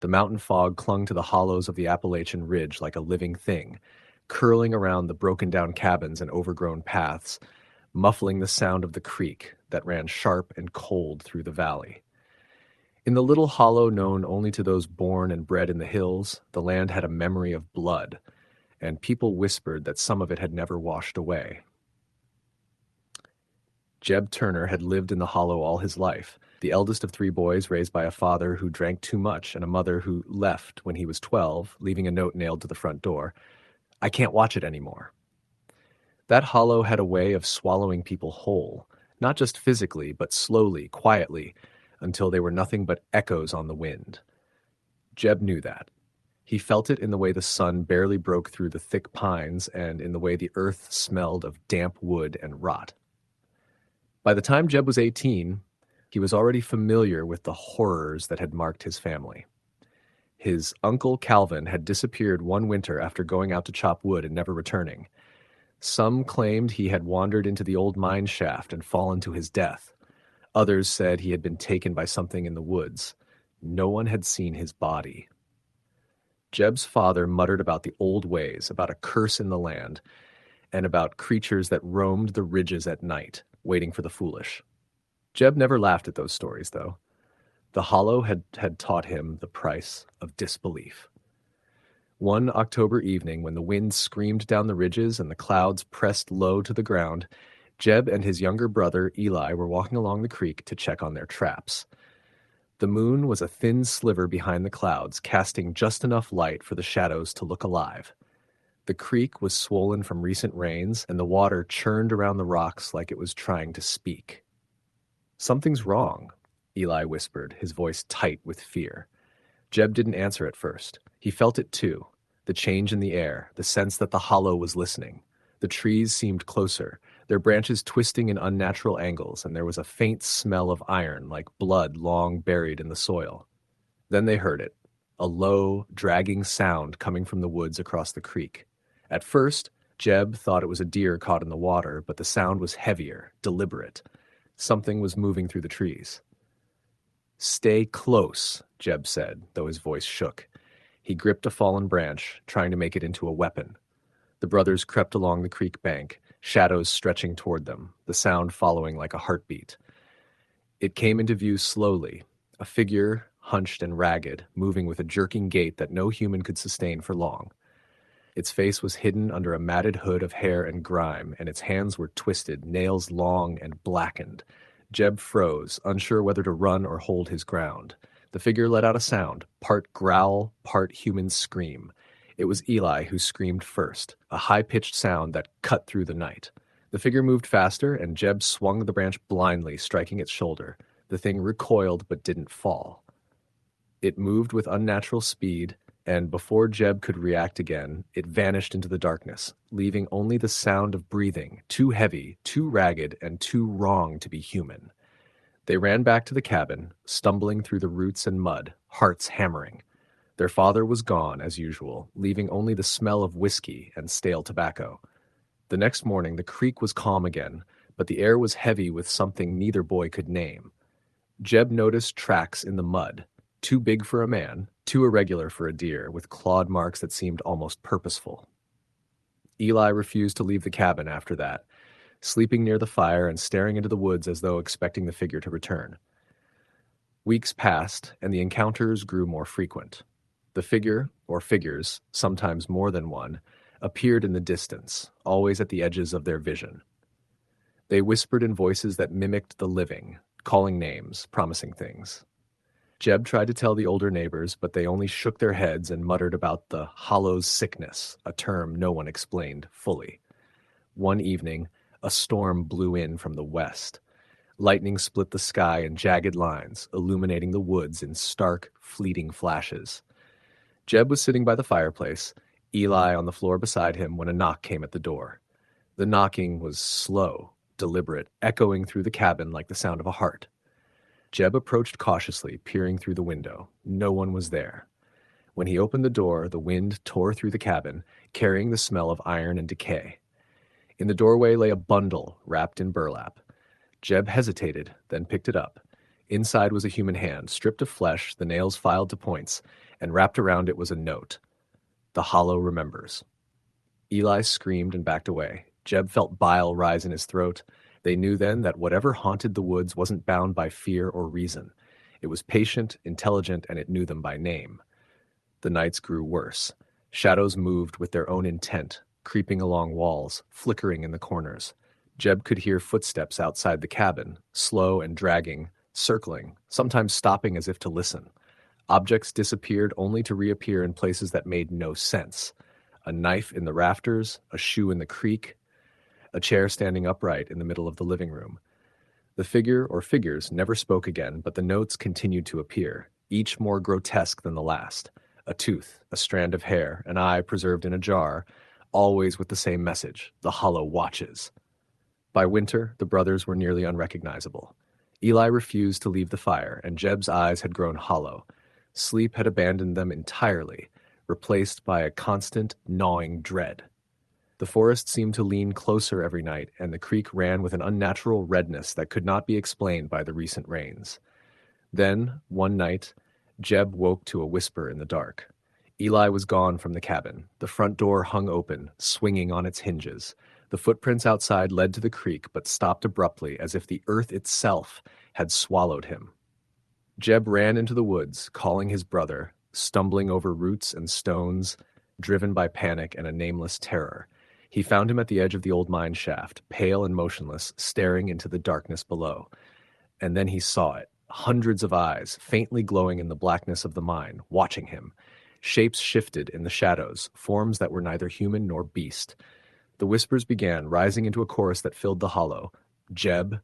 The mountain fog clung to the hollows of the Appalachian ridge like a living thing, curling around the broken-down cabins and overgrown paths, muffling the sound of the creek that ran sharp and cold through the valley. In the little hollow known only to those born and bred in the hills, the land had a memory of blood, and people whispered that some of it had never washed away. Jeb Turner had lived in the hollow all his life, the eldest of 3 boys raised by a father who drank too much and a mother who left when he was 12, leaving a note nailed to the front door. "I can't watch it anymore." That hollow had a way of swallowing people whole, not just physically, but slowly, quietly, until they were nothing but echoes on the wind. Jeb knew that. He felt it in the way the sun barely broke through the thick pines and in the way the earth smelled of damp wood and rot. By the time Jeb was 18, he was already familiar with the horrors that had marked his family. His uncle Calvin had disappeared one winter after going out to chop wood and never returning. Some claimed he had wandered into the old mine shaft and fallen to his death. Others said he had been taken by something in the woods. No one had seen his body. Jeb's father muttered about the old ways, about a curse in the land, and about creatures that roamed the ridges at night, waiting for the foolish. Jeb never laughed at those stories, though. The hollow had taught him the price of disbelief. One October evening, when the wind screamed down the ridges and the clouds pressed low to the ground, Jeb and his younger brother, Eli, were walking along the creek to check on their traps. The moon was a thin sliver behind the clouds, casting just enough light for the shadows to look alive. The creek was swollen from recent rains, and the water churned around the rocks like it was trying to speak. "Something's wrong," Eli whispered, his voice tight with fear. Jeb didn't answer at first. He felt it too, the change in the air, the sense that the hollow was listening. The trees seemed closer, their branches twisting in unnatural angles, and there was a faint smell of iron, like blood long buried in the soil. Then they heard it, a low, dragging sound coming from the woods across the creek. At first, Jeb thought it was a deer caught in the water, but the sound was heavier, deliberate. Something was moving through the trees. "Stay close," Jeb said, though his voice shook. He gripped a fallen branch, trying to make it into a weapon. The brothers crept along the creek bank, shadows stretching toward them, the sound following like a heartbeat. It came into view slowly, a figure, hunched and ragged, moving with a jerking gait that no human could sustain for long. Its face was hidden under a matted hood of hair and grime, and its hands were twisted, nails long and blackened. Jeb froze, unsure whether to run or hold his ground. The figure let out a sound, part growl, part human scream. It was Eli who screamed first, a high-pitched sound that cut through the night. The figure moved faster, and Jeb swung the branch blindly, striking its shoulder. The thing recoiled but didn't fall. It moved with unnatural speed, and before Jeb could react again, it vanished into the darkness, leaving only the sound of breathing, too heavy, too ragged, and too wrong to be human. They ran back to the cabin, stumbling through the roots and mud, hearts hammering. Their father was gone, as usual, leaving only the smell of whiskey and stale tobacco. The next morning, the creek was calm again, but the air was heavy with something neither boy could name. Jeb noticed tracks in the mud, too big for a man, too irregular for a deer, with clawed marks that seemed almost purposeful. Eli refused to leave the cabin after that, sleeping near the fire and staring into the woods as though expecting the figure to return. Weeks passed, and the encounters grew more frequent. The figure, or figures, sometimes more than one, appeared in the distance, always at the edges of their vision. They whispered in voices that mimicked the living, calling names, promising things. Jeb tried to tell the older neighbors, but they only shook their heads and muttered about the hollow's sickness, a term no one explained fully. One evening, a storm blew in from the west. Lightning split the sky in jagged lines, illuminating the woods in stark, fleeting flashes. Jeb was sitting by the fireplace, Eli on the floor beside him, when a knock came at the door. The knocking was slow, deliberate, echoing through the cabin like the sound of a heart. Jeb approached cautiously, peering through the window. No one was there. When he opened the door, the wind tore through the cabin, carrying the smell of iron and decay. In the doorway lay a bundle wrapped in burlap. Jeb hesitated, then picked it up. Inside was a human hand, stripped of flesh, the nails filed to points, and wrapped around it was a note. The Hollow remembers. Eli screamed and backed away. Jeb felt bile rise in his throat. They knew then that whatever haunted the woods wasn't bound by fear or reason. It was patient, intelligent, and it knew them by name. The nights grew worse. Shadows moved with their own intent, creeping along walls, flickering in the corners. Jeb could hear footsteps outside the cabin, slow and dragging, circling, sometimes stopping as if to listen. Objects disappeared only to reappear in places that made no sense. A knife in the rafters, a shoe in the creek, a chair standing upright in the middle of the living room. The figure or figures never spoke again, but the notes continued to appear, each more grotesque than the last. A tooth, a strand of hair, an eye preserved in a jar, always with the same message: the Hollow watches. By winter, the brothers were nearly unrecognizable. Eli refused to leave the fire, and Jeb's eyes had grown hollow. Sleep had abandoned them entirely, replaced by a constant, gnawing dread. The forest seemed to lean closer every night, and the creek ran with an unnatural redness that could not be explained by the recent rains. Then, one night, Jeb woke to a whisper in the dark. Eli was gone from the cabin. The front door hung open, swinging on its hinges. The footprints outside led to the creek, but stopped abruptly, as if the earth itself had swallowed him. Jeb ran into the woods, calling his brother, stumbling over roots and stones, driven by panic and a nameless terror. He found him at the edge of the old mine shaft, pale and motionless, staring into the darkness below. And then he saw it. Hundreds of eyes, faintly glowing in the blackness of the mine, watching him. Shapes shifted in the shadows, forms that were neither human nor beast. The whispers began, rising into a chorus that filled the hollow. Jeb,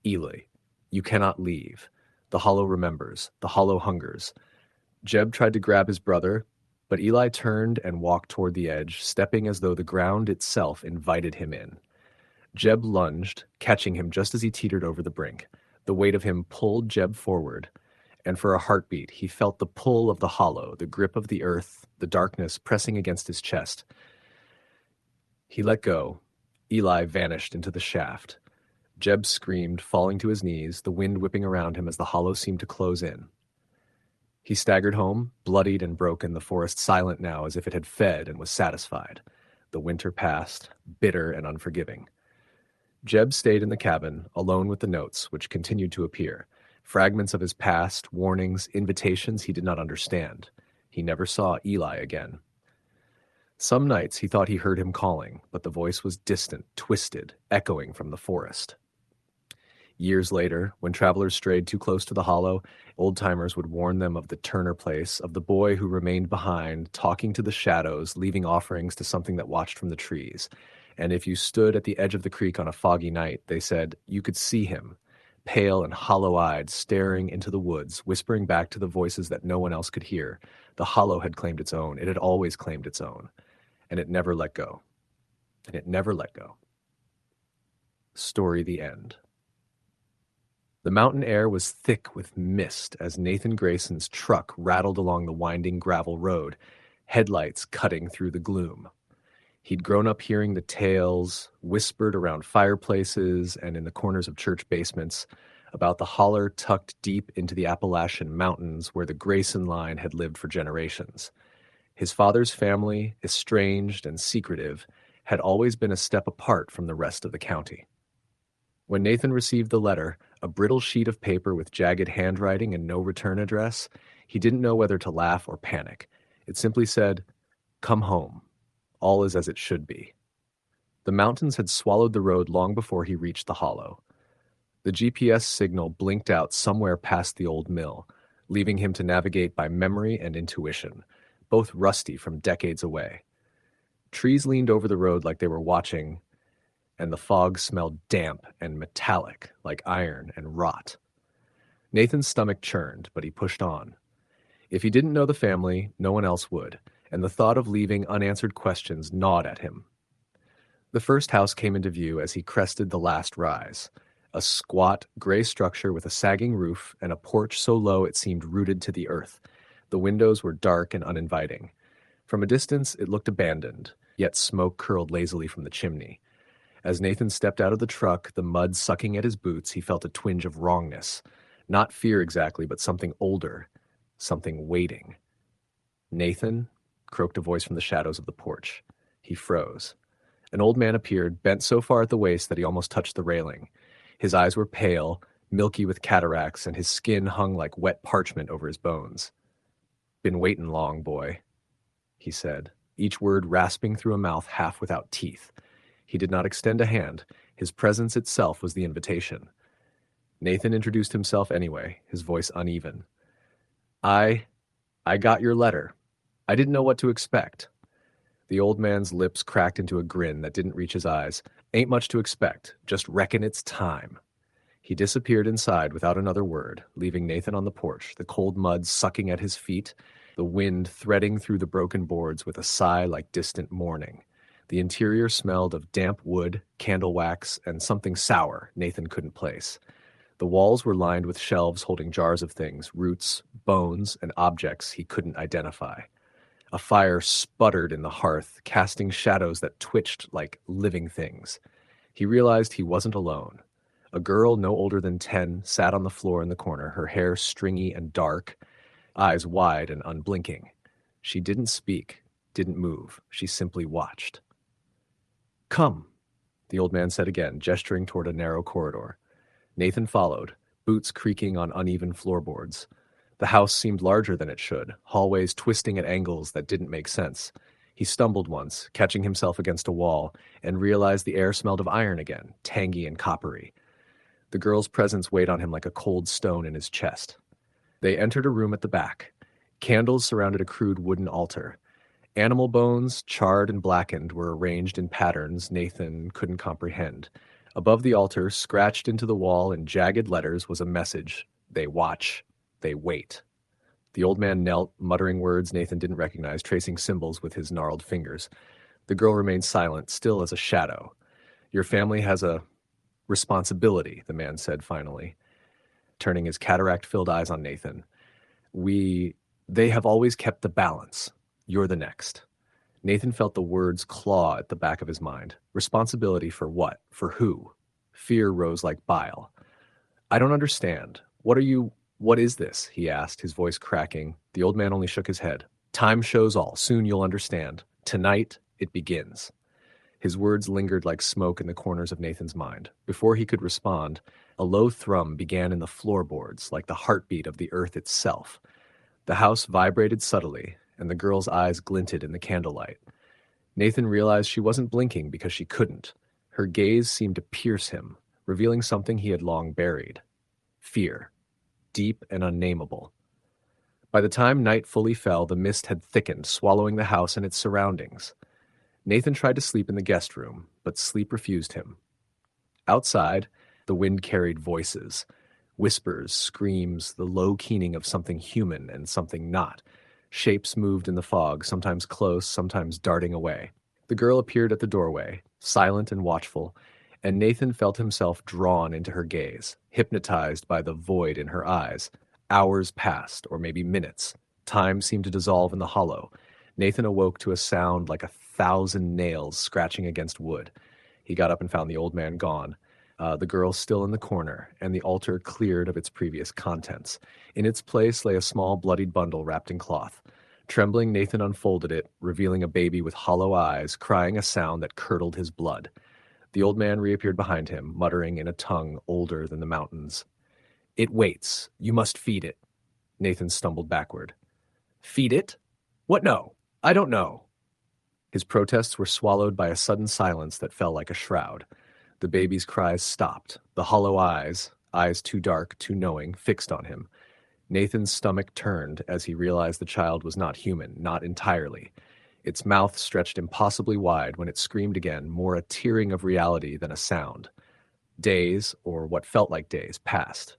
Eli, you cannot leave. The Hollow remembers. The Hollow hungers. Jeb tried to grab his brother, but Eli turned and walked toward the edge, stepping as though the ground itself invited him in. Jeb lunged, catching him just as he teetered over the brink. The weight of him pulled Jeb forward, and for a heartbeat he felt the pull of the Hollow, the grip of the earth, the darkness pressing against his chest. He let go. Eli vanished into the shaft. Jeb screamed, falling to his knees, the wind whipping around him as the Hollow seemed to close in. He staggered home, bloodied and broken, the forest silent now as if it had fed and was satisfied. The winter passed, bitter and unforgiving. Jeb stayed in the cabin, alone with the notes, which continued to appear. Fragments of his past, warnings, invitations he did not understand. He never saw Eli again. Some nights he thought he heard him calling, but the voice was distant, twisted, echoing from the forest. Years later, when travelers strayed too close to the Hollow, old-timers would warn them of the Turner place, of the boy who remained behind, talking to the shadows, leaving offerings to something that watched from the trees. And if you stood at the edge of the creek on a foggy night, they said, you could see him, pale and hollow-eyed, staring into the woods, whispering back to the voices that no one else could hear. The Hollow had claimed its own. It had always claimed its own. And it never let go. And it never let go. Story the end. The mountain air was thick with mist as Nathan Grayson's truck rattled along the winding gravel road, headlights cutting through the gloom. He'd grown up hearing the tales, whispered around fireplaces and in the corners of church basements, about the holler tucked deep into the Appalachian mountains where the Grayson line had lived for generations. His father's family, estranged and secretive, had always been a step apart from the rest of the county. When Nathan received the letter, a brittle sheet of paper with jagged handwriting and no return address, he didn't know whether to laugh or panic. It simply said, "Come home. All is as it should be." The mountains had swallowed the road long before he reached the Hollow. The GPS signal blinked out somewhere past the old mill, leaving him to navigate by memory and intuition, both rusty from decades away. Trees leaned over the road like they were watching, and the fog smelled damp and metallic like iron and rot. Nathan's stomach churned, but he pushed on. If he didn't know the family, no one else would, and the thought of leaving unanswered questions gnawed at him. The first house came into view as he crested the last rise, a squat, gray structure with a sagging roof and a porch so low it seemed rooted to the earth. The windows were dark and uninviting. From a distance, it looked abandoned, yet smoke curled lazily from the chimney. As Nathan stepped out of the truck, the mud sucking at his boots, he felt a twinge of wrongness. Not fear exactly, but something older, something waiting. "Nathan?" croaked a voice from the shadows of the porch. He froze. An old man appeared, bent so far at the waist that he almost touched the railing. His eyes were pale, milky with cataracts, and his skin hung like wet parchment over his bones. "Been waitin' long, boy," he said, each word rasping through a mouth half without teeth. He did not extend a hand. His presence itself was the invitation. Nathan introduced himself anyway, his voice uneven. I got your letter. I didn't know what to expect." The old man's lips cracked into a grin that didn't reach his eyes. "Ain't much to expect. Just reckon it's time." He disappeared inside without another word, leaving Nathan on the porch, the cold mud sucking at his feet, the wind threading through the broken boards with a sigh like distant mourning. The interior smelled of damp wood, candle wax, and something sour Nathan couldn't place. The walls were lined with shelves holding jars of things, roots, bones, and objects he couldn't identify. A fire sputtered in the hearth, casting shadows that twitched like living things. He realized he wasn't alone. A girl no older than 10 sat on the floor in the corner, her hair stringy and dark, eyes wide and unblinking. She didn't speak, didn't move. She simply watched. "Come," the old man said again, gesturing toward a narrow corridor. Nathan followed, boots creaking on uneven floorboards. The house seemed larger than it should, hallways twisting at angles that didn't make sense. He stumbled once, catching himself against a wall, and realized the air smelled of iron again, tangy and coppery. The girl's presence weighed on him like a cold stone in his chest. They entered a room at the back. Candles surrounded a crude wooden altar. Animal bones, charred and blackened, were arranged in patterns Nathan couldn't comprehend. Above the altar, scratched into the wall in jagged letters, was a message: "They watch. They wait." The old man knelt, muttering words Nathan didn't recognize, tracing symbols with his gnarled fingers. The girl remained silent, still as a shadow. "Your family has a responsibility," the man said finally, turning his cataract-filled eyes on Nathan. They have always kept the balance. You're the next." Nathan felt the words claw at the back of his mind. Responsibility for what? For who? Fear rose like bile. "I don't understand. What is this?" he asked, his voice cracking. The old man only shook his head. "Time shows all. Soon you'll understand. Tonight, it begins." His words lingered like smoke in the corners of Nathan's mind. Before he could respond, a low thrum began in the floorboards, like the heartbeat of the earth itself. The house vibrated subtly, and the girl's eyes glinted in the candlelight. Nathan realized she wasn't blinking because she couldn't. Her gaze seemed to pierce him, revealing something he had long buried. Fear. Deep and unnameable. By the time night fully fell, the mist had thickened, swallowing the house and its surroundings. Nathan tried to sleep in the guest room, but sleep refused him. Outside, the wind carried voices. Whispers, screams, the low keening of something human and something not. Shapes moved in the fog, sometimes close, sometimes darting away. The girl appeared at the doorway, silent and watchful, and Nathan felt himself drawn into her gaze, hypnotized by the void in her eyes. Hours passed, or maybe minutes. Time seemed to dissolve in the hollow. Nathan awoke to a sound like 1,000 nails scratching against wood. He got up and found the old man gone. The girl still in the corner, and the altar cleared of its previous contents. In its place lay a small bloodied bundle wrapped in cloth. Trembling, Nathan unfolded it, revealing a baby with hollow eyes, crying a sound that curdled his blood. The old man reappeared behind him, muttering in a tongue older than the mountains. "It waits. You must feed it." Nathan stumbled backward. "Feed it? What no? I don't know." His protests were swallowed by a sudden silence that fell like a shroud. The baby's cries stopped. The hollow eyes too dark, too knowing, fixed on him. Nathan's stomach turned as he realized the child was not human, not entirely. Its mouth stretched impossibly wide when it screamed again, more a tearing of reality than a sound. Days, or what felt like days, passed.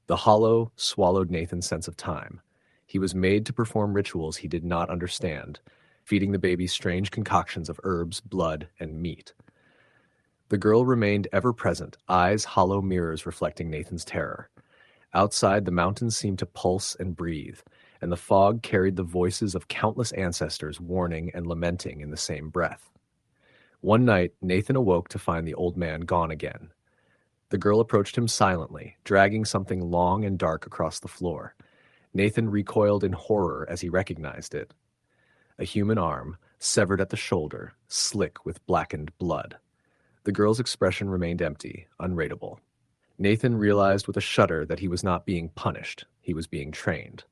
The hollow swallowed Nathan's sense of time. He was made to perform rituals he did not understand, feeding the baby strange concoctions of herbs, blood, and meat. The girl remained ever present, eyes hollow mirrors reflecting Nathan's terror. Outside, the mountains seemed to pulse and breathe, and the fog carried the voices of countless ancestors warning and lamenting in the same breath. One night, Nathan awoke to find the old man gone again. The girl approached him silently, dragging something long and dark across the floor. Nathan recoiled in horror as he recognized it. A human arm, severed at the shoulder, slick with blackened blood. The girl's expression remained empty, unreadable. Nathan realized with a shudder that he was not being punished, he was being trained.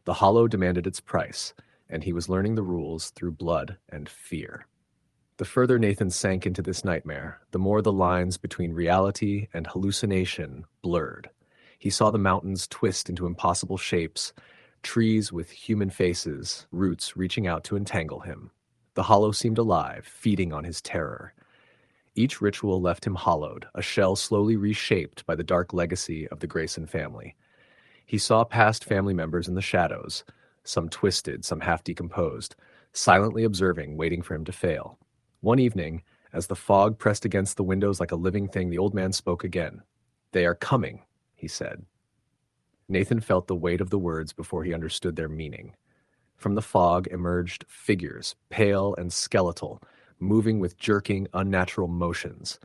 The hollow demanded its price, and he was learning the rules through blood and fear. The further Nathan sank into this nightmare, the more the lines between reality and hallucination blurred. He saw the mountains twist into impossible shapes, trees with human faces, roots reaching out to entangle him. The hollow seemed alive, feeding on his terror. Each ritual left him hollowed, a shell slowly reshaped by the dark legacy of the Grayson family. He saw past family members in the shadows, some twisted, some half-decomposed, silently observing, waiting for him to fail. One evening, as the fog pressed against the windows like a living thing, the old man spoke again. "They are coming," he said. Nathan felt the weight of the words before he understood their meaning. From the fog emerged figures, pale and skeletal, moving with jerking, unnatural motions.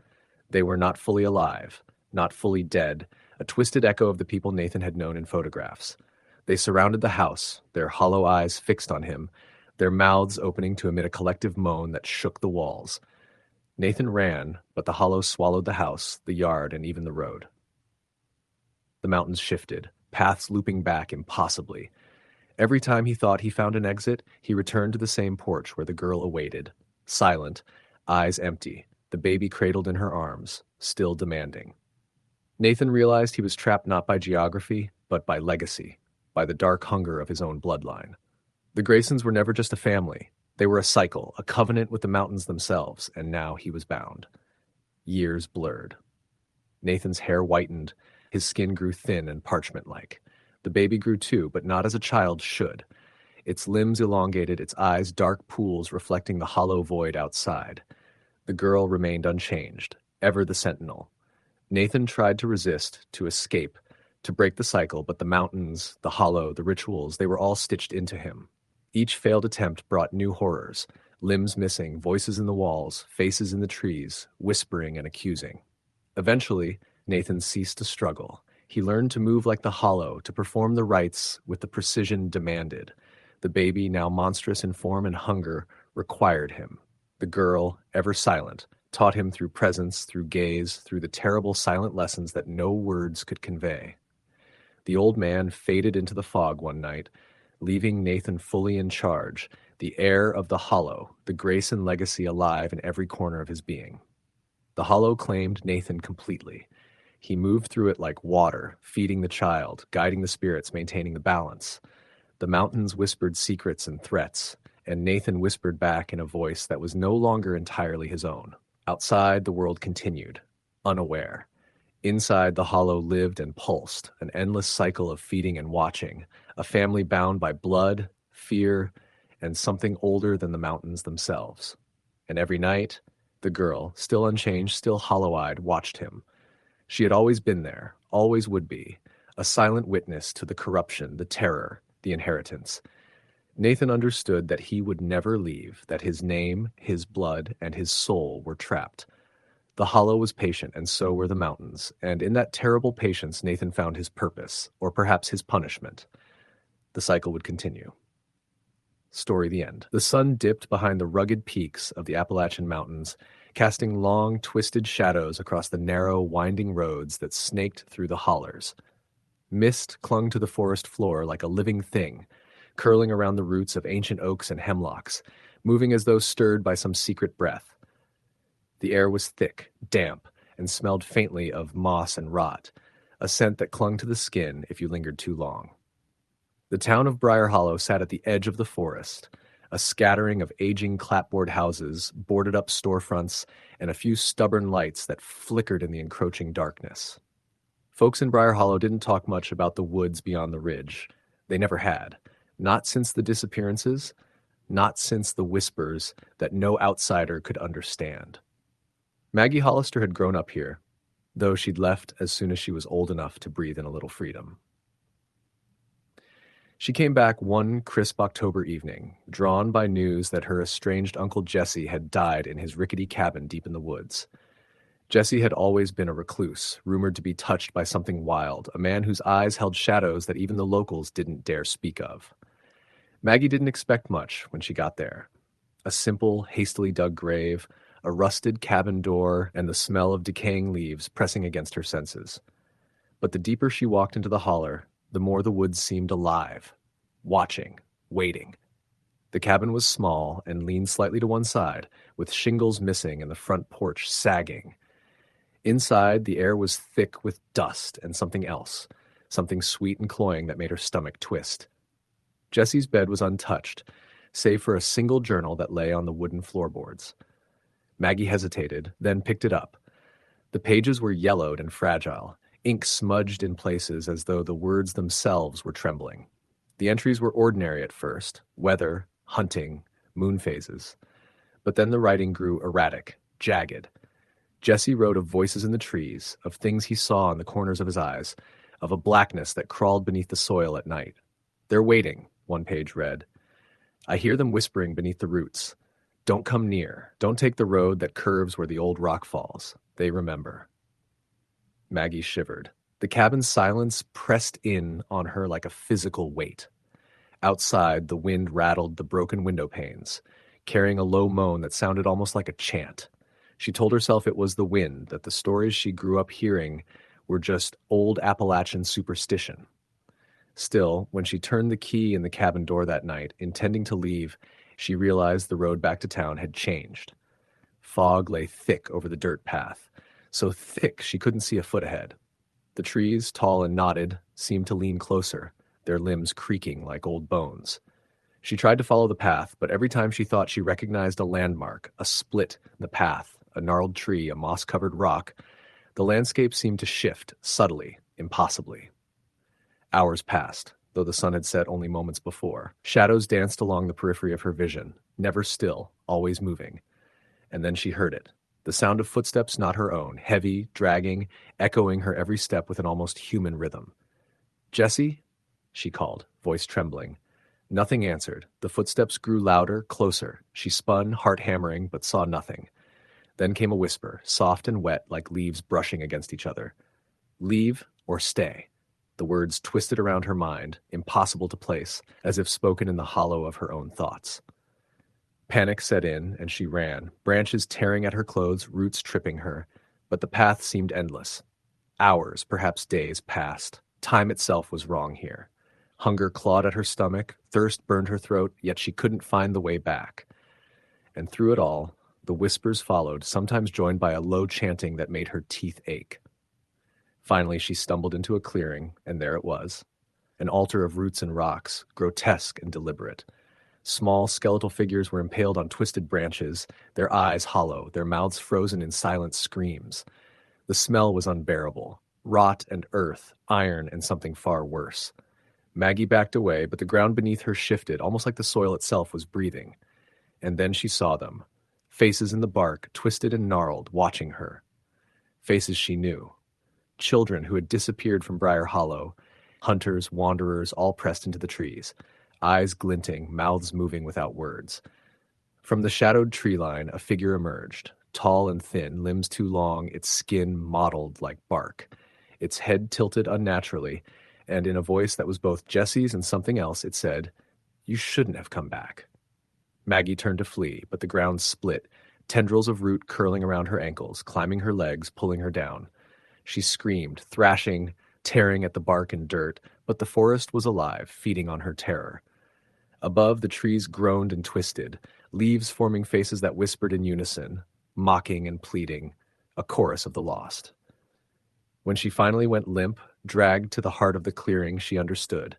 They were not fully alive, not fully dead, a twisted echo of the people Nathan had known in photographs. They surrounded the house, their hollow eyes fixed on him, their mouths opening to emit a collective moan that shook the walls. Nathan ran, but the hollow swallowed the house, the yard, and even the road. The mountains shifted, paths looping back impossibly. Every time he thought he found an exit, he returned to the same porch where the girl awaited, silent, eyes empty, the baby cradled in her arms, still demanding. Nathan realized he was trapped not by geography, but by legacy, by the dark hunger of his own bloodline. The Graysons were never just a family. They were a cycle, a covenant with the mountains themselves, and now he was bound. Years blurred. Nathan's hair whitened, his skin grew thin and parchment-like. The baby grew too, but not as a child should. Its limbs elongated, its eyes dark pools reflecting the hollow void outside. The girl remained unchanged, ever the sentinel. Nathan tried to resist, to escape, to break the cycle, but the mountains, the hollow, the rituals, they were all stitched into him. Each failed attempt brought new horrors, limbs missing, voices in the walls, faces in the trees, whispering and accusing. Eventually, Nathan ceased to struggle. He learned to move like the hollow, to perform the rites with the precision demanded. The baby, now monstrous in form and hunger, required him. The girl, ever silent, taught him through presence, through gaze, through the terrible silent lessons that no words could convey. The old man faded into the fog one night, leaving Nathan fully in charge, the heir of the hollow, the Grayson legacy alive in every corner of his being. The hollow claimed Nathan completely. He moved through it like water, feeding the child, guiding the spirits, maintaining the balance. The mountains whispered secrets and threats, and Nathan whispered back in a voice that was no longer entirely his own. Outside, the world continued, unaware. Inside, the hollow lived and pulsed, an endless cycle of feeding and watching, a family bound by blood, fear, and something older than the mountains themselves. And every night, the girl, still unchanged, still hollow-eyed, watched him. She had always been there, always would be, a silent witness to the corruption, the terror, the inheritance. Nathan understood that he would never leave, that his name, his blood, and his soul were trapped. The hollow was patient, and so were the mountains, and in that terrible patience Nathan found his purpose, or perhaps his punishment. The cycle would continue. Story the end. The sun dipped behind the rugged peaks of the Appalachian Mountains, casting long, twisted shadows across the narrow, winding roads that snaked through the hollers. Mist clung to the forest floor like a living thing, curling around the roots of ancient oaks and hemlocks, moving as though stirred by some secret breath. The air was thick, damp, and smelled faintly of moss and rot, a scent that clung to the skin if you lingered too long. The town of Briar Hollow sat at the edge of the forest, a scattering of aging clapboard houses, boarded-up storefronts, and a few stubborn lights that flickered in the encroaching darkness. Folks in Briar Hollow didn't talk much about the woods beyond the ridge. They never had. Not since the disappearances, not since the whispers that no outsider could understand. Maggie Hollister had grown up here, though she'd left as soon as she was old enough to breathe in a little freedom. She came back one crisp October evening, drawn by news that her estranged Uncle Jesse had died in his rickety cabin deep in the woods. Jesse had always been a recluse, rumored to be touched by something wild, a man whose eyes held shadows that even the locals didn't dare speak of. Maggie didn't expect much when she got there. A simple, hastily dug grave, a rusted cabin door, and the smell of decaying leaves pressing against her senses. But the deeper she walked into the holler, the more the woods seemed alive, watching, waiting. The cabin was small and leaned slightly to one side, with shingles missing and the front porch sagging. Inside, the air was thick with dust and something else, something sweet and cloying that made her stomach twist. Jesse's bed was untouched, save for a single journal that lay on the wooden floorboards. Maggie hesitated, then picked it up. The pages were yellowed and fragile, ink smudged in places as though the words themselves were trembling. The entries were ordinary at first: weather, hunting, moon phases. But then the writing grew erratic, jagged. Jesse wrote of voices in the trees, of things he saw in the corners of his eyes, of a blackness that crawled beneath the soil at night. "They're waiting," one page read. "I hear them whispering beneath the roots. Don't come near. Don't take the road that curves where the old rock falls. They remember." Maggie shivered. The cabin's silence pressed in on her like a physical weight. Outside, the wind rattled the broken window panes, carrying a low moan that sounded almost like a chant. She told herself it was the wind, that the stories she grew up hearing were just old Appalachian superstition. Still, when she turned the key in the cabin door that night, intending to leave, she realized the road back to town had changed. Fog lay thick over the dirt path, so thick she couldn't see a foot ahead. The trees, tall and knotted, seemed to lean closer, their limbs creaking like old bones. She tried to follow the path, but every time she thought she recognized a landmark, a split in the path, a gnarled tree, a moss-covered rock, the landscape seemed to shift, subtly, impossibly. Hours passed, though the sun had set only moments before. Shadows danced along the periphery of her vision, never still, always moving. And then she heard it. The sound of footsteps not her own, heavy, dragging, echoing her every step with an almost human rhythm. "Jesse?" she called, voice trembling. Nothing answered. The footsteps grew louder, closer. She spun, heart hammering, but saw nothing. Then came a whisper, soft and wet like leaves brushing against each other. "Leave or stay." The words twisted around her mind, impossible to place, as if spoken in the hollow of her own thoughts. Panic set in, and she ran, branches tearing at her clothes, roots tripping her. But the path seemed endless. Hours, perhaps days, passed. Time itself was wrong here. Hunger clawed at her stomach, thirst burned her throat, yet she couldn't find the way back. And through it all, the whispers followed, sometimes joined by a low chanting that made her teeth ache. Finally, she stumbled into a clearing, and there it was. An altar of roots and rocks, grotesque and deliberate. Small skeletal figures were impaled on twisted branches, their eyes hollow, their mouths frozen in silent screams. The smell was unbearable. Rot and earth, iron and something far worse. Maggie backed away, but the ground beneath her shifted, almost like the soil itself was breathing. And then she saw them. Faces in the bark, twisted and gnarled, watching her. Faces she knew. Children who had disappeared from Briar Hollow. Hunters, wanderers, all pressed into the trees. Eyes glinting, mouths moving without words. From the shadowed tree line, a figure emerged. Tall and thin, limbs too long, its skin mottled like bark. Its head tilted unnaturally, and in a voice that was both Jesse's and something else, it said, "You shouldn't have come back." Maggie turned to flee, but the ground split, tendrils of root curling around her ankles, climbing her legs, pulling her down. She screamed, thrashing, tearing at the bark and dirt, but the forest was alive, feeding on her terror. Above, the trees groaned and twisted, leaves forming faces that whispered in unison, mocking and pleading, a chorus of the lost. When she finally went limp, dragged to the heart of the clearing, she understood.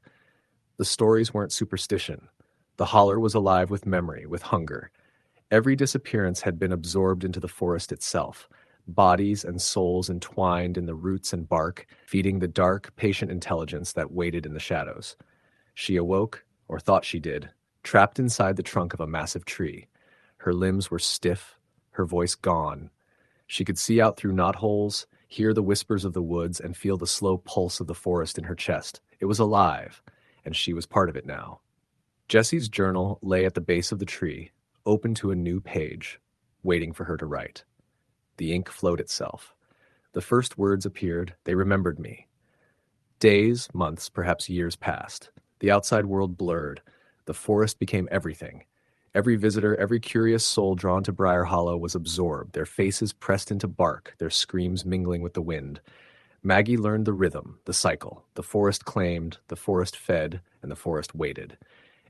The stories weren't superstition. The holler was alive with memory, with hunger. Every disappearance had been absorbed into the forest itself, bodies and souls entwined in the roots and bark, feeding the dark, patient intelligence that waited in the shadows. She awoke, or thought she did, trapped inside the trunk of a massive tree. Her limbs were stiff, her voice gone. She could see out through knotholes, hear the whispers of the woods, and feel the slow pulse of the forest in her chest. It was alive, and she was part of it now. Jesse's journal lay at the base of the tree, open to a new page, waiting for her to write. The ink flowed itself. The first words appeared. They remembered me. Days, months, perhaps years passed. The outside world blurred. The forest became everything. Every visitor, every curious soul drawn to Briar Hollow was absorbed, their faces pressed into bark, their screams mingling with the wind. Maggie learned the rhythm, the cycle. The forest claimed, the forest fed, and the forest waited.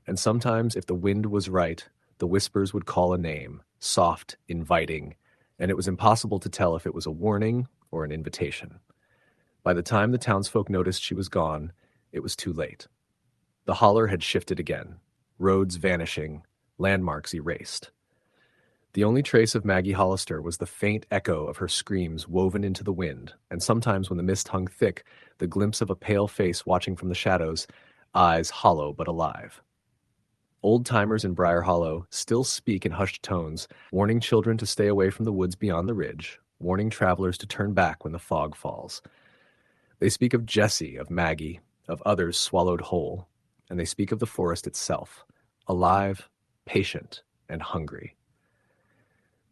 And sometimes, if the wind was right, the whispers would call a name, soft, inviting, and it was impossible to tell if it was a warning or an invitation. By the time the townsfolk noticed she was gone, it was too late. The holler had shifted again, roads vanishing, landmarks erased. The only trace of Maggie Hollister was the faint echo of her screams woven into the wind, and sometimes when the mist hung thick, the glimpse of a pale face watching from the shadows, eyes hollow but alive. Old-timers in Briar Hollow still speak in hushed tones, warning children to stay away from the woods beyond the ridge, warning travelers to turn back when the fog falls. They speak of Jessie, of Maggie, of others swallowed whole, and they speak of the forest itself, alive, patient, and hungry.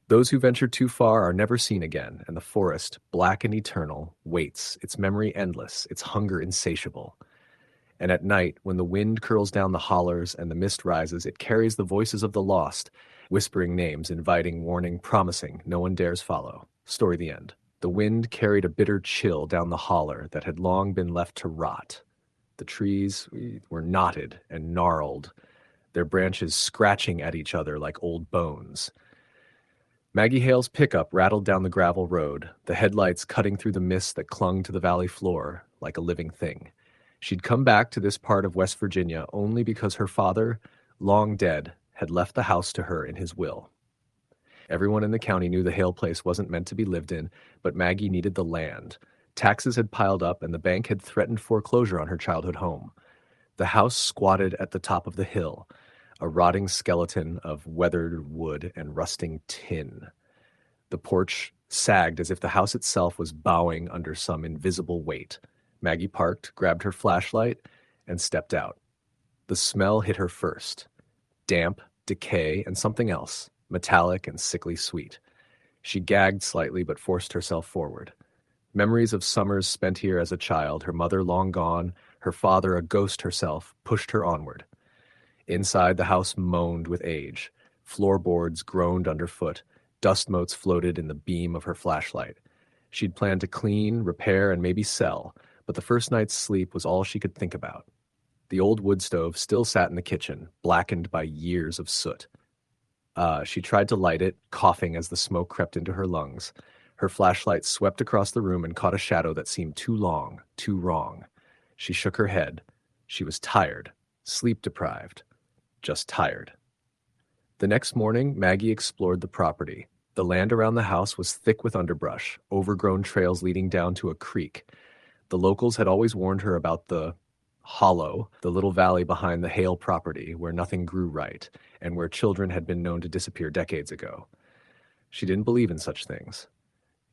Those who venture too far are never seen again, and the forest, black and eternal, waits, its memory endless, its hunger insatiable. And at night, when the wind curls down the hollers and the mist rises, it carries the voices of the lost, whispering names, inviting, warning, promising, no one dares follow. Story the end. The wind carried a bitter chill down the holler that had long been left to rot. The trees were knotted and gnarled, their branches scratching at each other like old bones. Maggie Hale's pickup rattled down the gravel road, the headlights cutting through the mist that clung to the valley floor like a living thing. She'd come back to this part of West Virginia only because her father, long dead, had left the house to her in his will. Everyone in the county knew the Hale place wasn't meant to be lived in, but Maggie needed the land. Taxes had piled up, and the bank had threatened foreclosure on her childhood home. The house squatted at the top of the hill, a rotting skeleton of weathered wood and rusting tin. The porch sagged as if the house itself was bowing under some invisible weight. Maggie parked, grabbed her flashlight, and stepped out. The smell hit her first. Damp, decay, and something else, metallic and sickly sweet. She gagged slightly but forced herself forward. Memories of summers spent here as a child, her mother long gone, her father a ghost herself, pushed her onward. Inside, the house moaned with age. Floorboards groaned underfoot. Dust motes floated in the beam of her flashlight. She'd planned to clean, repair, and maybe sell, but the first night's sleep was all she could think about. The old wood stove still sat in the kitchen, blackened by years of soot. She tried to light it, coughing as the smoke crept into her lungs. Her flashlight swept across the room and caught a shadow that seemed too long, too wrong. She shook her head. She was tired, sleep-deprived, just tired. The next morning, Maggie explored the property. The land around the house was thick with underbrush, overgrown trails leading down to a creek. The locals had always warned her about the hollow, the little valley behind the Hale property where nothing grew right, and where children had been known to disappear decades ago. She didn't believe in such things.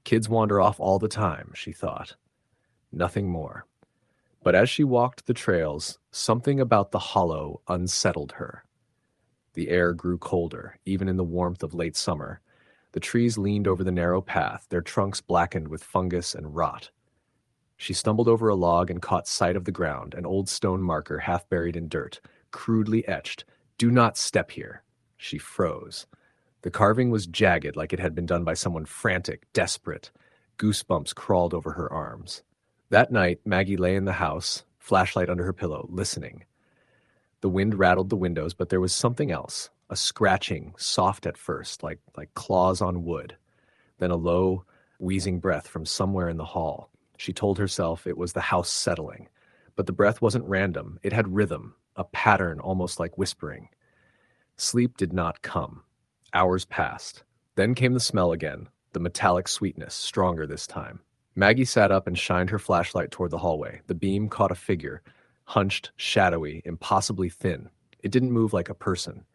Kids wander off all the time, she thought. Nothing more. But as she walked the trails, something about the hollow unsettled her. The air grew colder, even in the warmth of late summer. The trees leaned over the narrow path, their trunks blackened with fungus and rot. She stumbled over a log and caught sight of the ground, an old stone marker half buried in dirt, crudely etched. "Do not step here." She froze. The carving was jagged like it had been done by someone frantic, desperate. Goosebumps crawled over her arms. That night, Maggie lay in the house, flashlight under her pillow, listening. The wind rattled the windows, but there was something else, a scratching, soft at first, like claws on wood. Then a low, wheezing breath from somewhere in the hall. She told herself it was the house settling. But the breath wasn't random. It had rhythm, a pattern almost like whispering. Sleep did not come. Hours passed. Then came the smell again, the metallic sweetness, stronger this time. Maggie sat up and shined her flashlight toward the hallway. The beam caught a figure, hunched, shadowy, impossibly thin. It didn't move like a person.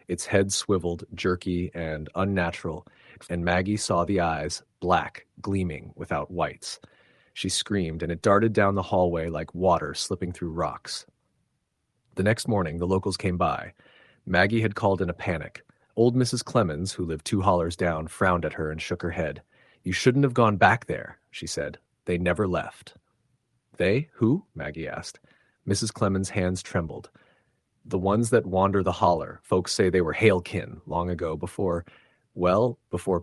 Its head swiveled, jerky and unnatural, and Maggie saw the eyes, black, gleaming, without whites. She screamed, and it darted down the hallway like water slipping through rocks. The next morning, the locals came by. Maggie had called in a panic. Old Mrs. Clemens, who lived 2 hollers down, frowned at her and shook her head. "You shouldn't have gone back there," she said. "They never left." "They? Who?" Maggie asked. Mrs. Clemens' hands trembled. "The ones that wander the holler. Folks say they were hailkin long ago before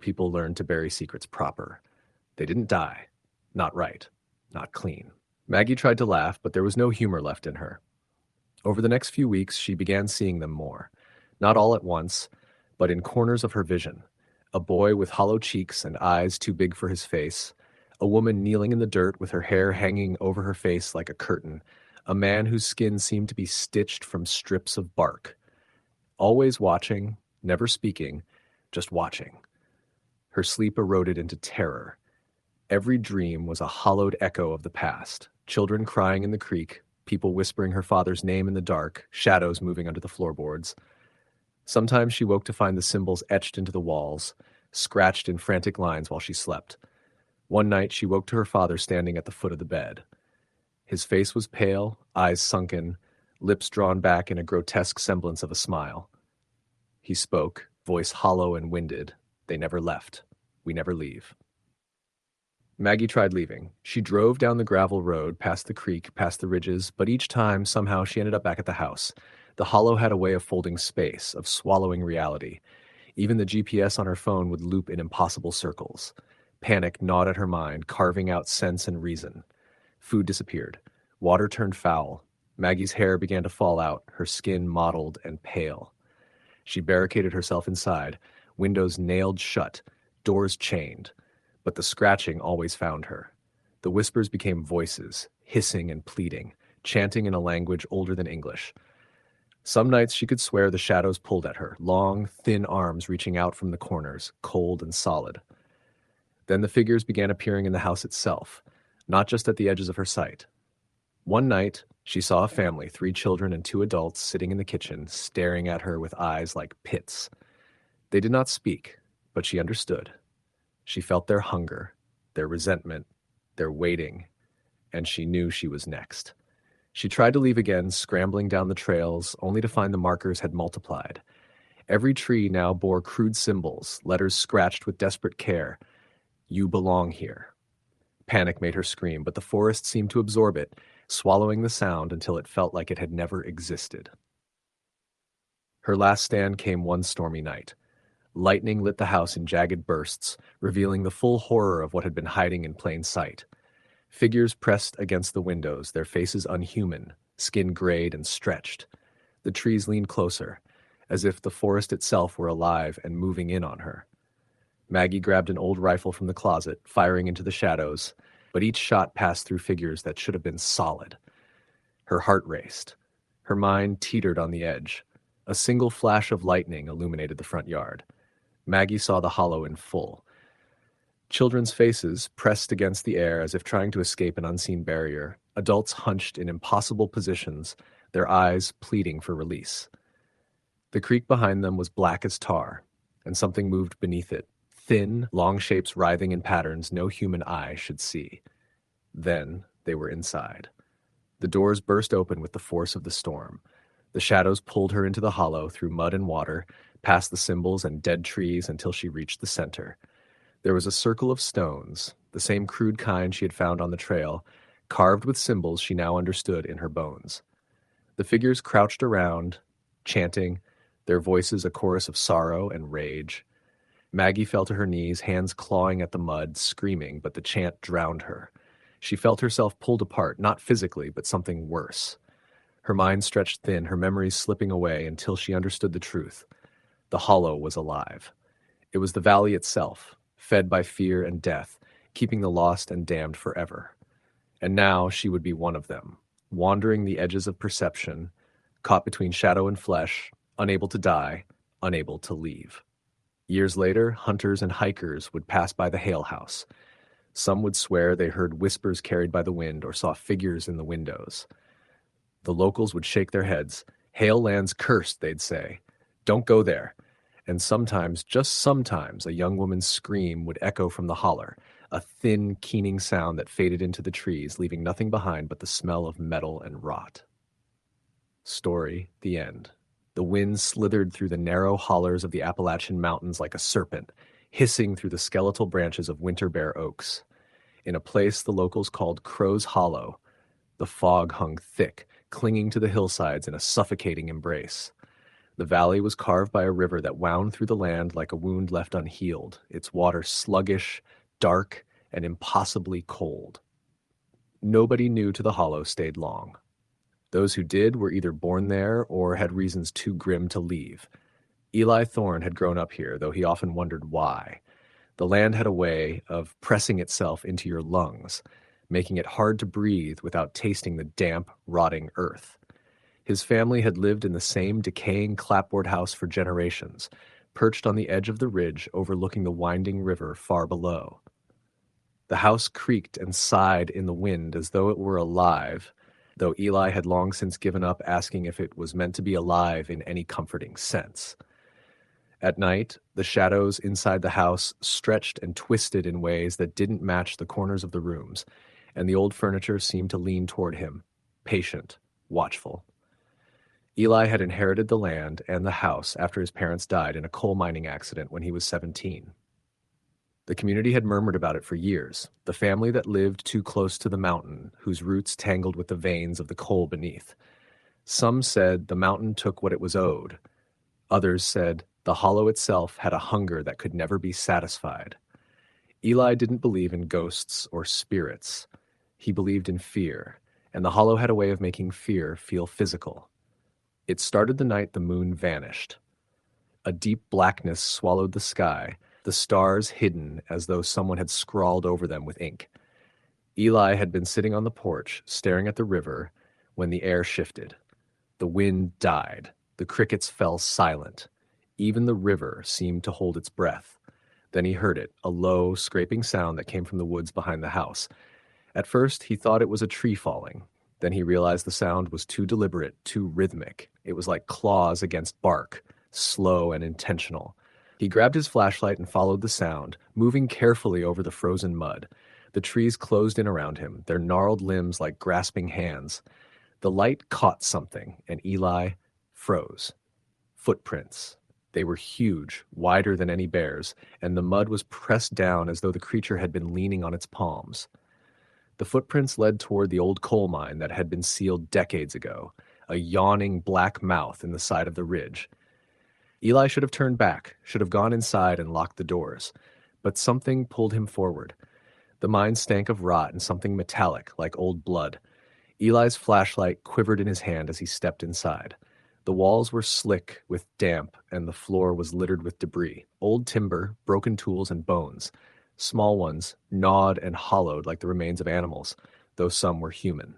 people learned to bury secrets proper. They didn't die. Not right. Not clean." Maggie tried to laugh, but there was no humor left in her. Over the next few weeks, she began seeing them more. Not all at once, but in corners of her vision. A boy with hollow cheeks and eyes too big for his face. A woman kneeling in the dirt with her hair hanging over her face like a curtain. A man whose skin seemed to be stitched from strips of bark. Always watching, never speaking, just watching. Her sleep eroded into terror. Every dream was a hollowed echo of the past. Children crying in the creek, people whispering her father's name in the dark, shadows moving under the floorboards. Sometimes she woke to find the symbols etched into the walls, scratched in frantic lines while she slept. One night she woke to her father standing at the foot of the bed. His face was pale, eyes sunken, lips drawn back in a grotesque semblance of a smile. He spoke, voice hollow and winded. "They never left. We never leave." Maggie tried leaving. She drove down the gravel road, past the creek, past the ridges, but each time, somehow, she ended up back at the house. The hollow had a way of folding space, of swallowing reality. Even the GPS on her phone would loop in impossible circles. Panic gnawed at her mind, carving out sense and reason. Food disappeared. Water turned foul. Maggie's hair began to fall out, her skin mottled and pale. She barricaded herself inside, windows nailed shut, doors chained. But the scratching always found her. The whispers became voices, hissing and pleading, chanting in a language older than English. Some nights she could swear the shadows pulled at her, long, thin arms reaching out from the corners, cold and solid. Then the figures began appearing in the house itself, not just at the edges of her sight. One night, she saw a family, 3 children and 2 adults, sitting in the kitchen, staring at her with eyes like pits. They did not speak, but she understood. She felt their hunger, their resentment, their waiting, and she knew she was next. She tried to leave again, scrambling down the trails, only to find the markers had multiplied. Every tree now bore crude symbols, letters scratched with desperate care. "You belong here." Panic made her scream, but the forest seemed to absorb it, swallowing the sound until it felt like it had never existed. Her last stand came one stormy night. Lightning lit the house in jagged bursts, revealing the full horror of what had been hiding in plain sight. Figures pressed against the windows, their faces unhuman, skin grayed and stretched. The trees leaned closer, as if the forest itself were alive and moving in on her. Maggie grabbed an old rifle from the closet, firing into the shadows, but each shot passed through figures that should have been solid. Her heart raced. Her mind teetered on the edge. A single flash of lightning illuminated the front yard. Maggie saw the hollow in full. Children's faces pressed against the air as if trying to escape an unseen barrier, adults hunched in impossible positions, their eyes pleading for release. The creek behind them was black as tar, and something moved beneath it, thin, long shapes writhing in patterns no human eye should see. Then they were inside. The doors burst open with the force of the storm. The shadows pulled her into the hollow through mud and water, past the symbols and dead trees until she reached the center. There was a circle of stones, the same crude kind she had found on the trail, carved with symbols she now understood in her bones. The figures crouched around, chanting, their voices a chorus of sorrow and rage. Maggie fell to her knees, hands clawing at the mud, screaming, but the chant drowned her. She felt herself pulled apart, not physically, but something worse. Her mind stretched thin, her memories slipping away until she understood the truth. The hollow was alive. It was the valley itself, fed by fear and death, keeping the lost and damned forever. And now she would be one of them, wandering the edges of perception, caught between shadow and flesh, unable to die, unable to leave. Years later, hunters and hikers would pass by the Hale house. Some would swear they heard whispers carried by the wind or saw figures in the windows. The locals would shake their heads. "Hale land's cursed," they'd say. "Don't go there." And sometimes, just sometimes, a young woman's scream would echo from the holler, a thin, keening sound that faded into the trees, leaving nothing behind but the smell of metal and rot. Story, the end. The wind slithered through the narrow hollers of the Appalachian Mountains like a serpent, hissing through the skeletal branches of winter bare oaks. In a place the locals called Crow's Hollow, the fog hung thick, clinging to the hillsides in a suffocating embrace. The valley was carved by a river that wound through the land like a wound left unhealed, its water sluggish, dark, and impossibly cold. Nobody new to the hollow stayed long. Those who did were either born there or had reasons too grim to leave. Eli Thorne had grown up here, though he often wondered why. The land had a way of pressing itself into your lungs, making it hard to breathe without tasting the damp, rotting earth. His family had lived in the same decaying clapboard house for generations, perched on the edge of the ridge overlooking the winding river far below. The house creaked and sighed in the wind as though it were alive, though Eli had long since given up asking if it was meant to be alive in any comforting sense. At night, the shadows inside the house stretched and twisted in ways that didn't match the corners of the rooms, and the old furniture seemed to lean toward him, patient, watchful. Eli had inherited the land and the house after his parents died in a coal mining accident when he was 17. The community had murmured about it for years, the family that lived too close to the mountain, whose roots tangled with the veins of the coal beneath. Some said the mountain took what it was owed. Others said the hollow itself had a hunger that could never be satisfied. Eli didn't believe in ghosts or spirits. He believed in fear, and the hollow had a way of making fear feel physical. It started the night the moon vanished. A deep blackness swallowed the sky, the stars hidden as though someone had scrawled over them with ink. Eli had been sitting on the porch, staring at the river, when the air shifted. The wind died. The crickets fell silent. Even the river seemed to hold its breath. Then he heard it, a low, scraping sound that came from the woods behind the house. At first, he thought it was a tree falling. Then he realized the sound was too deliberate, too rhythmic. It was like claws against bark, slow and intentional. He grabbed his flashlight and followed the sound, moving carefully over the frozen mud. The trees closed in around him, their gnarled limbs like grasping hands. The light caught something, and Eli froze. Footprints. They were huge, wider than any bear's, and the mud was pressed down as though the creature had been leaning on its palms. The footprints led toward the old coal mine that had been sealed decades ago, a yawning black mouth in the side of the ridge. Eli should have turned back, should have gone inside and locked the doors, but something pulled him forward. The mine stank of rot and something metallic, like old blood. Eli's flashlight quivered in his hand as he stepped inside. The walls were slick with damp, and the floor was littered with debris, old timber, broken tools, and bones. Small ones, gnawed and hollowed like the remains of animals, though some were human.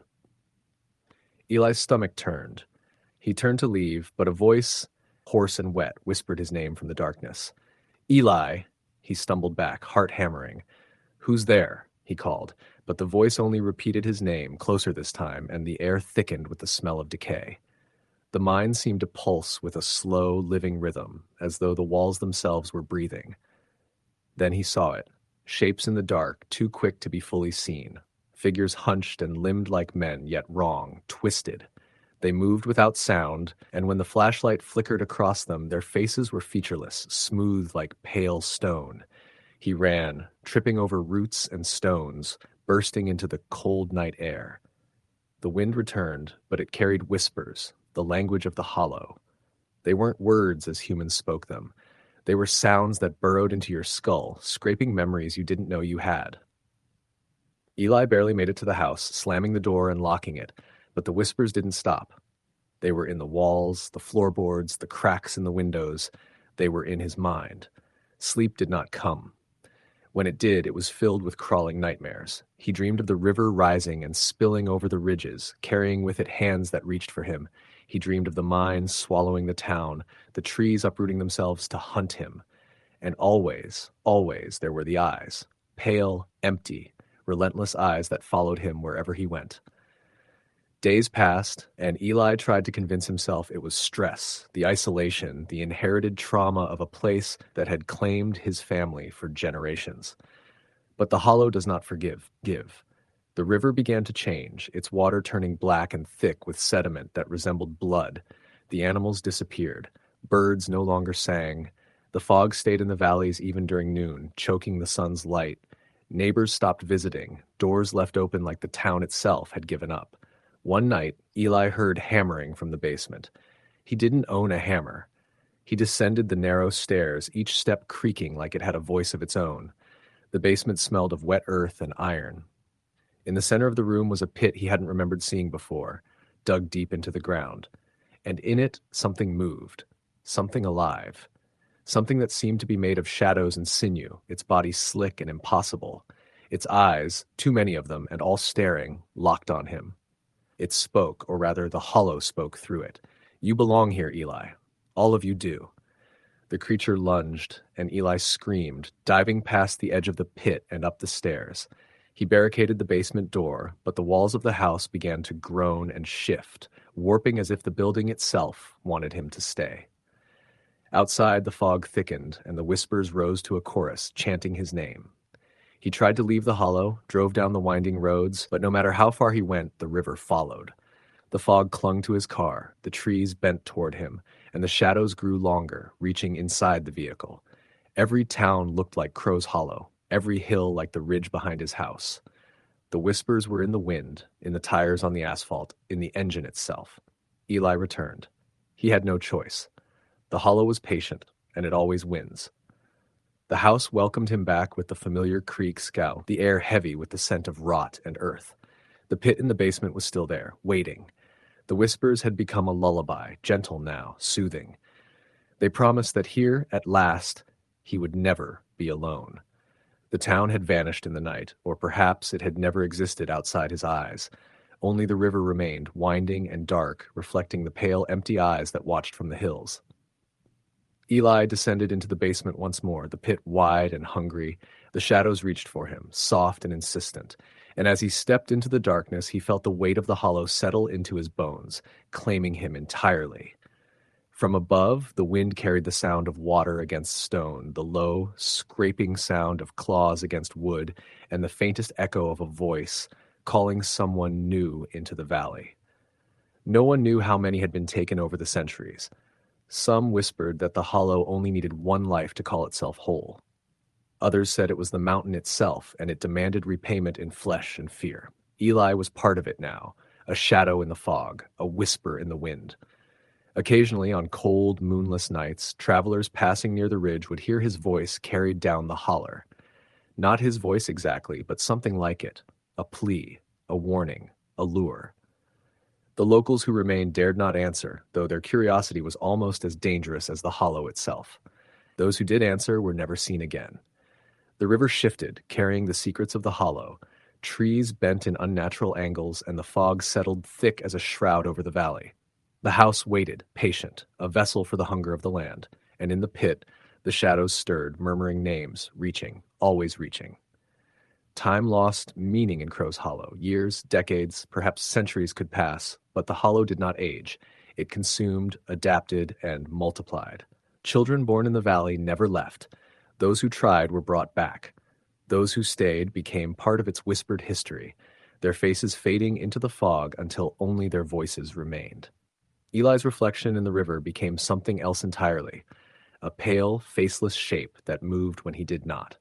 Eli's stomach turned. He turned to leave, but a voice, hoarse and wet, whispered his name from the darkness. Eli! He stumbled back, heart hammering. Who's there? He called, but the voice only repeated his name, closer this time, and the air thickened with the smell of decay. The mine seemed to pulse with a slow, living rhythm, as though the walls themselves were breathing. Then he saw it, shapes in the dark, too quick to be fully seen, figures hunched and limbed like men, yet wrong, twisted. They moved without sound, and when the flashlight flickered across them, their faces were featureless, smooth like pale stone. He ran, tripping over roots and stones, bursting into the cold night air. The wind returned, but it carried whispers, the language of the hollow. They weren't words as humans spoke them. They were sounds that burrowed into your skull, scraping memories you didn't know you had. Eli barely made it to the house, slamming the door and locking it, but the whispers didn't stop. They were in the walls, the floorboards, the cracks in the windows. They were in his mind. Sleep did not come. When it did, it was filled with crawling nightmares. He dreamed of the river rising and spilling over the ridges, carrying with it hands that reached for him. He dreamed of the mine swallowing the town, the trees uprooting themselves to hunt him. And always, always there were the eyes, pale, empty, relentless eyes that followed him wherever he went. Days passed, and Eli tried to convince himself it was stress, the isolation, the inherited trauma of a place that had claimed his family for generations. But the hollow does not give. The river began to change, its water turning black and thick with sediment that resembled blood. The animals disappeared. Birds no longer sang. The fog stayed in the valleys even during noon, choking the sun's light. Neighbors stopped visiting, doors left open like the town itself had given up. One night, Eli heard hammering from the basement. He didn't own a hammer. He descended the narrow stairs, each step creaking like it had a voice of its own. The basement smelled of wet earth and iron. In the center of the room was a pit he hadn't remembered seeing before, dug deep into the ground. And in it, something moved, something alive. Something that seemed to be made of shadows and sinew, its body slick and impossible. Its eyes, too many of them, and all staring, locked on him. It spoke, or rather the hollow spoke through it. "You belong here, Eli. All of you do." The creature lunged, and Eli screamed, diving past the edge of the pit and up the stairs. He barricaded the basement door, but the walls of the house began to groan and shift, warping as if the building itself wanted him to stay. Outside, the fog thickened, and the whispers rose to a chorus, chanting his name. He tried to leave the hollow, drove down the winding roads, but no matter how far he went, the river followed. The fog clung to his car, the trees bent toward him, and the shadows grew longer, reaching inside the vehicle. Every town looked like Crow's Hollow, every hill like the ridge behind his house. The whispers were in the wind, in the tires on the asphalt, in the engine itself. Eli returned. He had no choice. The hollow was patient, and it always wins. The house welcomed him back with the familiar creak scout, the air heavy with the scent of rot and earth. The pit in the basement was still there, waiting. The whispers had become a lullaby, gentle now, soothing. They promised that here, at last, he would never be alone. The town had vanished in the night, or perhaps it had never existed outside his eyes. Only the river remained, winding and dark, reflecting the pale, empty eyes that watched from the hills. Eli descended into the basement once more, the pit wide and hungry. The shadows reached for him, soft and insistent, and as he stepped into the darkness, he felt the weight of the hollow settle into his bones, claiming him entirely. From above, the wind carried the sound of water against stone, the low, scraping sound of claws against wood, and the faintest echo of a voice calling someone new into the valley. No one knew how many had been taken over the centuries. Some whispered that the hollow only needed one life to call itself whole. Others said it was the mountain itself, and it demanded repayment in flesh and fear. Eli was part of it now, a shadow in the fog, a whisper in the wind. Occasionally, on cold, moonless nights, travelers passing near the ridge would hear his voice carried down the holler. Not his voice exactly, but something like it, a plea, a warning, a lure. The locals who remained dared not answer, though their curiosity was almost as dangerous as the hollow itself. Those who did answer were never seen again. The river shifted, carrying the secrets of the hollow. Trees bent in unnatural angles, and the fog settled thick as a shroud over the valley. The house waited, patient, a vessel for the hunger of the land, and in the pit, the shadows stirred, murmuring names, reaching, always reaching. Time lost meaning in Crow's Hollow. Years, decades, perhaps centuries could pass, but the hollow did not age. It consumed, adapted, and multiplied. Children born in the valley never left. Those who tried were brought back. Those who stayed became part of its whispered history, their faces fading into the fog until only their voices remained. Eli's reflection in the river became something else entirely, a pale, faceless shape that moved when he did not.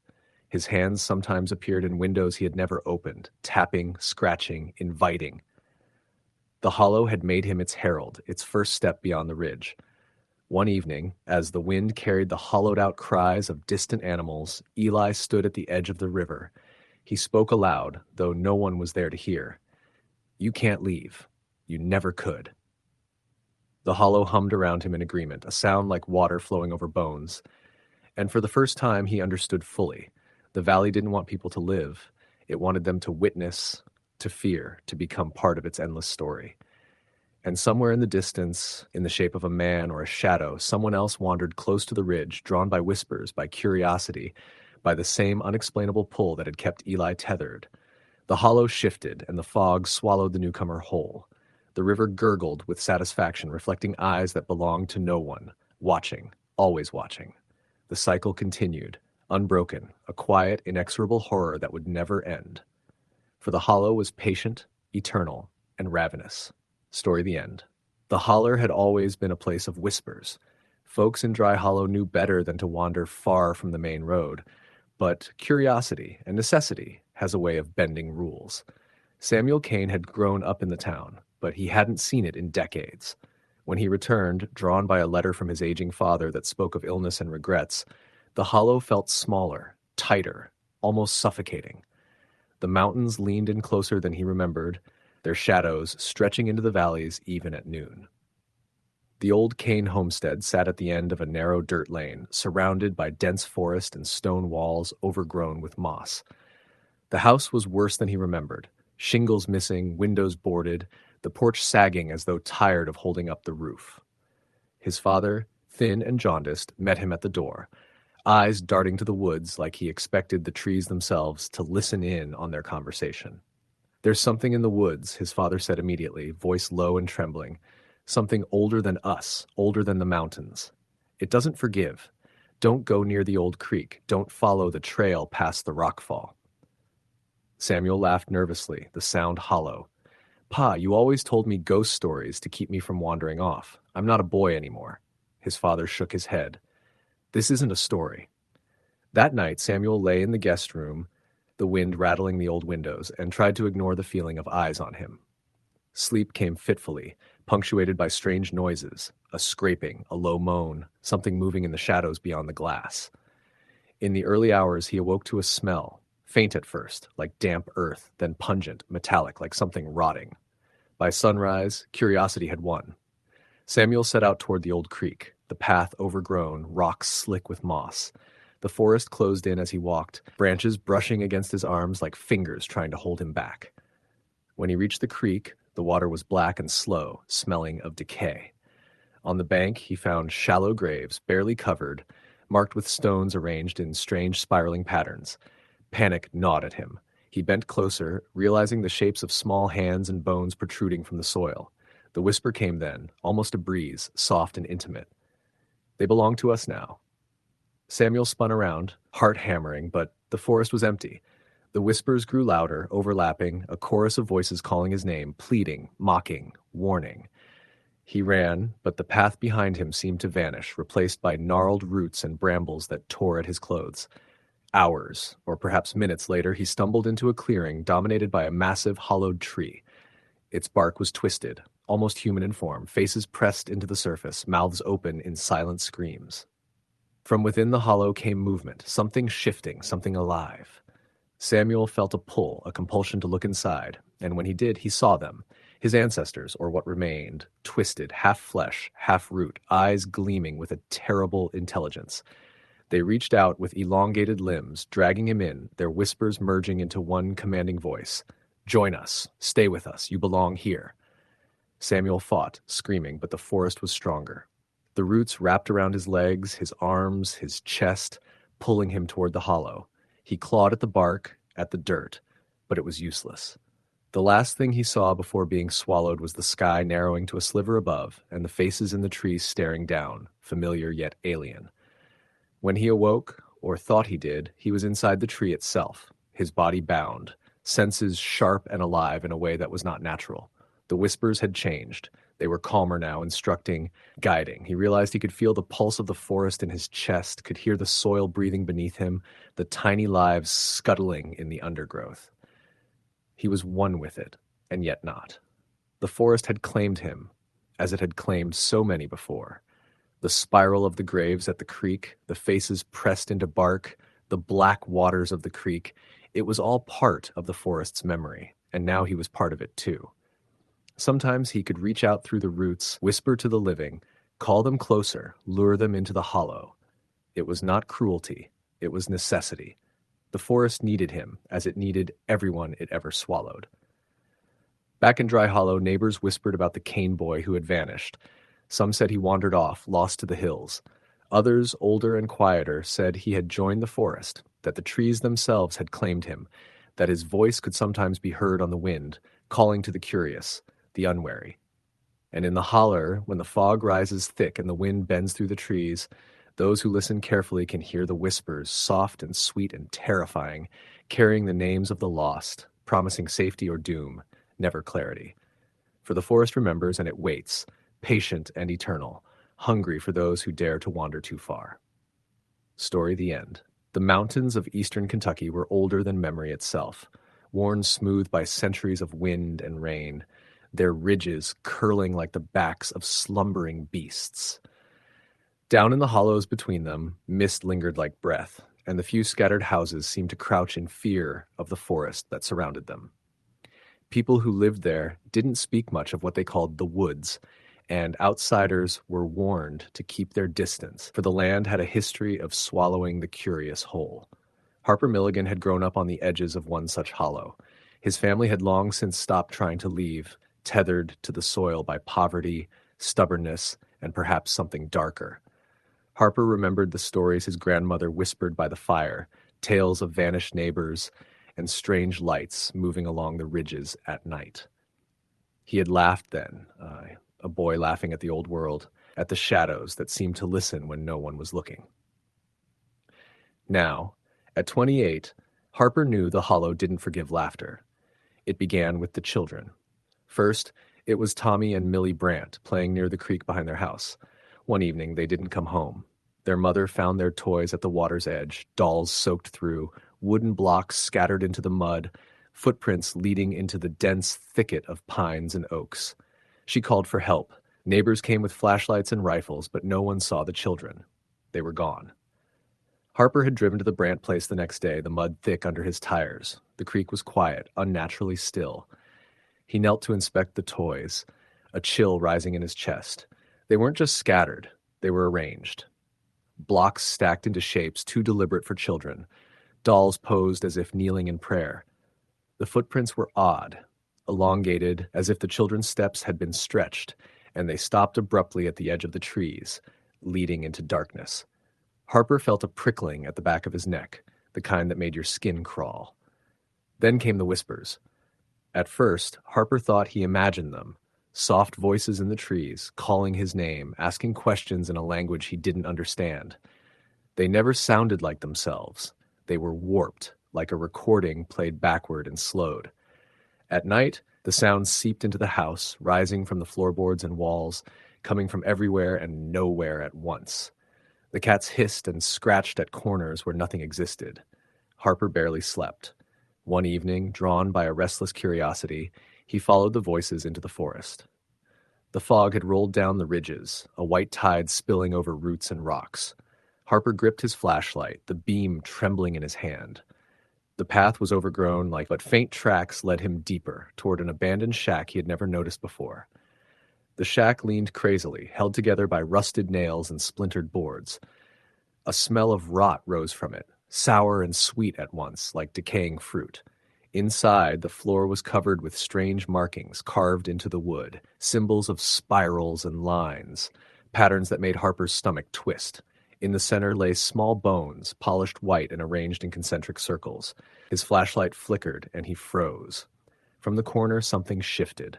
His hands sometimes appeared in windows he had never opened, tapping, scratching, inviting. The hollow had made him its herald, its first step beyond the ridge. One evening, as the wind carried the hollowed-out cries of distant animals, Eli stood at the edge of the river. He spoke aloud, though no one was there to hear. "You can't leave. You never could." The hollow hummed around him in agreement, a sound like water flowing over bones. And for the first time, he understood fully. The valley didn't want people to live. It wanted them to witness, to fear, to become part of its endless story. And somewhere in the distance, in the shape of a man or a shadow, someone else wandered close to the ridge, drawn by whispers, by curiosity, by the same unexplainable pull that had kept Eli tethered. The hollow shifted, and the fog swallowed the newcomer whole. The river gurgled with satisfaction, reflecting eyes that belonged to no one, watching, always watching. The cycle continued, unbroken, a quiet, inexorable horror that would never end. For the hollow was patient, eternal, and ravenous. Story the end. The holler had always been a place of whispers. Folks in Dry Hollow knew better than to wander far from the main road, but curiosity and necessity has a way of bending rules. Samuel Kane had grown up in the town, but he hadn't seen it in decades. When he returned, drawn by a letter from his aging father that spoke of illness and regrets, the hollow felt smaller, tighter, almost suffocating. The mountains leaned in closer than he remembered, their shadows stretching into the valleys even at noon. The old Kane homestead sat at the end of a narrow dirt lane, surrounded by dense forest and stone walls overgrown with moss. The house was worse than he remembered. Shingles missing, windows boarded, the porch sagging as though tired of holding up the roof. His father, thin and jaundiced, met him at the door, eyes darting to the woods like he expected the trees themselves to listen in on their conversation. "There's something in the woods," his father said immediately, voice low and trembling. "Something older than us, older than the mountains. It doesn't forgive. Don't go near the old creek. Don't follow the trail past the rockfall." Samuel laughed nervously, the sound hollow. "Pa, you always told me ghost stories to keep me from wandering off. I'm not a boy anymore." His father shook his head. "This isn't a story." That night, Samuel lay in the guest room, the wind rattling the old windows, and tried to ignore the feeling of eyes on him. Sleep came fitfully, punctuated by strange noises, a scraping, a low moan, something moving in the shadows beyond the glass. In the early hours, he awoke to a smell, faint at first, like damp earth, then pungent, metallic, like something rotting. By sunrise, curiosity had won. Samuel set out toward the old creek, the path overgrown, rocks slick with moss. The forest closed in as he walked, branches brushing against his arms like fingers trying to hold him back. When he reached the creek, the water was black and slow, smelling of decay. On the bank, he found shallow graves, barely covered, marked with stones arranged in strange spiraling patterns. Panic gnawed at him. He bent closer, realizing the shapes of small hands and bones protruding from the soil. The whisper came then, almost a breeze, soft and intimate. "They belong to us now." Samuel spun around, heart hammering, but the forest was empty. The whispers grew louder, overlapping, a chorus of voices calling his name, pleading, mocking, warning. He ran, but the path behind him seemed to vanish, replaced by gnarled roots and brambles that tore at his clothes. Hours, or perhaps minutes later, he stumbled into a clearing dominated by a massive hollowed tree. Its bark was twisted, almost human in form, faces pressed into the surface, mouths open in silent screams. From within the hollow came movement, something shifting, something alive. Samuel felt a pull, a compulsion to look inside, and when he did, he saw them, his ancestors, or what remained, twisted, half flesh, half root, eyes gleaming with a terrible intelligence. They reached out with elongated limbs, dragging him in, their whispers merging into one commanding voice. "Join us. Stay with us. You belong here." Samuel fought, screaming, but the forest was stronger. The roots wrapped around his legs, his arms, his chest, pulling him toward the hollow. He clawed at the bark, at the dirt, but it was useless. The last thing he saw before being swallowed was the sky narrowing to a sliver above, and the faces in the trees staring down, familiar yet alien. When he awoke, or thought he did, he was inside the tree itself, his body bound, senses sharp and alive in a way that was not natural. The whispers had changed. They were calmer now, instructing, guiding. He realized he could feel the pulse of the forest in his chest, could hear the soil breathing beneath him, the tiny lives scuttling in the undergrowth. He was one with it, and yet not. The forest had claimed him, as it had claimed so many before. The spiral of the graves at the creek, the faces pressed into bark, the black waters of the creek, it was all part of the forest's memory, and now he was part of it too. Sometimes he could reach out through the roots, whisper to the living, call them closer, lure them into the hollow. It was not cruelty, it was necessity. The forest needed him, as it needed everyone it ever swallowed. Back in Dry Hollow, neighbors whispered about the Kane boy who had vanished. Some said he wandered off, lost to the hills. Others, older and quieter, said he had joined the forest, that the trees themselves had claimed him, that his voice could sometimes be heard on the wind, calling to the curious, the unwary. And in the holler, when the fog rises thick and the wind bends through the trees, those who listen carefully can hear the whispers, soft and sweet and terrifying, carrying the names of the lost, promising safety or doom, never clarity. For the forest remembers and it waits, patient and eternal, hungry for those who dare to wander too far. Story the end. The mountains of eastern Kentucky were older than memory itself, worn smooth by centuries of wind and rain, their ridges curling like the backs of slumbering beasts. Down in the hollows between them, mist lingered like breath, and the few scattered houses seemed to crouch in fear of the forest that surrounded them. People who lived there didn't speak much of what they called the woods, and outsiders were warned to keep their distance, for the land had a history of swallowing the curious whole. Harper Milligan had grown up on the edges of one such hollow. His family had long since stopped trying to leave, tethered to the soil by poverty, stubbornness, and perhaps something darker. Harper remembered the stories his grandmother whispered by the fire, tales of vanished neighbors and strange lights moving along the ridges at night. He had laughed then, a boy laughing at the old world, at the shadows that seemed to listen when no one was looking. Now, at 28, Harper knew the hollow didn't forgive laughter. It began with the children. First, it was Tommy and Millie Brandt playing near the creek behind their house. One evening, they didn't come home. Their mother found their toys at the water's edge, dolls soaked through, wooden blocks scattered into the mud, footprints leading into the dense thicket of pines and oaks. She called for help. Neighbors came with flashlights and rifles, but no one saw the children. They were gone. Harper had driven to the Brandt place the next day, the mud thick under his tires. The creek was quiet, unnaturally still. He knelt to inspect the toys, a chill rising in his chest. They weren't just scattered, they were arranged. Blocks stacked into shapes too deliberate for children, dolls posed as if kneeling in prayer. The footprints were odd, elongated, as if the children's steps had been stretched, and they stopped abruptly at the edge of the trees, leading into darkness. Harper felt a prickling at the back of his neck, the kind that made your skin crawl. Then came the whispers. At first, Harper thought he imagined them, soft voices in the trees, calling his name, asking questions in a language he didn't understand. They never sounded like themselves. They were warped, like a recording played backward and slowed. At night, the sounds seeped into the house, rising from the floorboards and walls, coming from everywhere and nowhere at once. The cats hissed and scratched at corners where nothing existed. Harper barely slept. One evening, drawn by a restless curiosity, he followed the voices into the forest. The fog had rolled down the ridges, a white tide spilling over roots and rocks. Harper gripped his flashlight, the beam trembling in his hand. The path was overgrown, but faint tracks led him deeper, toward an abandoned shack he had never noticed before. The shack leaned crazily, held together by rusted nails and splintered boards. A smell of rot rose from it, sour and sweet at once, like decaying fruit. Inside, the floor was covered with strange markings carved into the wood, symbols of spirals and lines, patterns that made Harper's stomach twist. In the center lay small bones, polished white and arranged in concentric circles. His flashlight flickered, and he froze. From the corner, something shifted.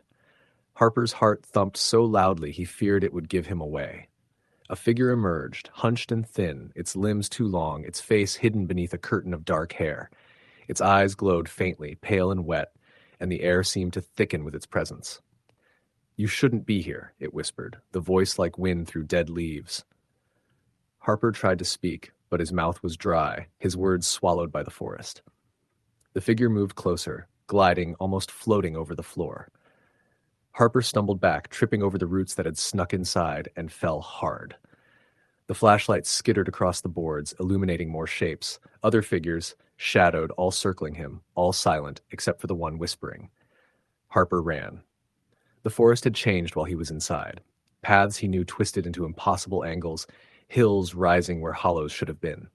Harper's heart thumped so loudly he feared it would give him away. A figure emerged, hunched and thin, its limbs too long, its face hidden beneath a curtain of dark hair. Its eyes glowed faintly, pale and wet, and the air seemed to thicken with its presence. "You shouldn't be here," it whispered, the voice like wind through dead leaves. Harper tried to speak, but his mouth was dry, his words swallowed by the forest. The figure moved closer, gliding, almost floating over the floor. Harper stumbled back, tripping over the roots that had snuck inside, and fell hard. The flashlight skittered across the boards, illuminating more shapes, other figures, shadowed, all circling him, all silent, except for the one whispering. Harper ran. The forest had changed while he was inside. Paths he knew twisted into impossible angles, hills rising where hollows should have been.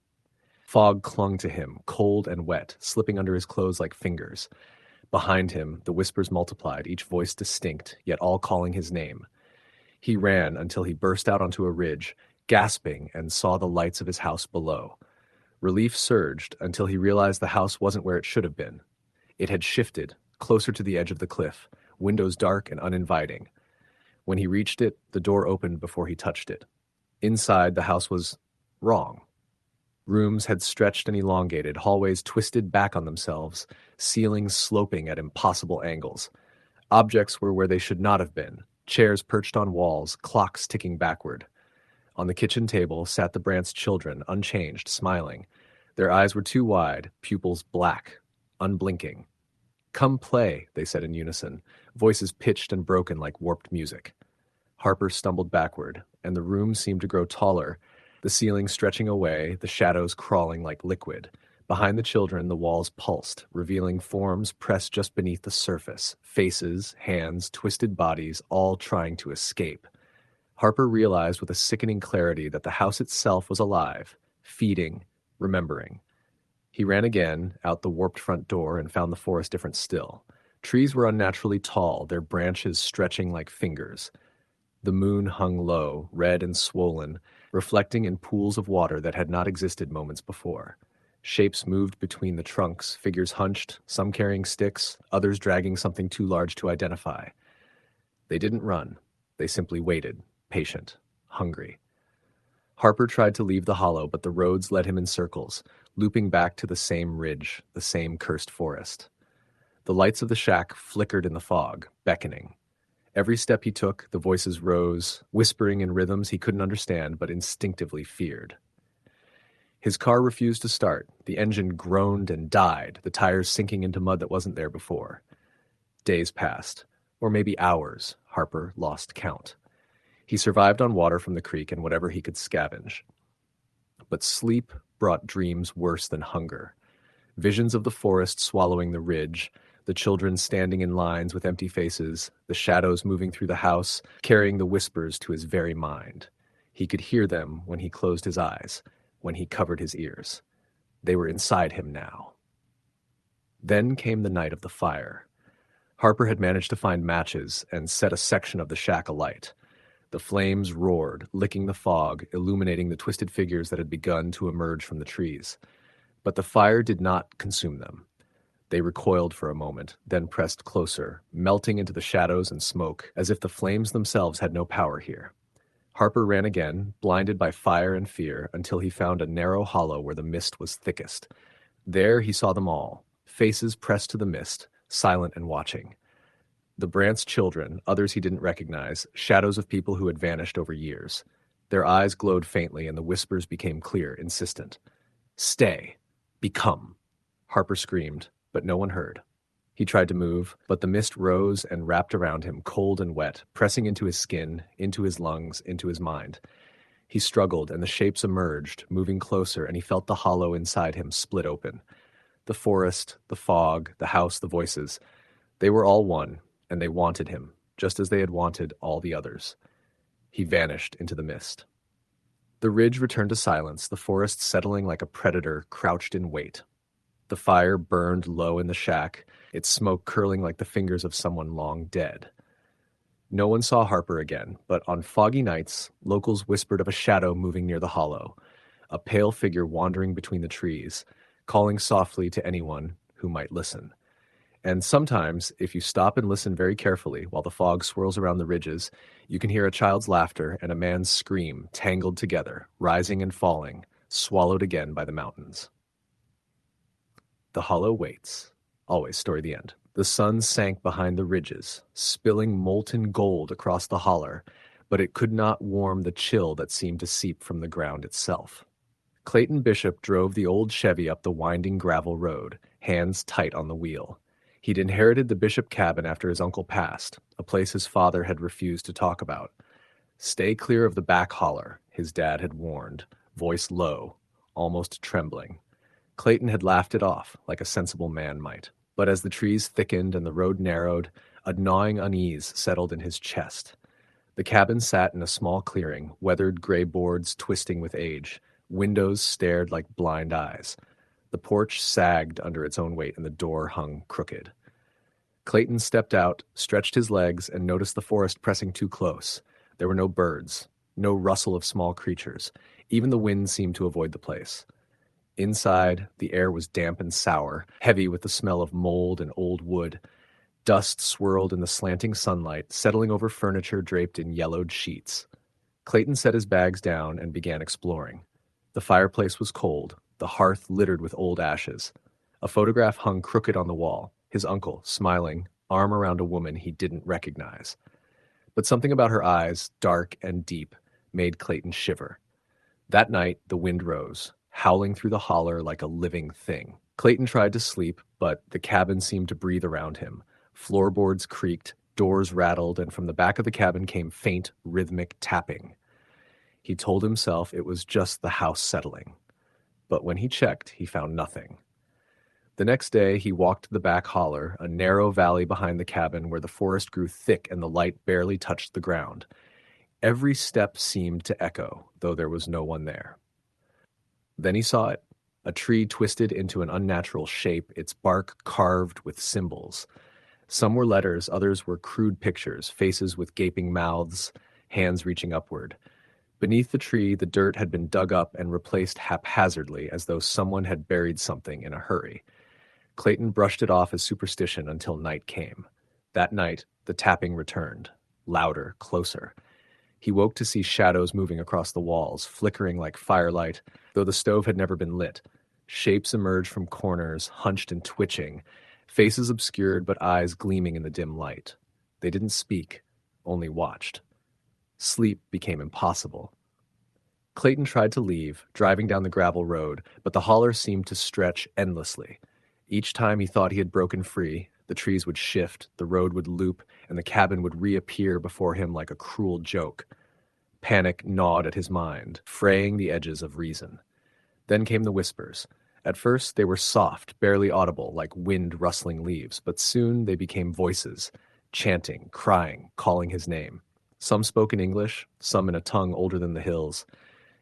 Fog clung to him, cold and wet, slipping under his clothes like fingers. Behind him, the whispers multiplied, each voice distinct, yet all calling his name. He ran until he burst out onto a ridge, gasping, and saw the lights of his house below. Relief surged until he realized the house wasn't where it should have been. It had shifted, closer to the edge of the cliff, windows dark and uninviting. When he reached it, the door opened before he touched it. Inside, the house was wrong. Rooms had stretched and elongated, hallways twisted back on themselves, ceilings sloping at impossible angles. Objects were where they should not have been, chairs perched on walls, clocks ticking backward. On the kitchen table sat the Brandt's children, unchanged, smiling. Their eyes were too wide, pupils black, unblinking. "Come play," they said in unison, voices pitched and broken like warped music. Harper stumbled backward, and the room seemed to grow taller, the ceiling stretching away, the shadows crawling like liquid. Behind the children, the walls pulsed, revealing forms pressed just beneath the surface, faces, hands, twisted bodies, all trying to escape. Harper realized with a sickening clarity that the house itself was alive, feeding, remembering. He ran again, out the warped front door, and found the forest different still. Trees were unnaturally tall, their branches stretching like fingers. The moon hung low, red and swollen, reflecting in pools of water that had not existed moments before. Shapes moved between the trunks, figures hunched, some carrying sticks, others dragging something too large to identify. They didn't run. They simply waited, patient, hungry. Harper tried to leave the hollow, but the roads led him in circles, looping back to the same ridge, the same cursed forest. The lights of the shack flickered in the fog, beckoning. Every step he took, the voices rose, whispering in rhythms he couldn't understand but instinctively feared. His car refused to start. The engine groaned and died, the tires sinking into mud that wasn't there before. Days passed, or maybe hours. Harper lost count. He survived on water from the creek and whatever he could scavenge. But sleep brought dreams worse than hunger. Visions of the forest swallowing the ridge, the children standing in lines with empty faces, the shadows moving through the house, carrying the whispers to his very mind. He could hear them when he closed his eyes, when he covered his ears. They were inside him now. Then came the night of the fire. Harper had managed to find matches and set a section of the shack alight. The flames roared, licking the fog, illuminating the twisted figures that had begun to emerge from the trees. But the fire did not consume them. They recoiled for a moment, then pressed closer, melting into the shadows and smoke, as if the flames themselves had no power here. Harper ran again, blinded by fire and fear, until he found a narrow hollow where the mist was thickest. There he saw them all, faces pressed to the mist, silent and watching. The Brandt's children, others he didn't recognize, shadows of people who had vanished over years. Their eyes glowed faintly, and the whispers became clear, insistent. "Stay. Become." Harper screamed, but no one heard. He tried to move, but the mist rose and wrapped around him, cold and wet, pressing into his skin, into his lungs, into his mind. He struggled, and the shapes emerged, moving closer, and he felt the hollow inside him split open. The forest, the fog, the house, the voices, they were all one, and they wanted him, just as they had wanted all the others. He vanished into the mist. The ridge returned to silence, the forest settling like a predator crouched in wait. The fire burned low in the shack, its smoke curling like the fingers of someone long dead. No one saw Harper again, but on foggy nights, locals whispered of a shadow moving near the hollow, a pale figure wandering between the trees, calling softly to anyone who might listen. And sometimes, if you stop and listen very carefully while the fog swirls around the ridges, you can hear a child's laughter and a man's scream tangled together, rising and falling, swallowed again by the mountains. The hollow waits. Always story the end. The sun sank behind the ridges, spilling molten gold across the holler, but it could not warm the chill that seemed to seep from the ground itself. Clayton Bishop drove the old Chevy up the winding gravel road, hands tight on the wheel. He'd inherited the Bishop cabin after his uncle passed, a place his father had refused to talk about. "Stay clear of the back holler," his dad had warned, voice low, almost trembling. Clayton had laughed it off, like a sensible man might. But as the trees thickened and the road narrowed, a gnawing unease settled in his chest. The cabin sat in a small clearing, weathered gray boards twisting with age. Windows stared like blind eyes. The porch sagged under its own weight, and the door hung crooked. Clayton stepped out, stretched his legs, and noticed the forest pressing too close. There were no birds, no rustle of small creatures. Even the wind seemed to avoid the place. Inside, the air was damp and sour, heavy with the smell of mold and old wood. Dust swirled in the slanting sunlight, settling over furniture draped in yellowed sheets. Clayton set his bags down and began exploring. The fireplace was cold, the hearth littered with old ashes. A photograph hung crooked on the wall, his uncle, smiling, arm around a woman he didn't recognize. But something about her eyes, dark and deep, made Clayton shiver. That night, the wind rose, howling through the holler like a living thing. Clayton tried to sleep, but the cabin seemed to breathe around him. Floorboards creaked, doors rattled, and from the back of the cabin came faint, rhythmic tapping. He told himself it was just the house settling. But when he checked, he found nothing. The next day, he walked to the back holler, a narrow valley behind the cabin where the forest grew thick and the light barely touched the ground. Every step seemed to echo, though there was no one there. Then he saw it, a tree twisted into an unnatural shape, its bark carved with symbols. Some were letters, others were crude pictures, faces with gaping mouths, hands reaching upward. Beneath the tree, the dirt had been dug up and replaced haphazardly as though someone had buried something in a hurry. Clayton brushed it off as superstition until night came. That night, the tapping returned, louder, closer. He woke to see shadows moving across the walls, flickering like firelight, though the stove had never been lit. Shapes emerged from corners, hunched and twitching, faces obscured but eyes gleaming in the dim light. They didn't speak, only watched. Sleep became impossible. Clayton tried to leave, driving down the gravel road, but the holler seemed to stretch endlessly. Each time he thought he had broken free, the trees would shift, the road would loop, and the cabin would reappear before him like a cruel joke. Panic gnawed at his mind, fraying the edges of reason. Then came the whispers. At first they were soft, barely audible, like wind rustling leaves, but soon they became voices, chanting, crying, calling his name. Some spoke in English, some in a tongue older than the hills.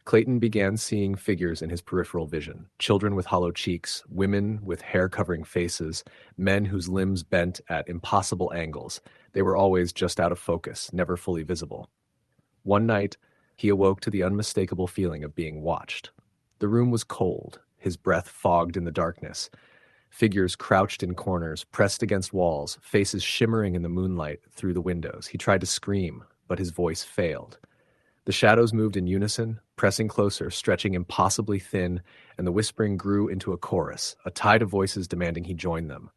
Clayton began seeing figures in his peripheral vision, children with hollow cheeks, women with hair-covering faces, men whose limbs bent at impossible angles. They were always just out of focus, never fully visible. One night, he awoke to the unmistakable feeling of being watched. The room was cold, his breath fogged in the darkness. Figures crouched in corners, pressed against walls, faces shimmering in the moonlight through the windows. He tried to scream, but his voice failed. The shadows moved in unison, pressing closer, stretching impossibly thin, and the whispering grew into a chorus, a tide of voices demanding he join them.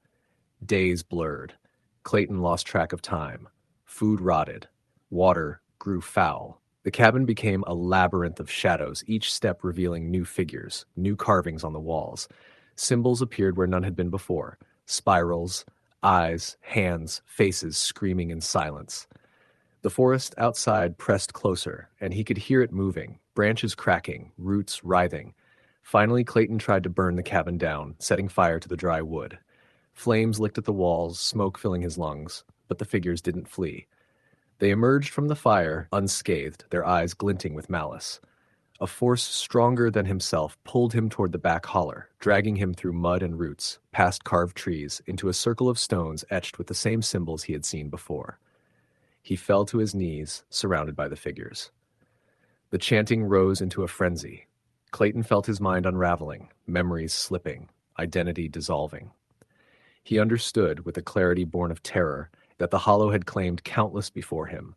Days blurred. Clayton lost track of time. Food rotted. Water grew foul. The cabin became a labyrinth of shadows, each step revealing new figures, new carvings on the walls. Symbols appeared where none had been before. Spirals, eyes, hands, faces screaming in silence. The forest outside pressed closer, and he could hear it moving, branches cracking, roots writhing. Finally, Clayton tried to burn the cabin down, setting fire to the dry wood. Flames licked at the walls, smoke filling his lungs, but the figures didn't flee. They emerged from the fire, unscathed, their eyes glinting with malice. A force stronger than himself pulled him toward the back holler, dragging him through mud and roots, past carved trees, into a circle of stones etched with the same symbols he had seen before. He fell to his knees, surrounded by the figures. The chanting rose into a frenzy. Clayton felt his mind unraveling, memories slipping, identity dissolving. He understood, with a clarity born of terror, that the hollow had claimed countless before him.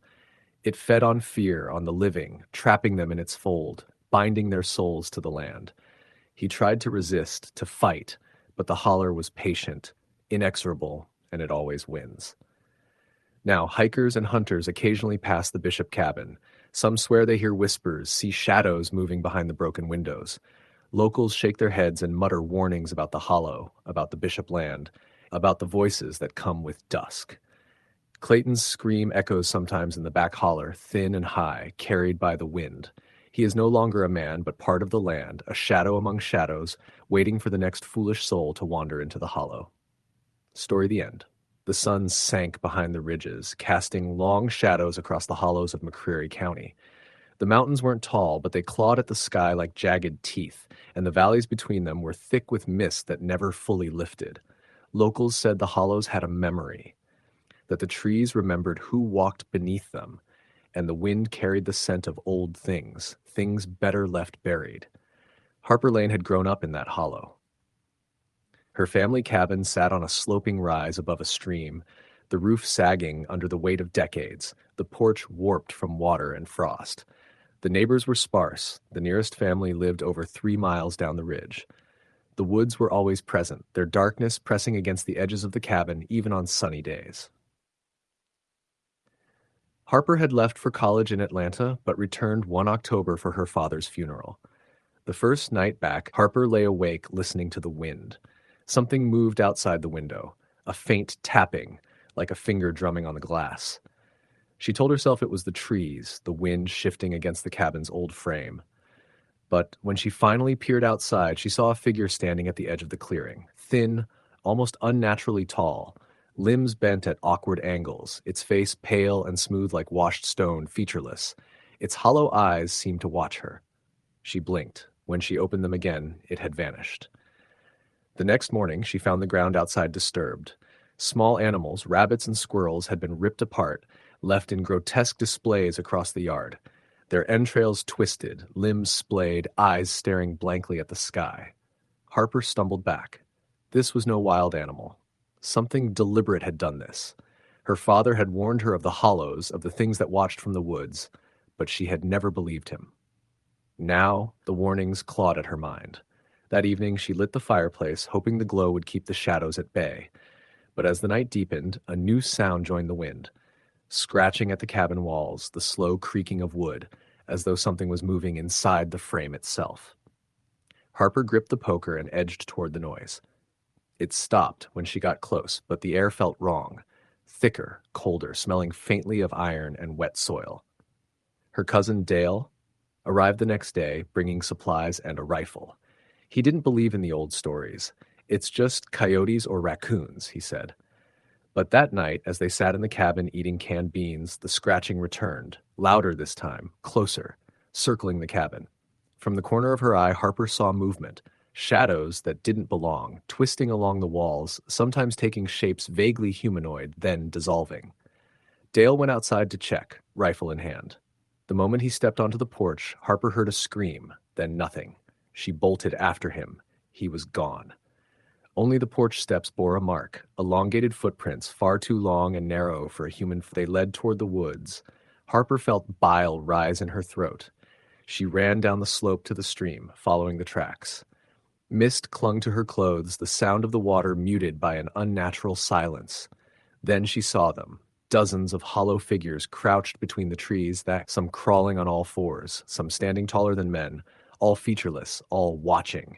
It fed on fear, on the living, trapping them in its fold, binding their souls to the land. He tried to resist, to fight, but the holler was patient, inexorable, and it always wins. Now, hikers and hunters occasionally pass the Bishop cabin. Some swear they hear whispers, see shadows moving behind the broken windows. Locals shake their heads and mutter warnings about the hollow, about the Bishop land, about the voices that come with dusk. Clayton's scream echoes sometimes in the back holler, thin and high, carried by the wind. He is no longer a man, but part of the land, a shadow among shadows, waiting for the next foolish soul to wander into the hollow. Story the end. The sun sank behind the ridges, casting long shadows across the hollows of McCreary County. The mountains weren't tall, but they clawed at the sky like jagged teeth, and the valleys between them were thick with mist that never fully lifted. Locals said the hollows had a memory, that the trees remembered who walked beneath them, and the wind carried the scent of old things, things better left buried. Harper Lane had grown up in that hollow. Her family cabin sat on a sloping rise above a stream, the roof sagging under the weight of decades, the porch warped from water and frost. The neighbors were sparse. The nearest family lived over 3 miles down the ridge. The woods were always present, their darkness pressing against the edges of the cabin even on sunny days. Harper had left for college in Atlanta, but returned one October for her father's funeral. The first night back, Harper lay awake listening to the wind. Something moved outside the window, a faint tapping, like a finger drumming on the glass. She told herself it was the trees, the wind shifting against the cabin's old frame. But when she finally peered outside, she saw a figure standing at the edge of the clearing, thin, almost unnaturally tall, limbs bent at awkward angles, its face pale and smooth like washed stone, featureless. Its hollow eyes seemed to watch her. She blinked. When she opened them again, it had vanished. The next morning, she found the ground outside disturbed. Small animals, rabbits and squirrels, had been ripped apart, left in grotesque displays across the yard. Their entrails twisted, limbs splayed, eyes staring blankly at the sky. Harper stumbled back. This was no wild animal. Something deliberate had done this. Her father had warned her of the hollows, of the things that watched from the woods, but she had never believed him. Now, the warnings clawed at her mind. That evening, she lit the fireplace, hoping the glow would keep the shadows at bay. But as the night deepened, a new sound joined the wind. Scratching at the cabin walls, the slow creaking of wood, as though something was moving inside the frame itself. Harper gripped the poker and edged toward the noise. It stopped when she got close, but the air felt wrong. Thicker, colder, smelling faintly of iron and wet soil. Her cousin Dale arrived the next day, bringing supplies and a rifle. He didn't believe in the old stories. It's just coyotes or raccoons, he said. But that night, as they sat in the cabin eating canned beans, the scratching returned, louder this time, closer, circling the cabin. From the corner of her eye, Harper saw movement, shadows that didn't belong, twisting along the walls, sometimes taking shapes vaguely humanoid, then dissolving. Dale went outside to check, rifle in hand. The moment he stepped onto the porch, Harper heard a scream, then nothing. She bolted after him. He was gone. Only the porch steps bore a mark, elongated footprints, far too long and narrow for a human. They led toward the woods. Harper felt bile rise in her throat. She ran down the slope to the stream, following the tracks. Mist clung to her clothes, the sound of the water muted by an unnatural silence. Then she saw them, dozens of hollow figures crouched between the trees, some crawling on all fours, some standing taller than men, all featureless, all watching.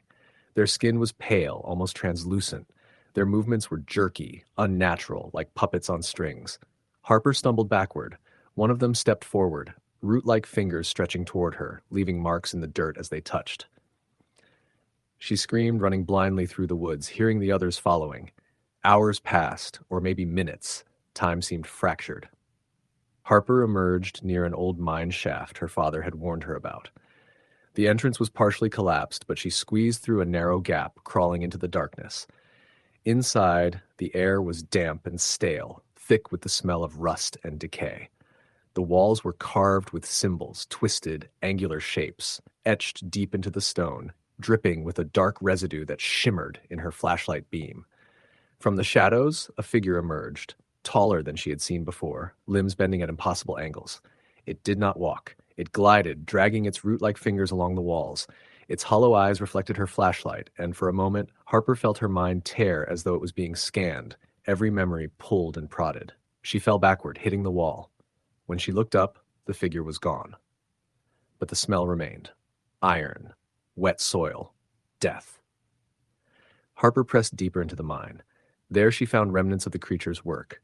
Their skin was pale, almost translucent. Their movements were jerky, unnatural, like puppets on strings. Harper stumbled backward. One of them stepped forward, root-like fingers stretching toward her, leaving marks in the dirt as they touched. She screamed, running blindly through the woods, hearing the others following. Hours passed, or maybe minutes. Time seemed fractured. Harper emerged near an old mine shaft her father had warned her about. The entrance was partially collapsed, but she squeezed through a narrow gap, crawling into the darkness. Inside, the air was damp and stale, thick with the smell of rust and decay. The walls were carved with symbols, twisted, angular shapes, etched deep into the stone, dripping with a dark residue that shimmered in her flashlight beam. From the shadows, a figure emerged, taller than she had seen before, limbs bending at impossible angles. It did not walk. It glided, dragging its root-like fingers along the walls. Its hollow eyes reflected her flashlight, and for a moment, Harper felt her mind tear as though it was being scanned, every memory pulled and prodded. She fell backward, hitting the wall. When she looked up, the figure was gone. But the smell remained. Iron, wet soil, death. Harper pressed deeper into the mine. There she found remnants of the creature's work.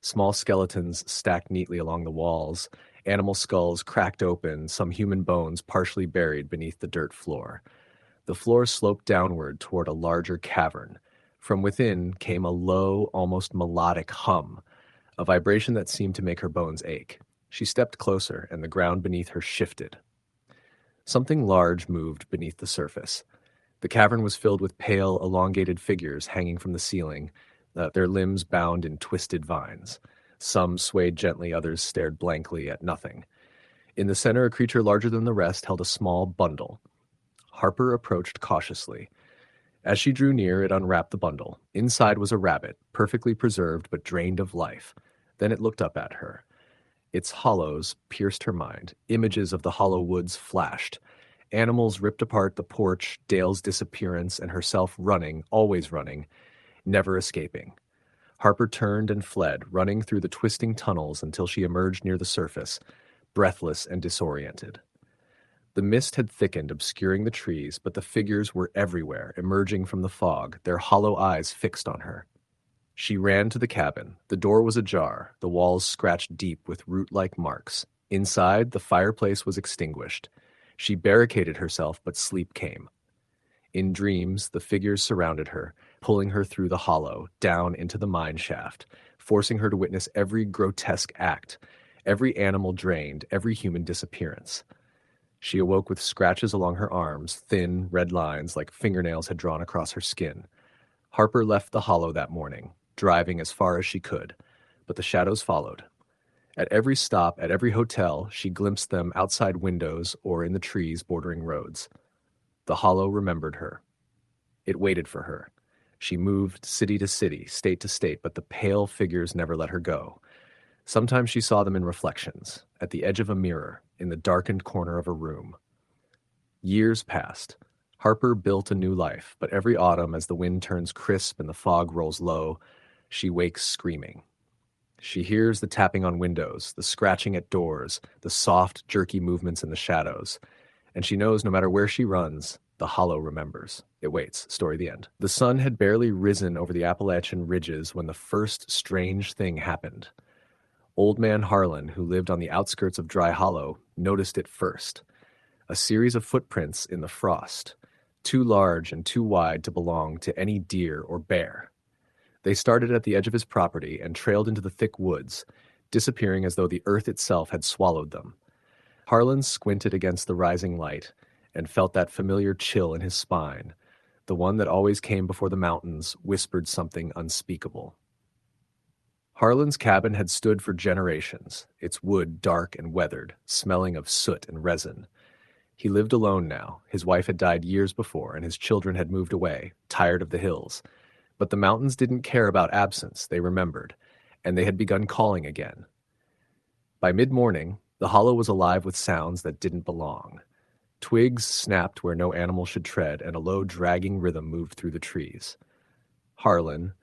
Small skeletons stacked neatly along the walls, animal skulls cracked open, some human bones partially buried beneath the dirt floor. The floor sloped downward toward a larger cavern. From within came a low, almost melodic hum, a vibration that seemed to make her bones ache. She stepped closer, and the ground beneath her shifted. Something large moved beneath the surface. The cavern was filled with pale, elongated figures hanging from the ceiling, their limbs bound in twisted vines. Some swayed gently, others stared blankly at nothing. In the center, a creature larger than the rest held a small bundle. Harper approached cautiously. As she drew near, it unwrapped the bundle. Inside was a rabbit, perfectly preserved but drained of life. Then it looked up at her. Its hollows pierced her mind. Images of the hollow woods flashed. Animals ripped apart the porch, Dale's disappearance, and herself running, always running, never escaping. Harper turned and fled, running through the twisting tunnels until she emerged near the surface, breathless and disoriented. The mist had thickened, obscuring the trees, but the figures were everywhere, emerging from the fog, their hollow eyes fixed on her. She ran to the cabin. The door was ajar, the walls scratched deep with root-like marks. Inside, the fireplace was extinguished. She barricaded herself, but sleep came. In dreams, the figures surrounded her, pulling her through the hollow, down into the mine shaft, forcing her to witness every grotesque act, every animal drained, every human disappearance. She awoke with scratches along her arms, thin, red lines like fingernails had drawn across her skin. Harper left the hollow that morning, driving as far as she could, but the shadows followed. At every stop, at every hotel, she glimpsed them outside windows or in the trees bordering roads. The hollow remembered her. It waited for her. She moved city to city, state to state, but the pale figures never let her go. Sometimes she saw them in reflections, at the edge of a mirror, in the darkened corner of a room. Years passed. Harper built a new life, but every autumn, as the wind turns crisp and the fog rolls low, she wakes screaming. She hears the tapping on windows, the scratching at doors, the soft, jerky movements in the shadows, and she knows no matter where she runs, the hollow remembers. It waits. Story the end. The sun had barely risen over the Appalachian ridges when the first strange thing happened. Old Man Harlan, who lived on the outskirts of Dry Hollow, noticed it first. A series of footprints in the frost, too large and too wide to belong to any deer or bear. They started at the edge of his property and trailed into the thick woods, disappearing as though the earth itself had swallowed them. Harlan squinted against the rising light and felt that familiar chill in his spine. The one that always came before the mountains whispered something unspeakable. Harlan's cabin had stood for generations, its wood dark and weathered, smelling of soot and resin. He lived alone now. His wife had died years before, and his children had moved away, tired of the hills. But the mountains didn't care about absence, they remembered, and they had begun calling again. By mid-morning, the hollow was alive with sounds that didn't belong. Twigs snapped where no animal should tread, and a low, dragging rhythm moved through the trees. Harlan,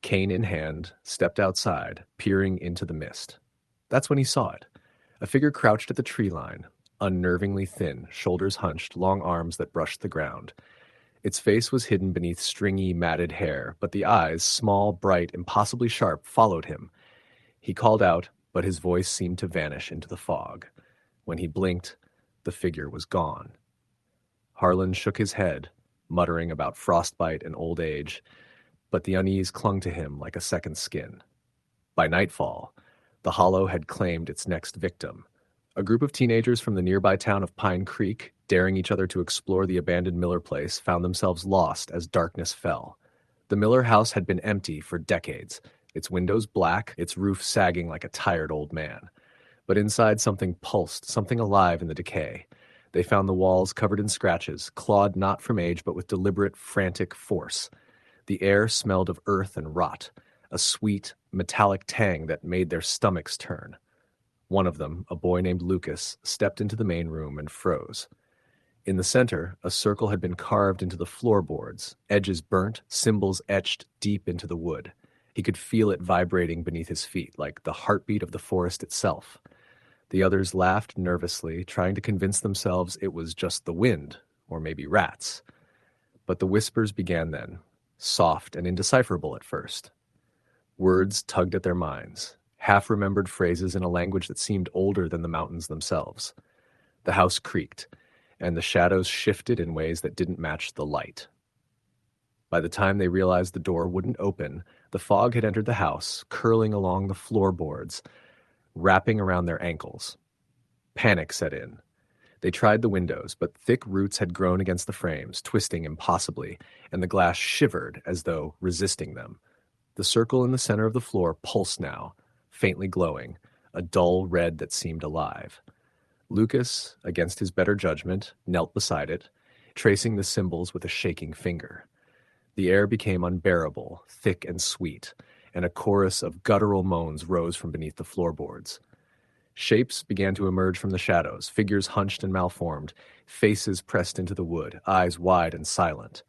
cane in hand, stepped outside, peering into the mist. That's when he saw it. A figure crouched at the tree line, unnervingly thin, shoulders hunched, long arms that brushed the ground. Its face was hidden beneath stringy, matted hair, but the eyes, small, bright, impossibly sharp, followed him. He called out, but his voice seemed to vanish into the fog. When he blinked, the figure was gone. Harlan shook his head, muttering about frostbite and old age, but the unease clung to him like a second skin. By nightfall, the hollow had claimed its next victim. A group of teenagers from the nearby town of Pine Creek, daring each other to explore the abandoned Miller place, found themselves lost as darkness fell. The Miller house had been empty for decades, its windows black, its roof sagging like a tired old man. But inside something pulsed, something alive in the decay. They found the walls covered in scratches, clawed not from age but with deliberate, frantic force. The air smelled of earth and rot, a sweet, metallic tang that made their stomachs turn. One of them, a boy named Lucas, stepped into the main room and froze. In the center, a circle had been carved into the floorboards, edges burnt, symbols etched deep into the wood. He could feel it vibrating beneath his feet, like the heartbeat of the forest itself. The others laughed nervously, trying to convince themselves it was just the wind, or maybe rats. But the whispers began then, soft and indecipherable at first. Words tugged at their minds, half-remembered phrases in a language that seemed older than the mountains themselves. The house creaked, and the shadows shifted in ways that didn't match the light. By the time they realized the door wouldn't open, the fog had entered the house, curling along the floorboards, wrapping around their ankles. Panic set in. They tried the windows, but thick roots had grown against the frames, twisting impossibly, and the glass shivered as though resisting them. The circle in the center of the floor pulsed now, faintly glowing, a dull red that seemed alive. Lucas, against his better judgment, knelt beside it, tracing the symbols with a shaking finger. The air became unbearable, thick and sweet, and a chorus of guttural moans rose from beneath the floorboards. Shapes began to emerge from the shadows, figures hunched and malformed, faces pressed into the wood, eyes wide and silent.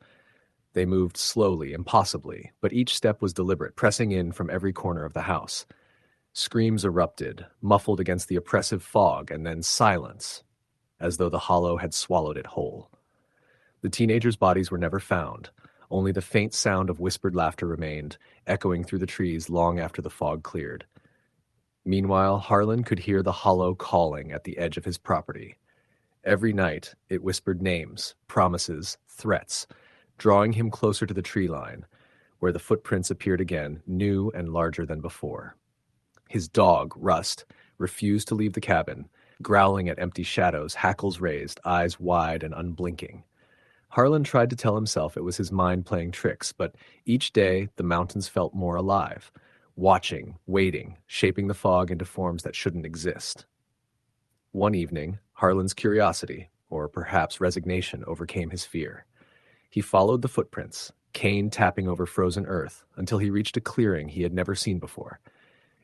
They moved slowly, impossibly, but each step was deliberate, pressing in from every corner of the house. Screams erupted, muffled against the oppressive fog, and then silence, as though the hollow had swallowed it whole. The teenagers' bodies were never found. Only the faint sound of whispered laughter remained, echoing through the trees long after the fog cleared. Meanwhile, Harlan could hear the hollow calling at the edge of his property. Every night, it whispered names, promises, threats, drawing him closer to the tree line, where the footprints appeared again, new and larger than before. His dog, Rust, refused to leave the cabin, growling at empty shadows, hackles raised, eyes wide and unblinking. Harlan tried to tell himself it was his mind playing tricks, but each day the mountains felt more alive, watching, waiting, shaping the fog into forms that shouldn't exist. One evening, Harlan's curiosity, or perhaps resignation, overcame his fear. He followed the footprints, cane tapping over frozen earth, until he reached a clearing he had never seen before.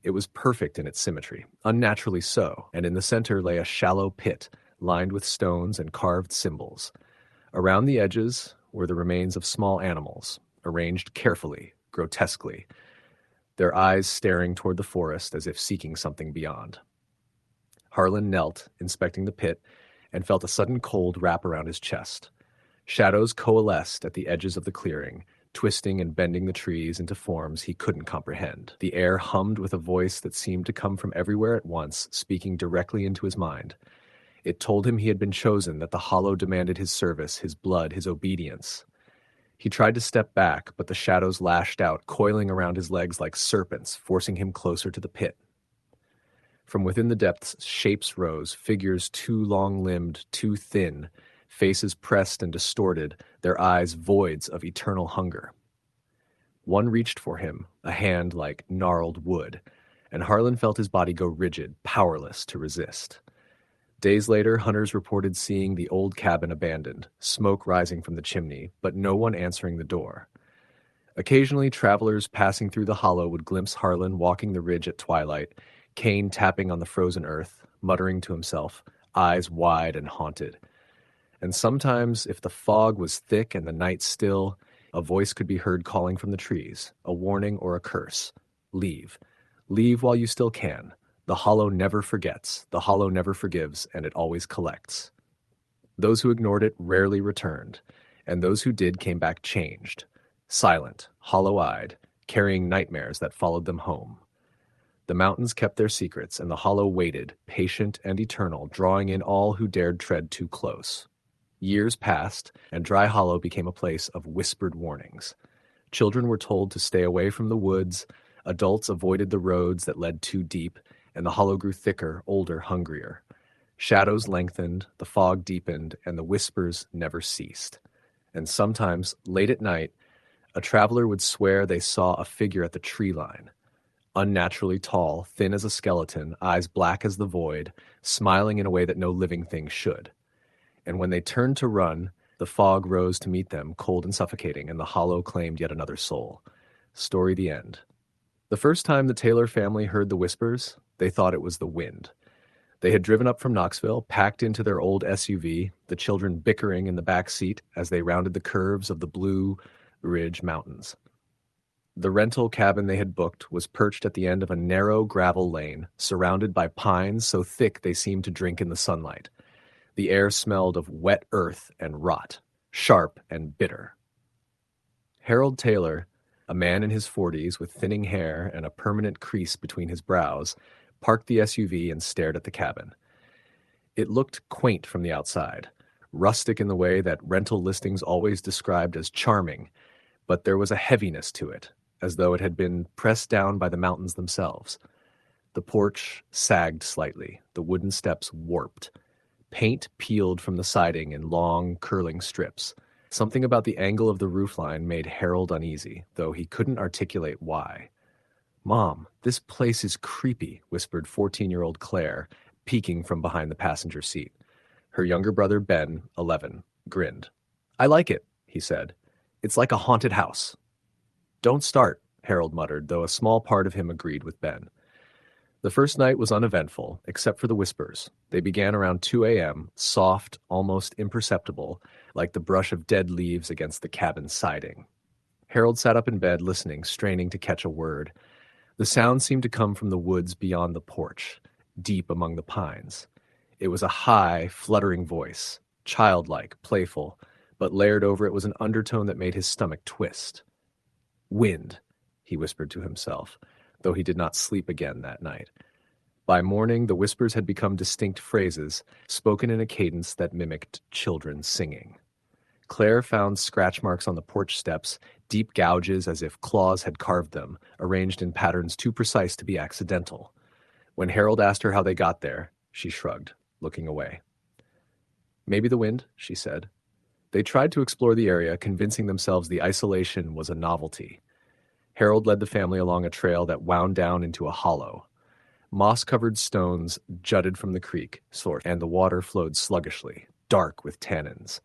It was perfect in its symmetry, unnaturally so, and in the center lay a shallow pit, lined with stones and carved symbols. Around the edges were the remains of small animals, arranged carefully, grotesquely, their eyes staring toward the forest as if seeking something beyond. Harlan knelt, inspecting the pit, and felt a sudden cold wrap around his chest. Shadows coalesced at the edges of the clearing, twisting and bending the trees into forms he couldn't comprehend. The air hummed with a voice that seemed to come from everywhere at once, speaking directly into his mind. It told him he had been chosen, that the hollow demanded his service, his blood, his obedience. He tried to step back, but the shadows lashed out, coiling around his legs like serpents, forcing him closer to the pit. From within the depths, shapes rose, figures too long-limbed, too thin, faces pressed and distorted, their eyes voids of eternal hunger. One reached for him, a hand like gnarled wood, and Harlan felt his body go rigid, powerless to resist. Days later, hunters reported seeing the old cabin abandoned, smoke rising from the chimney, but no one answering the door. Occasionally, travelers passing through the hollow would glimpse Harlan walking the ridge at twilight, cane tapping on the frozen earth, muttering to himself, eyes wide and haunted. And sometimes, if the fog was thick and the night still, a voice could be heard calling from the trees, a warning or a curse. Leave. Leave while you still can. The hollow never forgets, the hollow never forgives, and it always collects. Those who ignored it rarely returned, and those who did came back changed, silent, hollow-eyed, carrying nightmares that followed them home. The mountains kept their secrets, and the hollow waited, patient and eternal, drawing in all who dared tread too close. Years passed, and Dry Hollow became a place of whispered warnings. Children were told to stay away from the woods, adults avoided the roads that led too deep, and the hollow grew thicker, older, hungrier. Shadows lengthened, the fog deepened, and the whispers never ceased. And sometimes, late at night, a traveler would swear they saw a figure at the tree line. Unnaturally tall, thin as a skeleton, eyes black as the void, smiling in a way that no living thing should. And when they turned to run, the fog rose to meet them, cold and suffocating, and the hollow claimed yet another soul. Story the end. The first time the Taylor family heard the whispers, they thought it was the wind. They had driven up from Knoxville, packed into their old SUV, the children bickering in the back seat as they rounded the curves of the Blue Ridge Mountains. The rental cabin they had booked was perched at the end of a narrow gravel lane, surrounded by pines so thick they seemed to drink in the sunlight. The air smelled of wet earth and rot, sharp and bitter. Harold Taylor, a man in his 40s with thinning hair and a permanent crease between his brows, parked the SUV and stared at the cabin. It looked quaint from the outside, rustic in the way that rental listings always described as charming, but there was a heaviness to it, as though it had been pressed down by the mountains themselves. The porch sagged slightly, the wooden steps warped. Paint peeled from the siding in long, curling strips. Something about the angle of the roofline made Harold uneasy, though he couldn't articulate why. "Mom, this place is creepy," whispered 14-year-old Claire, peeking from behind the passenger seat. Her younger brother, Ben, 11, grinned. "I like it," he said. "It's like a haunted house." "Don't start," Harold muttered, though a small part of him agreed with Ben. The first night was uneventful, except for the whispers. They began around 2 a.m., soft, almost imperceptible, like the brush of dead leaves against the cabin siding. Harold sat up in bed, listening, straining to catch a word. The sound seemed to come from the woods beyond the porch, deep among the pines. It was a high, fluttering voice, childlike, playful, but layered over it was an undertone that made his stomach twist. Wind, he whispered to himself, though he did not sleep again that night. By morning, the whispers had become distinct phrases, spoken in a cadence that mimicked children singing. Claire found scratch marks on the porch steps, deep gouges as if claws had carved them, arranged in patterns too precise to be accidental. When Harold asked her how they got there, she shrugged, looking away. Maybe the wind, she said. They tried to explore the area, convincing themselves the isolation was a novelty. Harold led the family along a trail that wound down into a hollow. Moss-covered stones jutted from the creek, and the water flowed sluggishly, dark with tannins.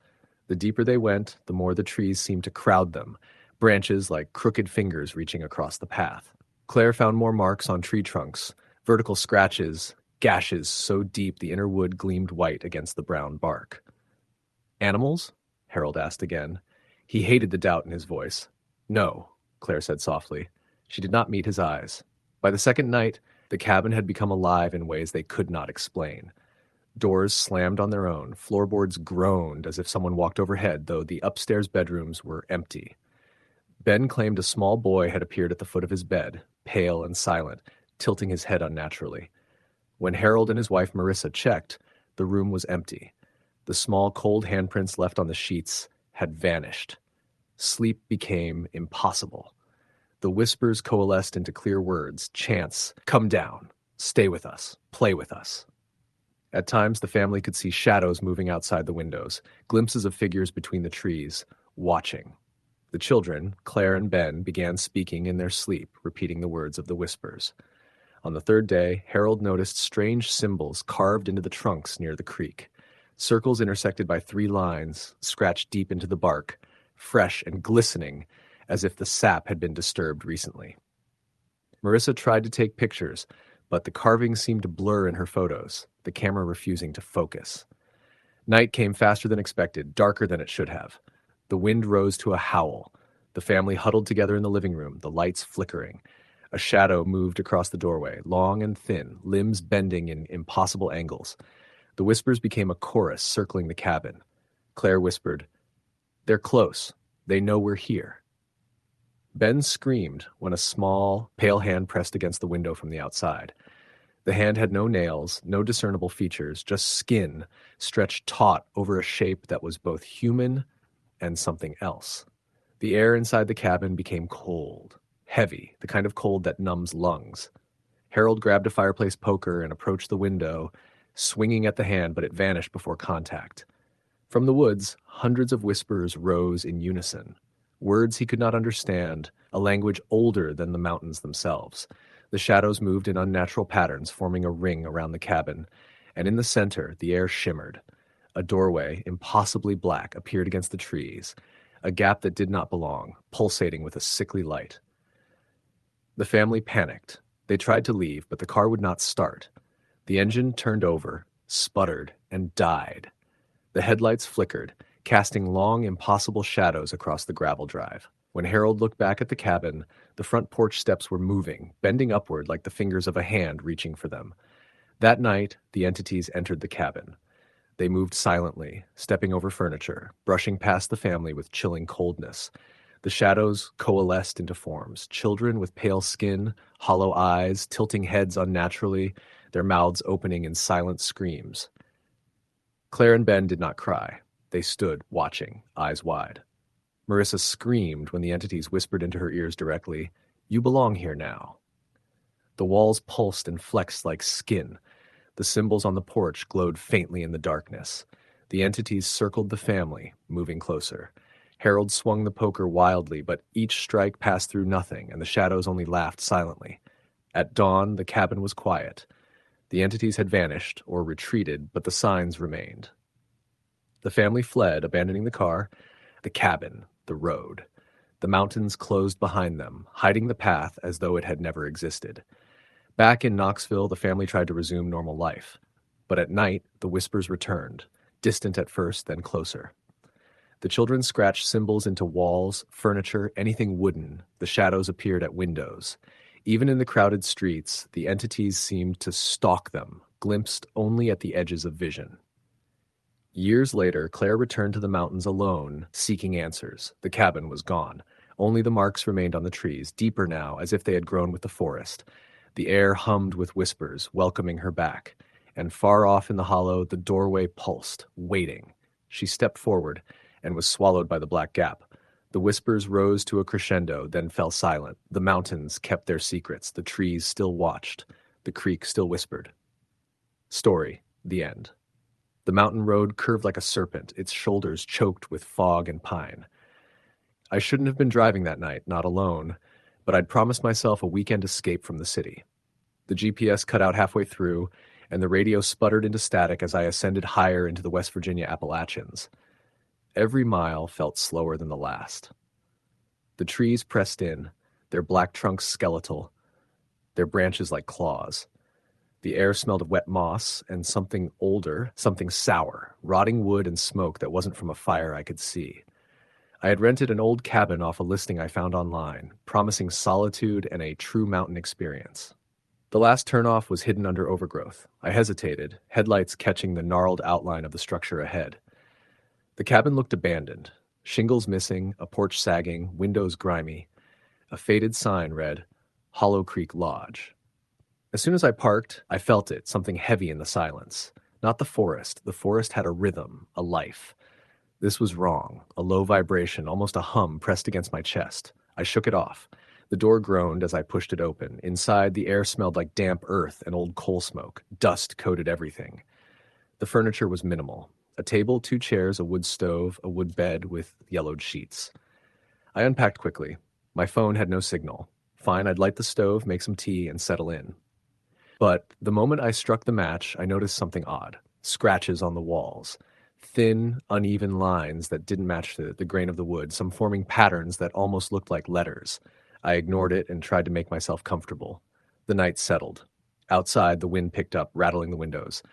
The deeper they went, the more the trees seemed to crowd them, branches like crooked fingers reaching across the path. Claire found more marks on tree trunks, vertical scratches, gashes so deep the inner wood gleamed white against the brown bark. Animals? Harold asked again. He hated the doubt in his voice. No, Claire said softly. She did not meet his eyes. By the second night, the cabin had become alive in ways they could not explain. Doors slammed on their own, floorboards groaned as if someone walked overhead, though the upstairs bedrooms were empty. Ben claimed a small boy had appeared at the foot of his bed, pale and silent, tilting his head unnaturally. When Harold and his wife Marissa checked, the room was empty. The small, cold handprints left on the sheets had vanished. Sleep became impossible. The whispers coalesced into clear words, chants, "Come down, stay with us, play with us." At times, the family could see shadows moving outside the windows, glimpses of figures between the trees, watching. The children, Claire and Ben, began speaking in their sleep, repeating the words of the whispers. On the third day, Harold noticed strange symbols carved into the trunks near the creek. Circles intersected by 3 lines, scratched deep into the bark, fresh and glistening, as if the sap had been disturbed recently. Marissa tried to take pictures, but the carvings seemed to blur in her photos, the camera refusing to focus. Night came faster than expected, darker than it should have. The wind rose to a howl. The family huddled together in the living room, the lights flickering. A shadow moved across the doorway, long and thin, limbs bending in impossible angles. The whispers became a chorus circling the cabin. Claire whispered, "They're close. They know we're here." Ben screamed when a small, pale hand pressed against the window from the outside. The hand had no nails, no discernible features, just skin stretched taut over a shape that was both human and something else. The air inside the cabin became cold, heavy, the kind of cold that numbs lungs. Harold grabbed a fireplace poker and approached the window, swinging at the hand, but it vanished before contact. From the woods, hundreds of whispers rose in unison. Words he could not understand, a language older than the mountains themselves. The shadows moved in unnatural patterns, forming a ring around the cabin, and in the center, the air shimmered. A doorway, impossibly black, appeared against the trees, a gap that did not belong, pulsating with a sickly light. The family panicked. They tried to leave, but the car would not start. The engine turned over, sputtered, and died. The headlights flickered, casting long, impossible shadows across the gravel drive. When Harold looked back at the cabin, the front porch steps were moving, bending upward like the fingers of a hand reaching for them. That night, the entities entered the cabin. They moved silently, stepping over furniture, brushing past the family with chilling coldness. The shadows coalesced into forms, children with pale skin, hollow eyes, tilting heads unnaturally, their mouths opening in silent screams. Claire and Ben did not cry. They stood, watching, eyes wide. Marissa screamed when the entities whispered into her ears directly, "You belong here now." The walls pulsed and flexed like skin. The symbols on the porch glowed faintly in the darkness. The entities circled the family, moving closer. Harold swung the poker wildly, but each strike passed through nothing, and the shadows only laughed silently. At dawn, the cabin was quiet. The entities had vanished or retreated, but the signs remained. The family fled, abandoning the car, the cabin, the road. The mountains closed behind them, hiding the path as though it had never existed. Back in Knoxville, the family tried to resume normal life. But at night, the whispers returned, distant at first, then closer. The children scratched symbols into walls, furniture, anything wooden. The shadows appeared at windows. Even in the crowded streets, the entities seemed to stalk them, glimpsed only at the edges of vision. Years later, Claire returned to the mountains alone, seeking answers. The cabin was gone. Only the marks remained on the trees, deeper now, as if they had grown with the forest. The air hummed with whispers, welcoming her back. And far off in the hollow, the doorway pulsed, waiting. She stepped forward and was swallowed by the black gap. The whispers rose to a crescendo, then fell silent. The mountains kept their secrets. The trees still watched. The creek still whispered. Story, the end. The mountain road curved like a serpent, its shoulders choked with fog and pine. I shouldn't have been driving that night, not alone, but I'd promised myself a weekend escape from the city. The GPS cut out halfway through, and the radio sputtered into static as I ascended higher into the West Virginia Appalachians. Every mile felt slower than the last. The trees pressed in, their black trunks skeletal, their branches like claws. The air smelled of wet moss and something older, something sour, rotting wood and smoke that wasn't from a fire I could see. I had rented an old cabin off a listing I found online, promising solitude and a true mountain experience. The last turnoff was hidden under overgrowth. I hesitated, headlights catching the gnarled outline of the structure ahead. The cabin looked abandoned. Shingles missing, a porch sagging, windows grimy. A faded sign read, Hollow Creek Lodge. As soon as I parked, I felt it, something heavy in the silence. Not the forest. The forest had a rhythm, a life. This was wrong, a low vibration, almost a hum pressed against my chest. I shook it off. The door groaned as I pushed it open. Inside, the air smelled like damp earth and old coal smoke. Dust coated everything. The furniture was minimal. A table, 2 chairs, a wood stove, a wood bed with yellowed sheets. I unpacked quickly. My phone had no signal. Fine, I'd light the stove, make some tea, and settle in. But the moment I struck the match, I noticed something odd. Scratches on the walls. Thin, uneven lines that didn't match the grain of the wood, some forming patterns that almost looked like letters. I ignored it and tried to make myself comfortable. The night settled. Outside, the wind picked up, rattling the windows.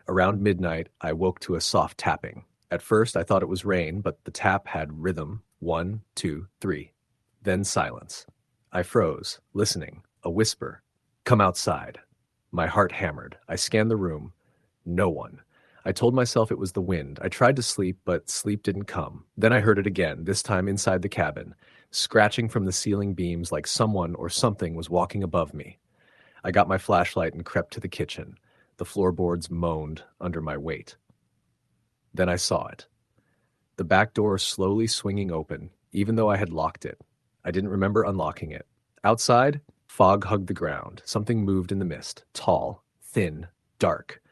Around midnight, I woke to a soft tapping. At first, I thought it was rain, but the tap had rhythm. 1, 2, 3. Then silence. I froze, listening. A whisper. Come outside. My heart hammered. I scanned the room. No one. I told myself it was the wind. I tried to sleep, but sleep didn't come. Then I heard it again, this time inside the cabin, scratching from the ceiling beams like someone or something was walking above me. I got my flashlight and crept to the kitchen. The floorboards moaned under my weight. Then I saw it. The back door slowly swinging open, even though I had locked it. I didn't remember unlocking it. Outside, fog hugged the ground. Something moved in the mist. Tall, thin, dark.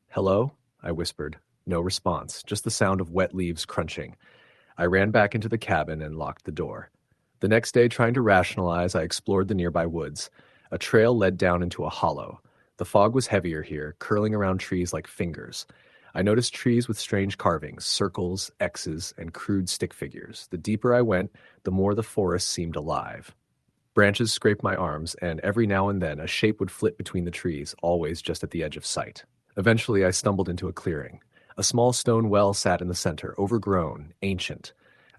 Hello? I whispered. No response, just the sound of wet leaves crunching. I ran back into the cabin and locked the door. The next day, trying to rationalize, I explored the nearby woods. A trail led down into a hollow. The fog was heavier here, curling around trees like fingers. I noticed trees with strange carvings, circles, X's, and crude stick figures. The deeper I went, the more the forest seemed alive. Branches scraped my arms, and every now and then a shape would flit between the trees, always just at the edge of sight. Eventually, I stumbled into a clearing. A small stone well sat in the center, overgrown, ancient.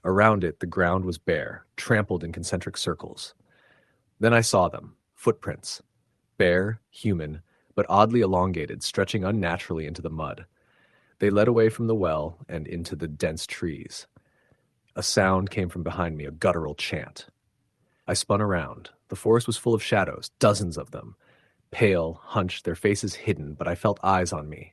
Around it, the ground was bare, trampled in concentric circles. Then I saw them, footprints. Bare, human, but oddly elongated, stretching unnaturally into the mud. They led away from the well and into the dense trees. A sound came from behind me, a guttural chant. I spun around. The forest was full of shadows, dozens of them. Pale, hunched, their faces hidden, but I felt eyes on me.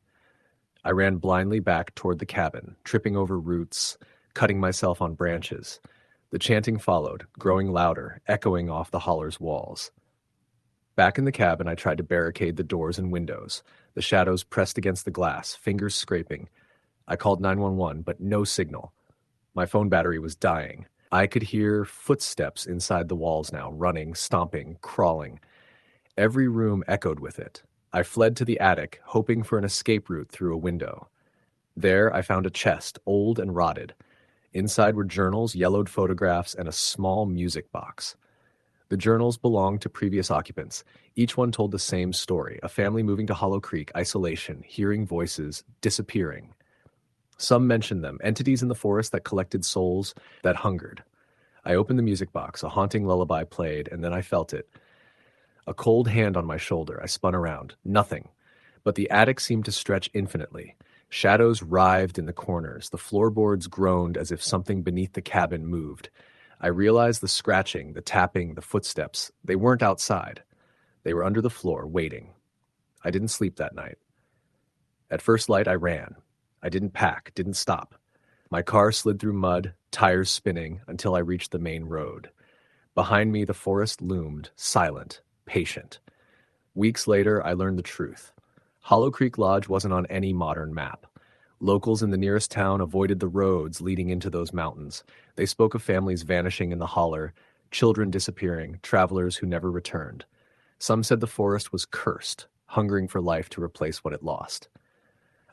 I ran blindly back toward the cabin, tripping over roots, cutting myself on branches. The chanting followed, growing louder, echoing off the hollow's walls. Back in the cabin, I tried to barricade the doors and windows. The shadows pressed against the glass, fingers scraping. I called 911, but no signal. My phone battery was dying. I could hear footsteps inside the walls now, running, stomping, crawling. Every room echoed with it. I fled to the attic, hoping for an escape route through a window. There, I found a chest, old and rotted. Inside were journals, yellowed photographs, and a small music box. The journals belonged to previous occupants. Each one told the same story, a family moving to Hollow Creek, isolation, hearing voices, disappearing. Some mentioned them, entities in the forest that collected souls that hungered. I opened the music box, a haunting lullaby played, and then I felt it. A cold hand on my shoulder. I spun around. Nothing. But the attic seemed to stretch infinitely. Shadows writhed in the corners. The floorboards groaned as if something beneath the cabin moved. I realized the scratching, the tapping, the footsteps. They weren't outside. They were under the floor, waiting. I didn't sleep that night. At first light, I ran. I didn't pack, didn't stop. My car slid through mud, tires spinning, until I reached the main road. Behind me, the forest loomed, silent, patient. Weeks later, I learned the truth. Hollow Creek Lodge wasn't on any modern map. Locals in the nearest town avoided the roads leading into those mountains. They spoke of families vanishing in the holler, children disappearing, travelers who never returned. Some said the forest was cursed, hungering for life to replace what it lost.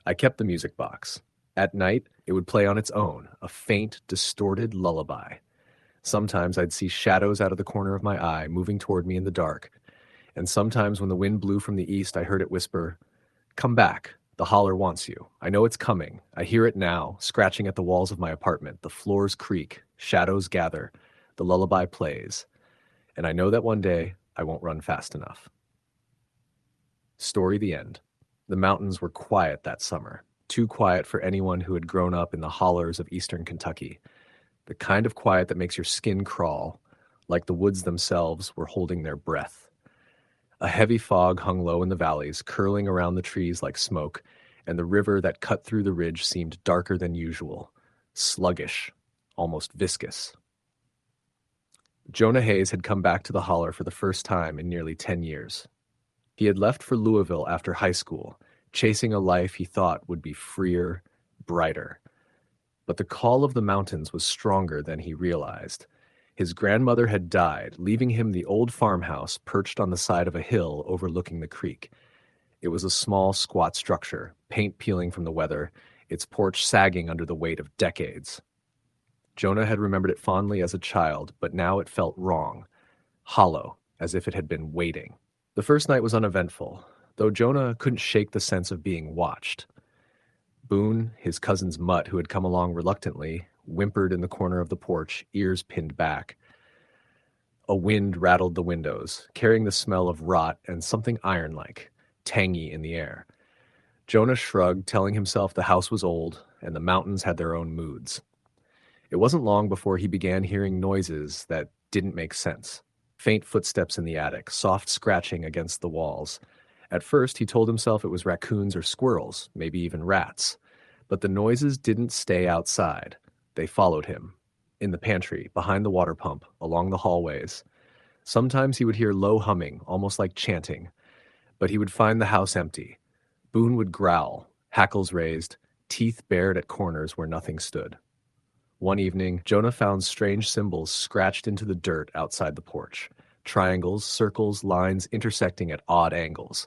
I kept the music box. At night, it would play on its own, a faint, distorted lullaby. Sometimes I'd see shadows out of the corner of my eye, moving toward me in the dark. And sometimes when the wind blew from the east, I heard it whisper, "Come back. The holler wants you. I know it's coming. I hear it now, scratching at the walls of my apartment. The floors creak, shadows gather, the lullaby plays. And I know that one day I won't run fast enough." Story the end. The mountains were quiet that summer, too quiet for anyone who had grown up in the hollers of eastern Kentucky. The kind of quiet that makes your skin crawl, like the woods themselves were holding their breath. A heavy fog hung low in the valleys, curling around the trees like smoke, and the river that cut through the ridge seemed darker than usual, sluggish, almost viscous. Jonah Hayes had come back to the holler for the first time in nearly 10 years. He had left for Louisville after high school, chasing a life he thought would be freer, brighter. But the call of the mountains was stronger than he realized. His grandmother had died, leaving him the old farmhouse perched on the side of a hill overlooking the creek. It was a small, squat structure, paint peeling from the weather, its porch sagging under the weight of decades. Jonah had remembered it fondly as a child, but now it felt wrong, hollow, as if it had been waiting. The first night was uneventful, though Jonah couldn't shake the sense of being watched. Boone, his cousin's mutt who had come along reluctantly, whimpered in the corner of the porch, ears pinned back. A wind rattled the windows, carrying the smell of rot and something iron-like, tangy in the air. Jonah shrugged, telling himself the house was old and the mountains had their own moods. It wasn't long before he began hearing noises that didn't make sense. Faint footsteps in the attic, soft scratching against the walls. At first, he told himself it was raccoons or squirrels, maybe even rats. But the noises didn't stay outside. They followed him. In the pantry, behind the water pump, along the hallways. Sometimes he would hear low humming, almost like chanting. But he would find the house empty. Boone would growl, hackles raised, teeth bared at corners where nothing stood. One evening, Jonah found strange symbols scratched into the dirt outside the porch. Triangles, circles, lines intersecting at odd angles.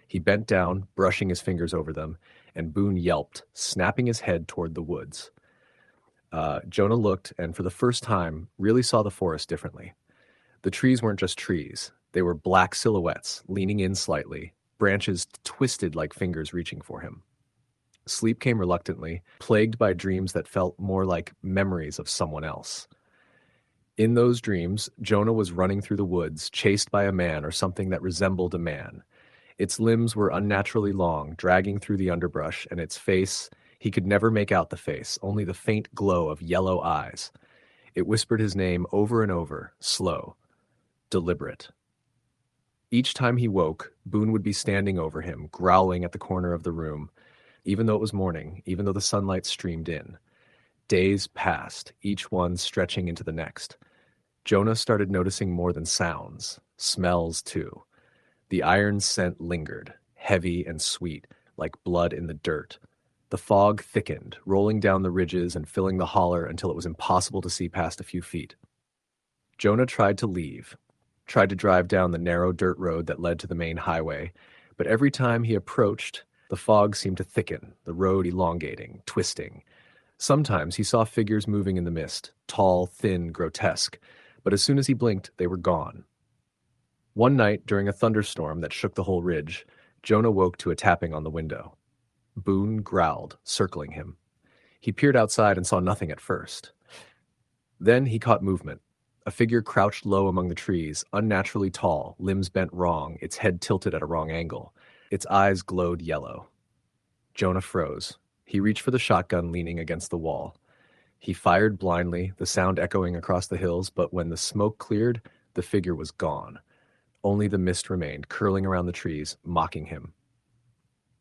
He bent down, brushing his fingers over them, and Boone yelped, snapping his head toward the woods. Jonah looked, and for the first time, really saw the forest differently. The trees weren't just trees. They were black silhouettes, leaning in slightly, branches twisted like fingers reaching for him. Sleep came reluctantly, plagued by dreams that felt more like memories of someone else. In those dreams, Jonah was running through the woods, chased by a man or something that resembled a man. Its limbs were unnaturally long, dragging through the underbrush, and its face, he could never make out the face, only the faint glow of yellow eyes. It whispered his name over and over, slow, deliberate. Each time he woke, Boone would be standing over him, growling at the corner of the room, even though it was morning, even though the sunlight streamed in. Days passed, each one stretching into the next. Jonah started noticing more than sounds, smells too. The iron scent lingered, heavy and sweet, like blood in the dirt. The fog thickened, rolling down the ridges and filling the holler until it was impossible to see past a few feet. Jonah tried to leave, tried to drive down the narrow dirt road that led to the main highway, but every time he approached, the fog seemed to thicken, the road elongating, twisting. Sometimes he saw figures moving in the mist, tall, thin, grotesque, but as soon as he blinked, they were gone. One night, during a thunderstorm that shook the whole ridge, Jonah woke to a tapping on the window. Boone growled, circling him. He peered outside and saw nothing at first. Then he caught movement. A figure crouched low among the trees, unnaturally tall, limbs bent wrong, its head tilted at a wrong angle. Its eyes glowed yellow. Jonah froze. He reached for the shotgun leaning against the wall. He fired blindly, the sound echoing across the hills, but when the smoke cleared, the figure was gone. Only the mist remained, curling around the trees, mocking him.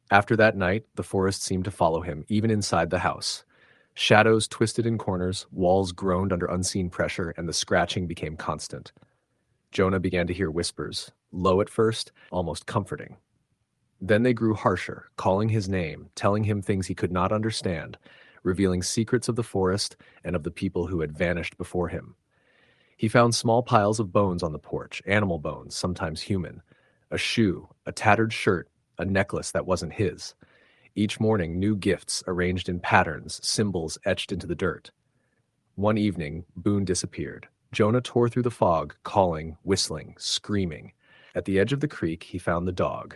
After that night, the forest seemed to follow him, even inside the house. Shadows twisted in corners, walls groaned under unseen pressure, and the scratching became constant. Jonah began to hear whispers, low at first, almost comforting. Then they grew harsher, calling his name, telling him things he could not understand, revealing secrets of the forest and of the people who had vanished before him. He found small piles of bones on the porch, animal bones, sometimes human, a shoe, a tattered shirt, a necklace that wasn't his. Each morning, new gifts arranged in patterns, symbols etched into the dirt. One evening, Boone disappeared. Jonah tore through the fog, calling, whistling, screaming. At the edge of the creek, he found the dog,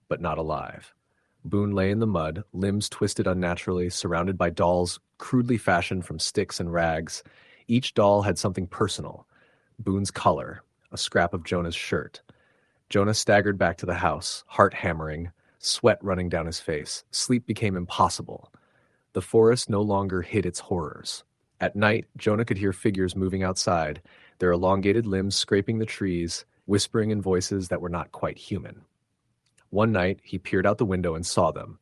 but not alive. Boone lay in the mud, limbs twisted unnaturally, surrounded by dolls crudely fashioned from sticks and rags. Each doll had something personal. Boone's color, a scrap of Jonah's shirt. Jonah staggered back to the house, heart hammering, sweat running down his face. Sleep became impossible. The forest no longer hid its horrors. At night, Jonah could hear figures moving outside, their elongated limbs scraping the trees, whispering in voices that were not quite human. One night, he peered out the window and saw them.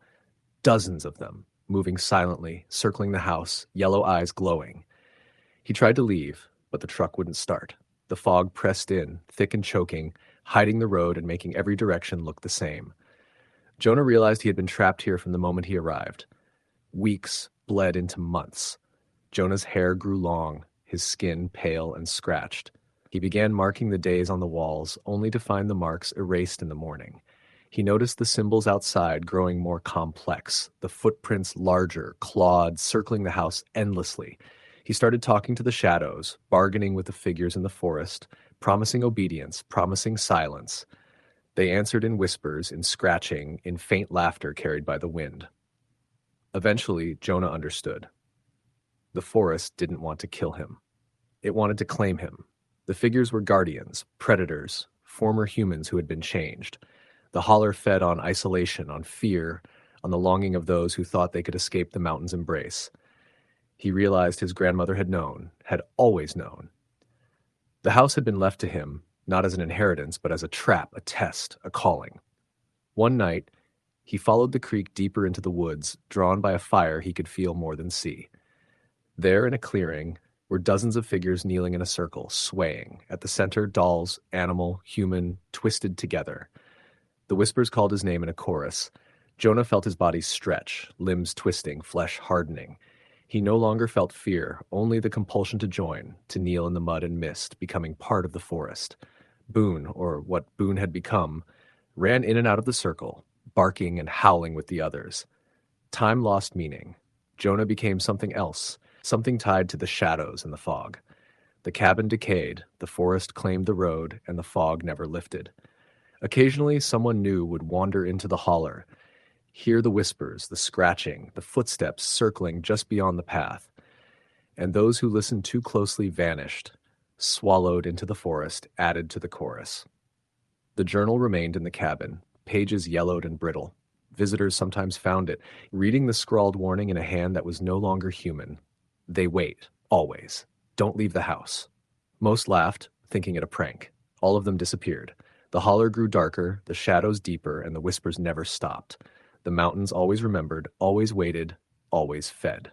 Dozens of them, moving silently, circling the house, yellow eyes glowing. He tried to leave, but the truck wouldn't start. The fog pressed in, thick and choking, hiding the road and making every direction look the same. Jonah realized he had been trapped here from the moment he arrived. Weeks bled into months. Jonah's hair grew long, his skin pale and scratched. He began marking the days on the walls, only to find the marks erased in the morning. He noticed the symbols outside growing more complex, the footprints larger, clawed, circling the house endlessly. He started talking to the shadows, bargaining with the figures in the forest, promising obedience, promising silence. They answered in whispers, in scratching, in faint laughter carried by the wind. Eventually, Jonah understood. The forest didn't want to kill him. It wanted to claim him. The figures were guardians, predators, former humans who had been changed. The holler fed on isolation, on fear, on the longing of those who thought they could escape the mountain's embrace. He realized his grandmother had known, had always known. The house had been left to him, not as an inheritance, but as a trap, a test, a calling. One night, he followed the creek deeper into the woods, drawn by a fire he could feel more than see. There, in a clearing, were dozens of figures kneeling in a circle, swaying. At the center, dolls, animal, human, twisted together. The whispers called his name in a chorus. Jonah felt his body stretch, limbs twisting, flesh hardening. He no longer felt fear, only the compulsion to join, to kneel in the mud and mist, becoming part of the forest. Boone, or what Boone had become, ran in and out of the circle, barking and howling with the others. Time lost meaning. Jonah became something else, something tied to the shadows and the fog. The cabin decayed, the forest claimed the road, and the fog never lifted. Occasionally, someone new would wander into the holler, hear the whispers, the scratching, the footsteps circling just beyond the path. And those who listened too closely vanished, swallowed into the forest, added to the chorus. The journal remained in the cabin, pages yellowed and brittle. Visitors sometimes found it, reading the scrawled warning in a hand that was no longer human. They wait, always. Don't leave the house. Most laughed, thinking it a prank. All of them disappeared. The holler grew darker, the shadows deeper, and the whispers never stopped. The mountains always remembered, always waited, always fed.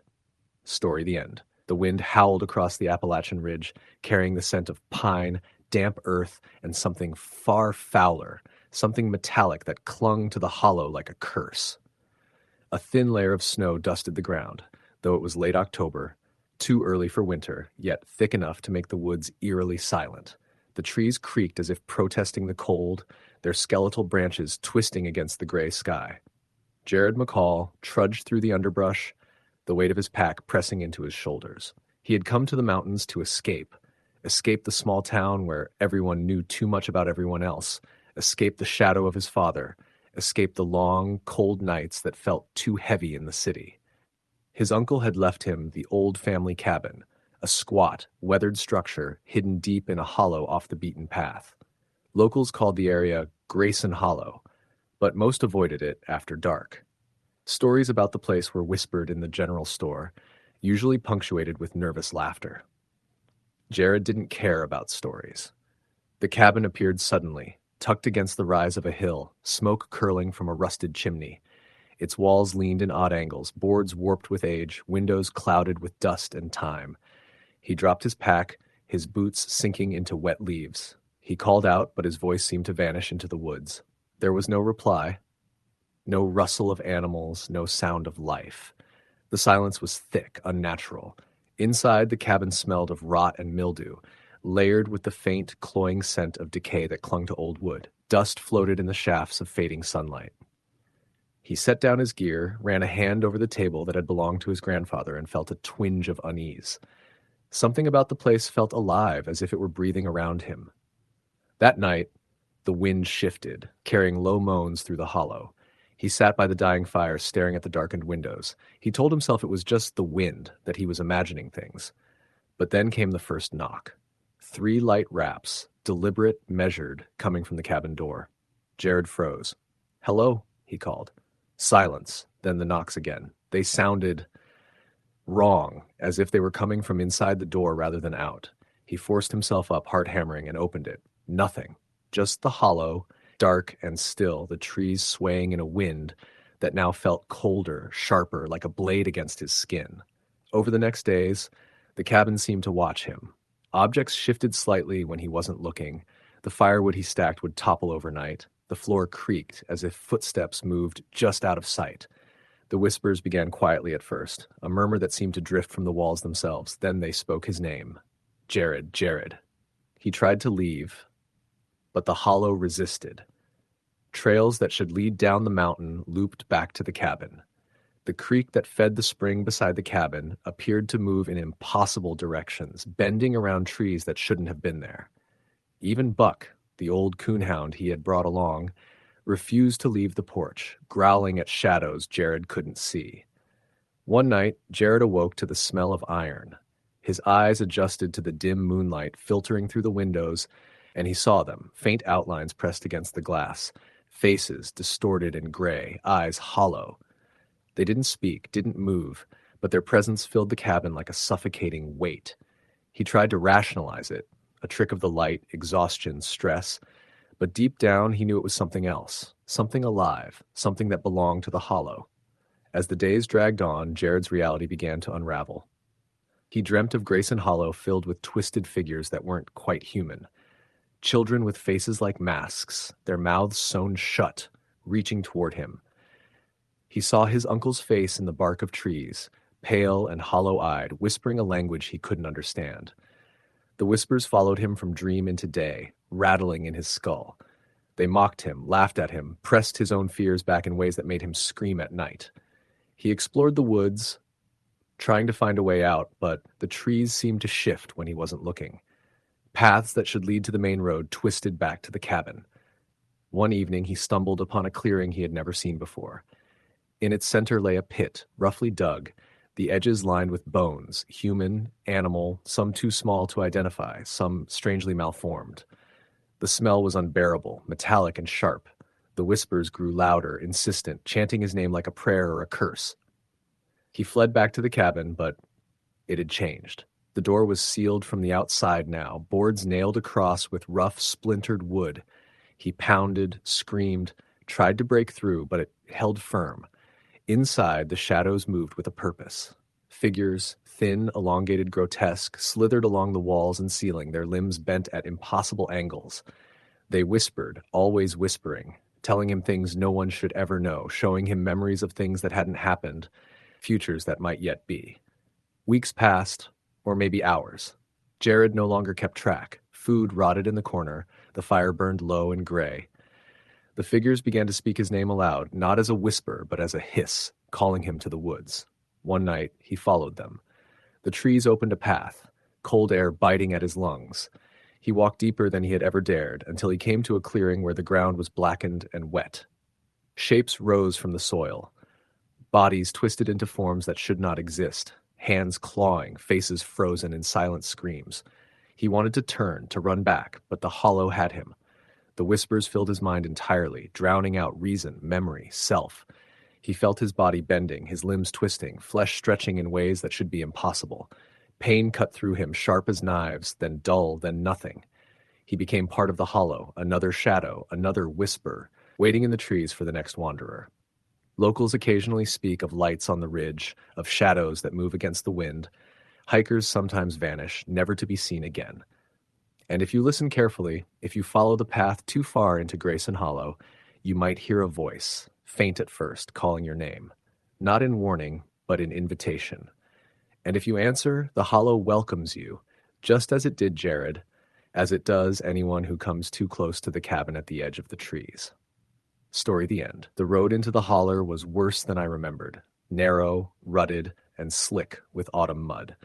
Story the end. The wind howled across the Appalachian ridge, carrying the scent of pine, damp earth, and something far fouler, something metallic that clung to the hollow like a curse. A thin layer of snow dusted the ground, though it was late October, too early for winter, yet thick enough to make the woods eerily silent. The trees creaked as if protesting the cold, their skeletal branches twisting against the gray sky. Jared McCall trudged through the underbrush, the weight of his pack pressing into his shoulders. He had come to the mountains to escape the small town where everyone knew too much about everyone else, escape the shadow of his father, escape the long, cold nights that felt too heavy in the city. His uncle had left him the old family cabin, a squat, weathered structure hidden deep in a hollow off the beaten path. Locals called the area Grayson Hollow, but most avoided it after dark. Stories about the place were whispered in the general store, usually punctuated with nervous laughter. Jared didn't care about stories. The cabin appeared suddenly, tucked against the rise of a hill, smoke curling from a rusted chimney. Its walls leaned in odd angles, boards warped with age, windows clouded with dust and time. He dropped his pack, his boots sinking into wet leaves. He called out, but his voice seemed to vanish into the woods. There was no reply, no rustle of animals, no sound of life. The silence was thick, unnatural. Inside, the cabin smelled of rot and mildew, layered with the faint, cloying scent of decay that clung to old wood. Dust floated in the shafts of fading sunlight. He set down his gear, ran a hand over the table that had belonged to his grandfather, and felt a twinge of unease. Something about the place felt alive, as if it were breathing around him. That night, the wind shifted, carrying low moans through the hollow. He sat by the dying fire, staring at the darkened windows. He told himself it was just the wind, that he was imagining things. But then came the first knock. 3 light raps, deliberate, measured, coming from the cabin door. Jared froze. "Hello," he called. Silence, then the knocks again. They sounded wrong, as if they were coming from inside the door rather than out. He forced himself up, heart hammering, and opened it. Nothing. Just the hollow, dark and still, the trees swaying in a wind that now felt colder, sharper, like a blade against his skin. Over the next days, the cabin seemed to watch him. Objects shifted slightly when he wasn't looking. The firewood he stacked would topple overnight. The floor creaked as if footsteps moved just out of sight. The whispers began quietly at first, a murmur that seemed to drift from the walls themselves. Then they spoke his name. Jared, Jared. He tried to leave, but the hollow resisted. Trails that should lead down the mountain looped back to the cabin. The creek that fed the spring beside the cabin appeared to move in impossible directions, bending around trees that shouldn't have been there. Even Buck, the old coonhound he had brought along, refused to leave the porch, growling at shadows Jared couldn't see. One night, Jared awoke to the smell of iron. His eyes adjusted to the dim moonlight filtering through the windows, and he saw them, faint outlines pressed against the glass, faces distorted and gray, eyes hollow. They didn't speak, didn't move, but their presence filled the cabin like a suffocating weight. He tried to rationalize it, a trick of the light, exhaustion, stress, but deep down he knew it was something else, something alive, something that belonged to the hollow. As the days dragged on, Jared's reality began to unravel. He dreamt of Grayson Hollow filled with twisted figures that weren't quite human. Children with faces like masks, their mouths sewn shut, reaching toward him. He saw his uncle's face in the bark of trees, pale and hollow-eyed, whispering a language he couldn't understand. The whispers followed him from dream into day, rattling in his skull. They mocked him, laughed at him, pressed his own fears back in ways that made him scream at night. He explored the woods, trying to find a way out, but the trees seemed to shift when he wasn't looking. Paths that should lead to the main road twisted back to the cabin. One evening he stumbled upon a clearing he had never seen before. In its center lay a pit, roughly dug, the edges lined with bones, human, animal, some too small to identify, some strangely malformed. The smell was unbearable, metallic and sharp. The whispers grew louder, insistent, chanting his name like a prayer or a curse. He fled back to the cabin, but it had changed. The door was sealed from the outside now, boards nailed across with rough, splintered wood. He pounded, screamed, tried to break through, but it held firm. Inside, the shadows moved with a purpose. Figures, thin, elongated, grotesque, slithered along the walls and ceiling, their limbs bent at impossible angles. They whispered, always whispering, telling him things no one should ever know, showing him memories of things that hadn't happened, futures that might yet be. Weeks passed, or maybe hours. Jared no longer kept track. Food rotted in the corner, the fire burned low and gray. The figures began to speak his name aloud, not as a whisper, but as a hiss, calling him to the woods. One night, he followed them. The trees opened a path, cold air biting at his lungs. He walked deeper than he had ever dared, until he came to a clearing where the ground was blackened and wet. Shapes rose from the soil. Bodies twisted into forms that should not exist, hands clawing, faces frozen in silent screams. He wanted to turn, to run back, but the hollow had him. The whispers filled his mind entirely, drowning out reason, memory, self. He felt his body bending, his limbs twisting, flesh stretching in ways that should be impossible. Pain cut through him, sharp as knives, then dull, then nothing. He became part of the hollow, another shadow, another whisper, waiting in the trees for the next wanderer. Locals occasionally speak of lights on the ridge, of shadows that move against the wind. Hikers sometimes vanish, never to be seen again. And if you listen carefully, if you follow the path too far into Grayson Hollow, you might hear a voice, faint at first, calling your name. Not in warning, but in invitation. And if you answer, the hollow welcomes you, just as it did Jared, as it does anyone who comes too close to the cabin at the edge of the trees. Story the end. The road into the holler was worse than I remembered. Narrow, rutted, and slick with autumn mud.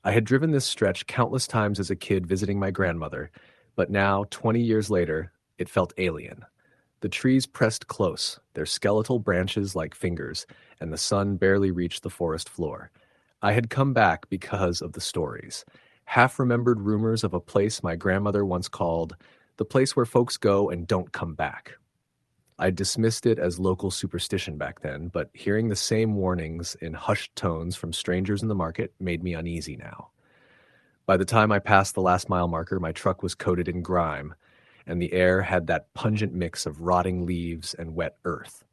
I had driven this stretch countless times as a kid visiting my grandmother, but now, 20 years later, it felt alien. The trees pressed close, their skeletal branches like fingers, and the sun barely reached the forest floor. I had come back because of the stories. Half-remembered rumors of a place my grandmother once called the place where folks go and don't come back. I dismissed it as local superstition back then, but hearing the same warnings in hushed tones from strangers in the market made me uneasy now. By the time I passed the last mile marker, my truck was coated in grime, and the air had that pungent mix of rotting leaves and wet earth.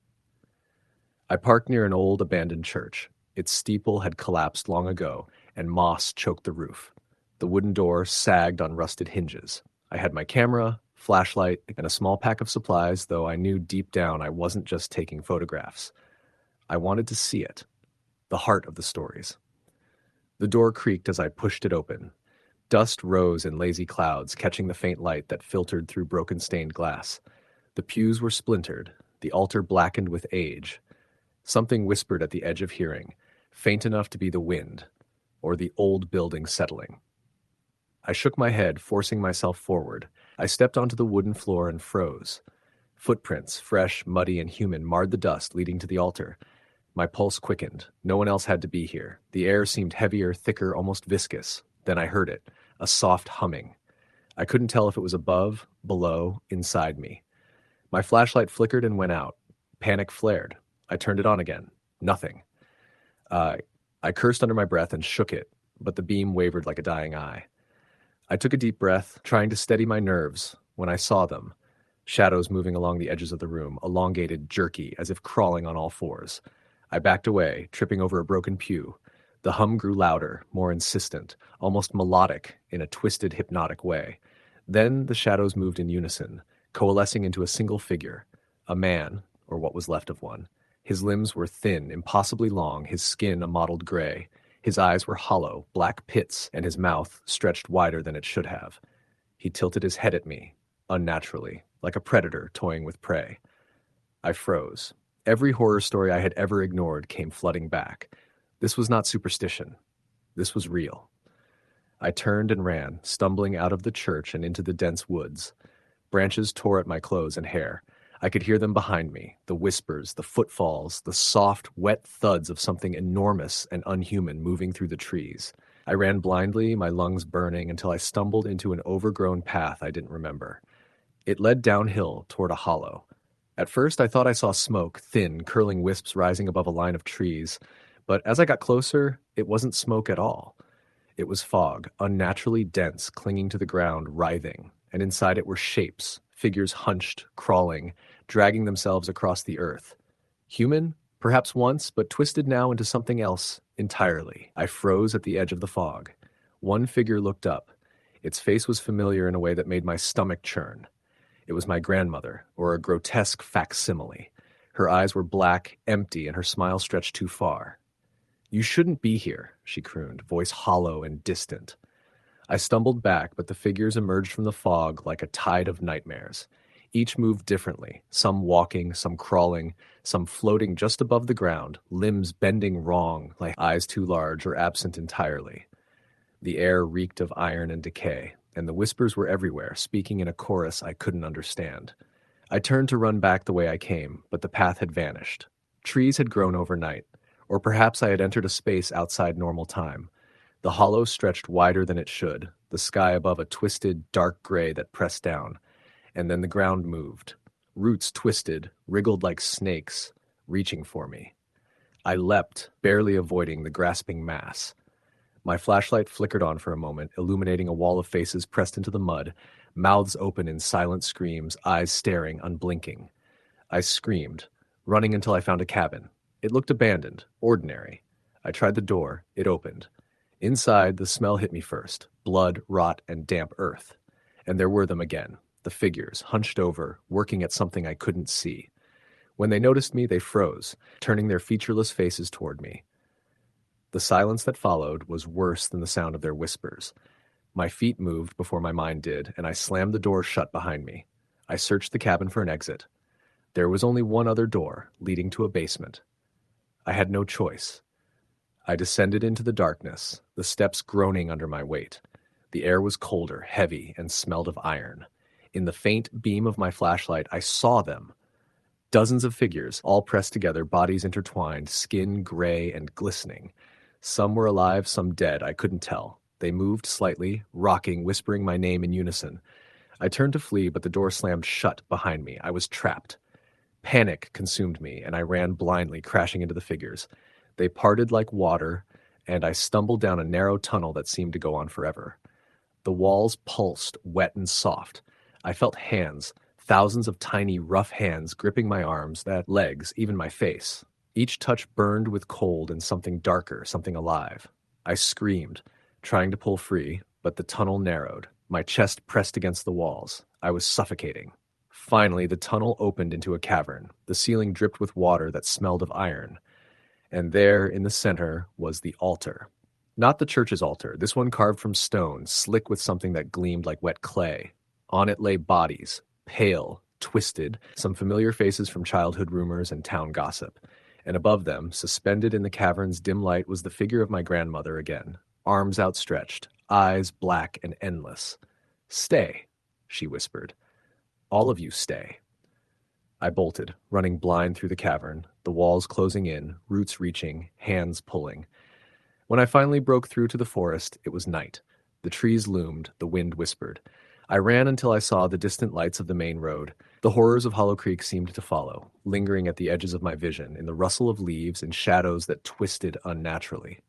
I parked near an old abandoned church. Its steeple had collapsed long ago, and moss choked the roof. The wooden door sagged on rusted hinges. I had my camera, flashlight, and a small pack of supplies, though I knew deep down I wasn't just taking photographs. I wanted to see it, the heart of the stories. The door creaked as I pushed it open. Dust rose in lazy clouds, catching the faint light that filtered through broken stained glass. The pews were splintered, the altar blackened with age. Something whispered at the edge of hearing, faint enough to be the wind, or the old building settling. I shook my head, forcing myself forward. I stepped onto the wooden floor and froze. Footprints, fresh, muddy, and human, marred the dust leading to the altar. My pulse quickened. No one else had to be here. The air seemed heavier, thicker, almost viscous. Then I heard it, a soft humming. I couldn't tell if it was above, below, inside me. My flashlight flickered and went out. Panic flared. I turned it on again. Nothing. I cursed under my breath and shook it, but the beam wavered like a dying eye. I took a deep breath, trying to steady my nerves, when I saw them. Shadows moving along the edges of the room, elongated, jerky, as if crawling on all fours. I backed away, tripping over a broken pew. The hum grew louder, more insistent, almost melodic in a twisted, hypnotic way. Then the shadows moved in unison, coalescing into a single figure. A man, or what was left of one. His limbs were thin, impossibly long, his skin a mottled gray. His eyes were hollow, black pits, and his mouth stretched wider than it should have. He tilted his head at me, unnaturally, like a predator toying with prey. I froze. Every horror story I had ever ignored came flooding back. This was not superstition. This was real. I turned and ran, stumbling out of the church and into the dense woods. Branches tore at my clothes and hair. I could hear them behind me, the whispers, the footfalls, the soft, wet thuds of something enormous and unhuman moving through the trees. I ran blindly, my lungs burning, until I stumbled into an overgrown path I didn't remember. It led downhill toward a hollow. At first, I thought I saw smoke, thin, curling wisps rising above a line of trees, but as I got closer, it wasn't smoke at all. It was fog, unnaturally dense, clinging to the ground, writhing, and inside it were shapes, figures hunched, crawling, dragging themselves across the earth. Human? Perhaps once, but twisted now into something else entirely. I froze at the edge of the fog. One figure looked up. Its face was familiar in a way that made my stomach churn. It was my grandmother, or a grotesque facsimile. Her eyes were black, empty, and her smile stretched too far. "You shouldn't be here," she crooned, voice hollow and distant. I stumbled back, but the figures emerged from the fog like a tide of nightmares. Each moved differently, some walking, some crawling, some floating just above the ground, limbs bending wrong, like eyes too large or absent entirely. The air reeked of iron and decay, and the whispers were everywhere, speaking in a chorus I couldn't understand. I turned to run back the way I came, but the path had vanished. Trees had grown overnight. Or perhaps I had entered a space outside normal time. The hollow stretched wider than it should, the sky above a twisted, dark gray that pressed down, and then the ground moved. Roots twisted, wriggled like snakes, reaching for me. I leapt, barely avoiding the grasping mass. My flashlight flickered on for a moment, illuminating a wall of faces pressed into the mud, mouths open in silent screams, eyes staring, unblinking. I screamed, running until I found a cabin. It looked abandoned, ordinary. I tried the door. It opened. Inside, the smell hit me first, blood, rot, and damp earth. And there were them again, the figures, hunched over, working at something I couldn't see. When they noticed me, they froze, turning their featureless faces toward me. The silence that followed was worse than the sound of their whispers. My feet moved before my mind did, and I slammed the door shut behind me. I searched the cabin for an exit. There was only one other door, leading to a basement. I had no choice. I descended into the darkness, the steps groaning under my weight. The air was colder, heavy, and smelled of iron. In the faint beam of my flashlight, I saw them. Dozens of figures, all pressed together, bodies intertwined, skin gray and glistening. Some were alive, some dead, I couldn't tell. They moved slightly, rocking, whispering my name in unison. I turned to flee, but the door slammed shut behind me. I was trapped. Panic consumed me, and I ran blindly, crashing into the figures. They parted like water, and I stumbled down a narrow tunnel that seemed to go on forever. The walls pulsed, wet and soft. I felt hands, thousands of tiny, rough hands gripping my arms, legs, even my face. Each touch burned with cold and something darker, something alive. I screamed, trying to pull free, but the tunnel narrowed. My chest pressed against the walls. I was suffocating. Finally, the tunnel opened into a cavern. The ceiling dripped with water that smelled of iron. And there, in the center, was the altar. Not the church's altar, this one carved from stone, slick with something that gleamed like wet clay. On it lay bodies, pale, twisted, some familiar faces from childhood rumors and town gossip. And above them, suspended in the cavern's dim light, was the figure of my grandmother again, arms outstretched, eyes black and endless. "Stay," she whispered. "All of you stay." I bolted, running blind through the cavern, the walls closing in, roots reaching, hands pulling. When I finally broke through to the forest, it was night. The trees loomed, the wind whispered. I ran until I saw the distant lights of the main road. The horrors of Hollow Creek seemed to follow, lingering at the edges of my vision, in the rustle of leaves and shadows that twisted unnaturally.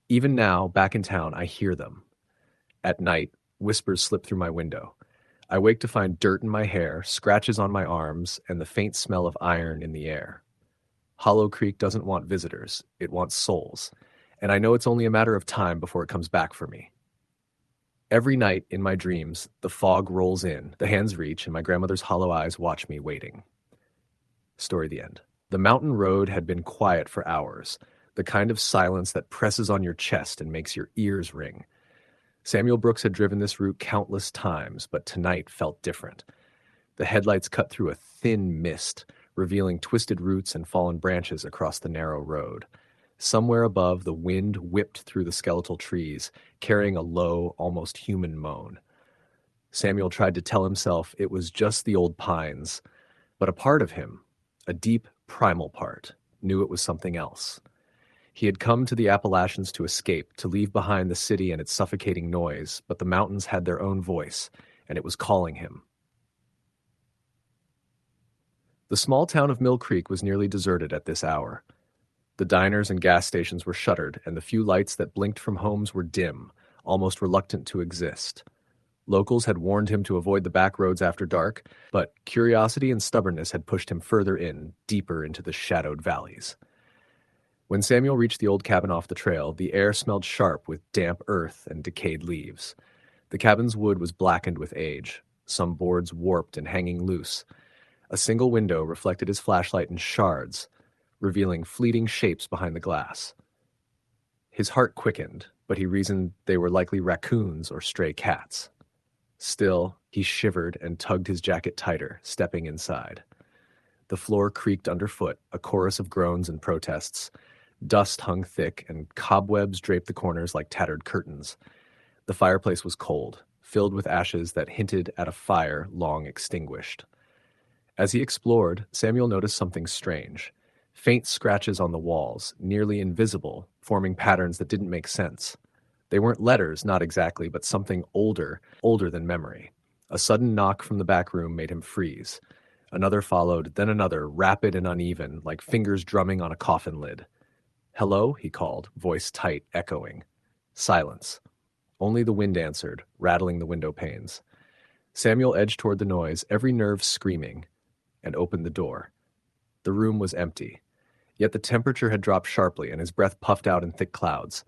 Even now, back in town, I hear them. At night, whispers slip through my window. I wake to find dirt in my hair, scratches on my arms, and the faint smell of iron in the air. Hollow Creek doesn't want visitors, it wants souls, and I know it's only a matter of time before it comes back for me. Every night, in my dreams, the fog rolls in, the hands reach, and my grandmother's hollow eyes watch me waiting. Story the end. The mountain road had been quiet for hours, the kind of silence that presses on your chest and makes your ears ring. Samuel Brooks had driven this route countless times, but tonight felt different. The headlights cut through a thin mist, revealing twisted roots and fallen branches across the narrow road. Somewhere above, the wind whipped through the skeletal trees, carrying a low, almost human moan. Samuel tried to tell himself it was just the old pines, but a part of him, a deep, primal part, knew it was something else. He had come to the Appalachians to escape, to leave behind the city and its suffocating noise, but the mountains had their own voice, and it was calling him. The small town of Mill Creek was nearly deserted at this hour. The diners and gas stations were shuttered, and the few lights that blinked from homes were dim, almost reluctant to exist. Locals had warned him to avoid the back roads after dark, but curiosity and stubbornness had pushed him further in, deeper into the shadowed valleys. When Samuel reached the old cabin off the trail, the air smelled sharp with damp earth and decayed leaves. The cabin's wood was blackened with age, some boards warped and hanging loose. A single window reflected his flashlight in shards, revealing fleeting shapes behind the glass. His heart quickened, but he reasoned they were likely raccoons or stray cats. Still, he shivered and tugged his jacket tighter, stepping inside. The floor creaked underfoot, a chorus of groans and protests. Dust hung thick, and cobwebs draped the corners like tattered curtains. The fireplace was cold, filled with ashes that hinted at a fire long extinguished. As he explored, Samuel noticed something strange. Faint scratches on the walls, nearly invisible, forming patterns that didn't make sense. They weren't letters, not exactly, but something older than memory. A sudden knock from the back room made him freeze. Another followed, then another, rapid and uneven, like fingers drumming on a coffin lid. "Hello?" he called, voice tight, echoing. Silence. Only the wind answered, rattling the window panes. Samuel edged toward the noise, every nerve screaming, and opened the door. The room was empty. Yet the temperature had dropped sharply, and his breath puffed out in thick clouds.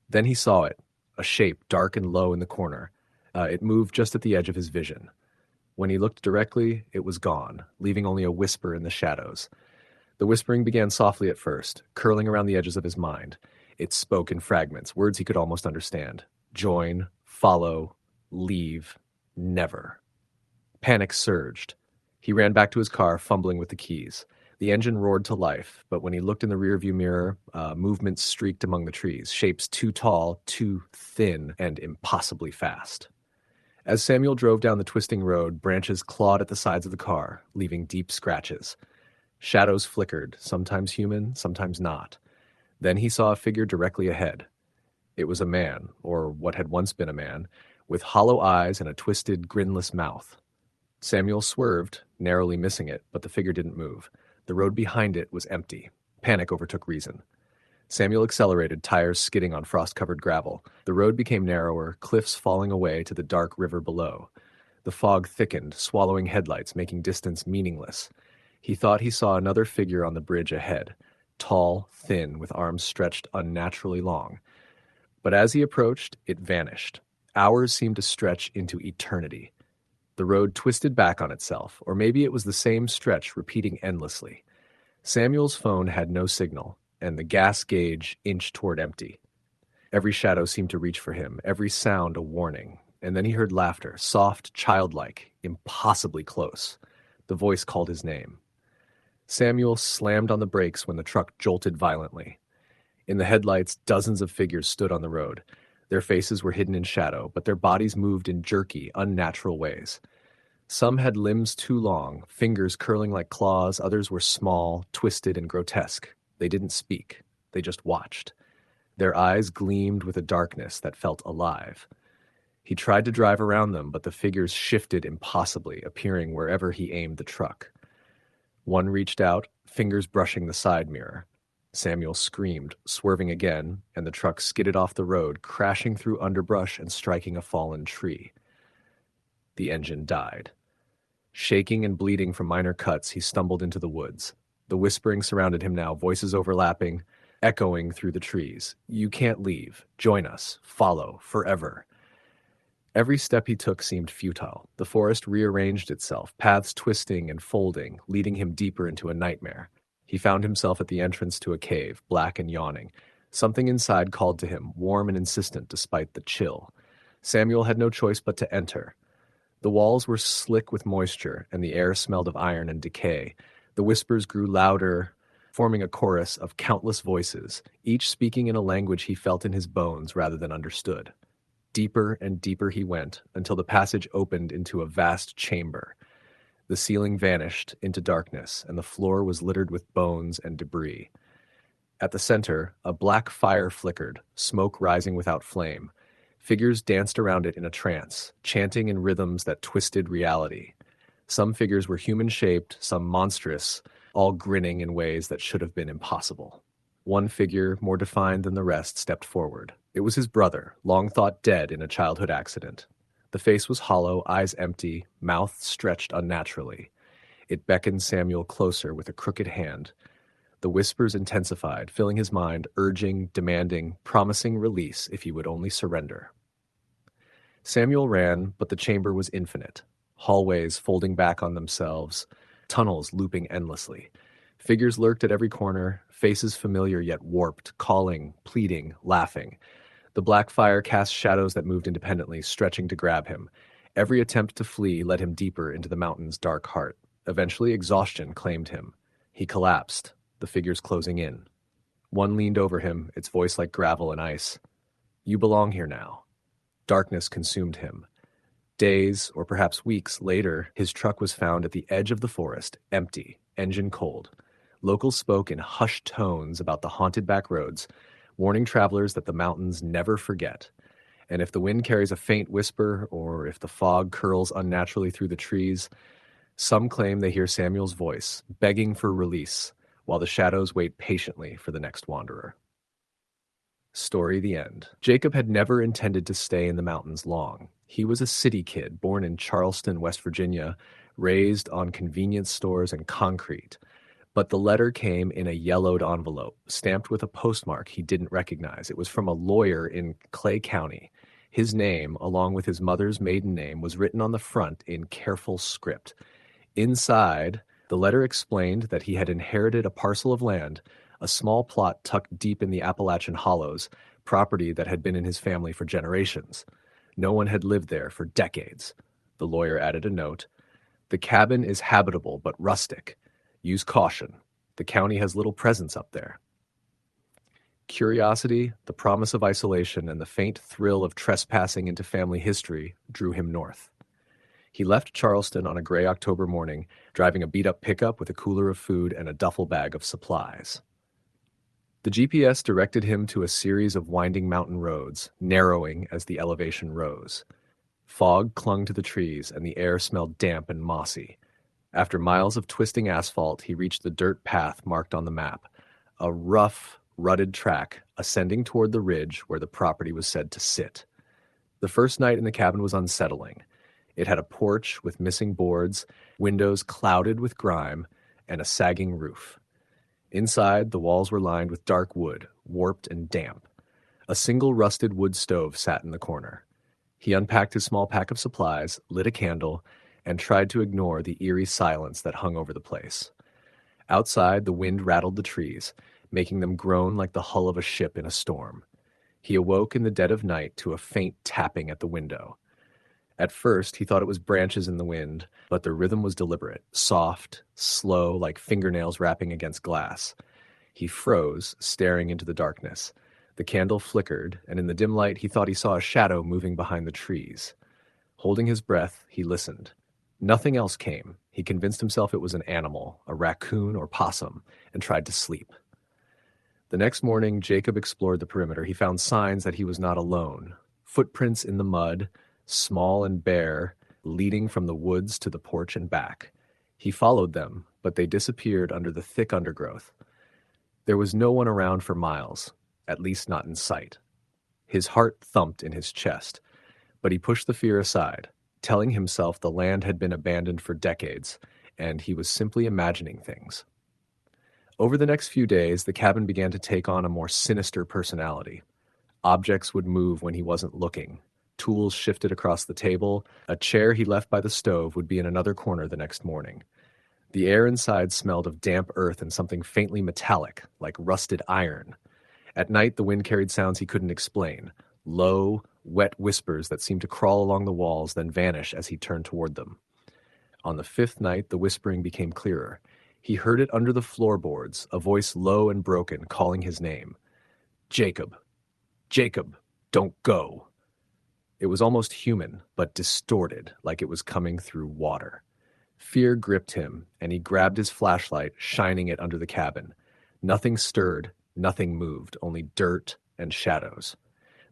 Then he saw it, a shape dark and low in the corner. It moved just at the edge of his vision. When he looked directly, it was gone, leaving only a whisper in the shadows. The whispering began softly at first, curling around the edges of his mind. It spoke in fragments, words he could almost understand. Join, follow, leave, never. Panic surged. He ran back to his car, fumbling with the keys. The engine roared to life, but when he looked in the rearview mirror, movement streaked among the trees, shapes too tall, too thin, and impossibly fast. As Samuel drove down the twisting road, branches clawed at the sides of the car, leaving deep scratches. Shadows flickered, sometimes human, sometimes not. Then he saw a figure directly ahead. It was a man, or what had once been a man, with hollow eyes and a twisted, grinless mouth. Samuel swerved, narrowly missing it, but the figure didn't move. The road behind it was empty. Panic overtook reason. Samuel accelerated, tires skidding on frost-covered gravel. The road became narrower, cliffs falling away to the dark river below. The fog thickened, swallowing headlights, making distance meaningless. He thought he saw another figure on the bridge ahead, tall, thin, with arms stretched unnaturally long. But as he approached, it vanished. Hours seemed to stretch into eternity. The road twisted back on itself, or maybe it was the same stretch repeating endlessly. Samuel's phone had no signal, and the gas gauge inched toward empty. Every shadow seemed to reach for him, every sound a warning. And then he heard laughter, soft, childlike, impossibly close. The voice called his name. Samuel slammed on the brakes when the truck jolted violently. In the headlights, dozens of figures stood on the road. Their faces were hidden in shadow, but their bodies moved in jerky, unnatural ways. Some had limbs too long, fingers curling like claws. Others were small, twisted, and grotesque. They didn't speak. They just watched. Their eyes gleamed with a darkness that felt alive. He tried to drive around them, but the figures shifted impossibly, appearing wherever he aimed the truck. One reached out, fingers brushing the side mirror. Samuel screamed, swerving again, and the truck skidded off the road, crashing through underbrush and striking a fallen tree. The engine died. Shaking and bleeding from minor cuts, he stumbled into the woods. The whispering surrounded him now, voices overlapping, echoing through the trees. "You can't leave. Join us. Follow. Forever." Every step he took seemed futile. The forest rearranged itself, paths twisting and folding, leading him deeper into a nightmare. He found himself at the entrance to a cave, black and yawning. Something inside called to him, warm and insistent despite the chill. Samuel had no choice but to enter. The walls were slick with moisture, and the air smelled of iron and decay. The whispers grew louder, forming a chorus of countless voices, each speaking in a language he felt in his bones rather than understood. Deeper and deeper he went, until the passage opened into a vast chamber. The ceiling vanished into darkness, and the floor was littered with bones and debris. At the center, a black fire flickered, smoke rising without flame. Figures danced around it in a trance, chanting in rhythms that twisted reality. Some figures were human-shaped, some monstrous, all grinning in ways that should have been impossible. One figure, more defined than the rest, stepped forward. It was his brother, long thought dead in a childhood accident. The face was hollow, eyes empty, mouth stretched unnaturally. It beckoned Samuel closer with a crooked hand. The whispers intensified, filling his mind, urging, demanding, promising release if he would only surrender. Samuel ran, but the chamber was infinite. Hallways folding back on themselves, tunnels looping endlessly. Figures lurked at every corner, faces familiar yet warped, calling, pleading, laughing. The black fire cast shadows that moved independently, stretching to grab him. Every attempt to flee led him deeper into the mountain's dark heart. Eventually, exhaustion claimed him. He collapsed, the figures closing in. One leaned over him, its voice like gravel and ice. "You belong here now." Darkness consumed him. Days, or perhaps weeks later, his truck was found at the edge of the forest, empty, engine cold. Locals spoke in hushed tones about the haunted back roads, warning travelers that the mountains never forget. And if the wind carries a faint whisper, or if the fog curls unnaturally through the trees, some claim they hear Samuel's voice, begging for release, while the shadows wait patiently for the next wanderer. Story the end. Jacob had never intended to stay in the mountains long. He was a city kid, born in Charleston, West Virginia, raised on convenience stores and concrete. But the letter came in a yellowed envelope, stamped with a postmark he didn't recognize. It was from a lawyer in Clay County. His name, along with his mother's maiden name, was written on the front in careful script. Inside, the letter explained that he had inherited a parcel of land, a small plot tucked deep in the Appalachian hollows, property that had been in his family for generations. No one had lived there for decades. The lawyer added a note. The cabin is habitable but rustic. Use caution. The county has little presence up there. Curiosity, the promise of isolation, and the faint thrill of trespassing into family history drew him north. He left Charleston on a gray October morning, driving a beat-up pickup with a cooler of food and a duffel bag of supplies. The GPS directed him to a series of winding mountain roads, narrowing as the elevation rose. Fog clung to the trees, and the air smelled damp and mossy. After miles of twisting asphalt, he reached the dirt path marked on the map, a rough, rutted track ascending toward the ridge where the property was said to sit. The first night in the cabin was unsettling. It had a porch with missing boards, windows clouded with grime, and a sagging roof. Inside, the walls were lined with dark wood, warped and damp. A single rusted wood stove sat in the corner. He unpacked his small pack of supplies, lit a candle, and tried to ignore the eerie silence that hung over the place. Outside, the wind rattled the trees, making them groan like the hull of a ship in a storm. He awoke in the dead of night to a faint tapping at the window. At first, he thought it was branches in the wind, but the rhythm was deliberate, soft, slow, like fingernails rapping against glass. He froze, staring into the darkness. The candle flickered, and in the dim light he thought he saw a shadow moving behind the trees. Holding his breath, he listened. Nothing else came. He convinced himself it was an animal, a raccoon or possum, and tried to sleep. The next morning, Jacob explored the perimeter. He found signs that he was not alone. Footprints in the mud, small and bare, leading from the woods to the porch and back. He followed them, but they disappeared under the thick undergrowth. There was no one around for miles, at least not in sight. His heart thumped in his chest, but he pushed the fear aside, telling himself the land had been abandoned for decades, and he was simply imagining things. Over the next few days, the cabin began to take on a more sinister personality. Objects would move when he wasn't looking. Tools shifted across the table. A chair he left by the stove would be in another corner the next morning. The air inside smelled of damp earth and something faintly metallic, like rusted iron. At night, the wind carried sounds he couldn't explain. Low, wet whispers that seemed to crawl along the walls, then vanish as he turned toward them. On the fifth night, the whispering became clearer. He heard it under the floorboards, a voice low and broken calling his name. Jacob. Jacob, don't go. It was almost human, but distorted, like it was coming through water. Fear gripped him, and he grabbed his flashlight, shining it under the cabin. Nothing stirred, nothing moved, only dirt and shadows.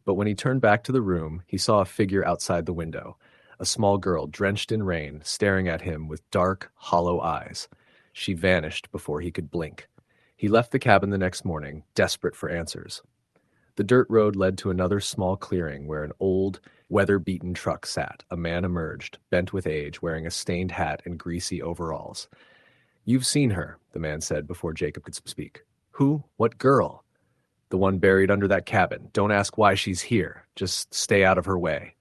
But when he turned back to the room, he saw a figure outside the window, a small girl drenched in rain, staring at him with dark, hollow eyes. She vanished before he could blink. He left the cabin the next morning, desperate for answers. The dirt road led to another small clearing where an old, weather-beaten truck sat. A man emerged, bent with age, wearing a stained hat and greasy overalls. "You've seen her," the man said before Jacob could speak. "Who? What girl?" "The one buried under that cabin. Don't ask why she's here. Just stay out of her way."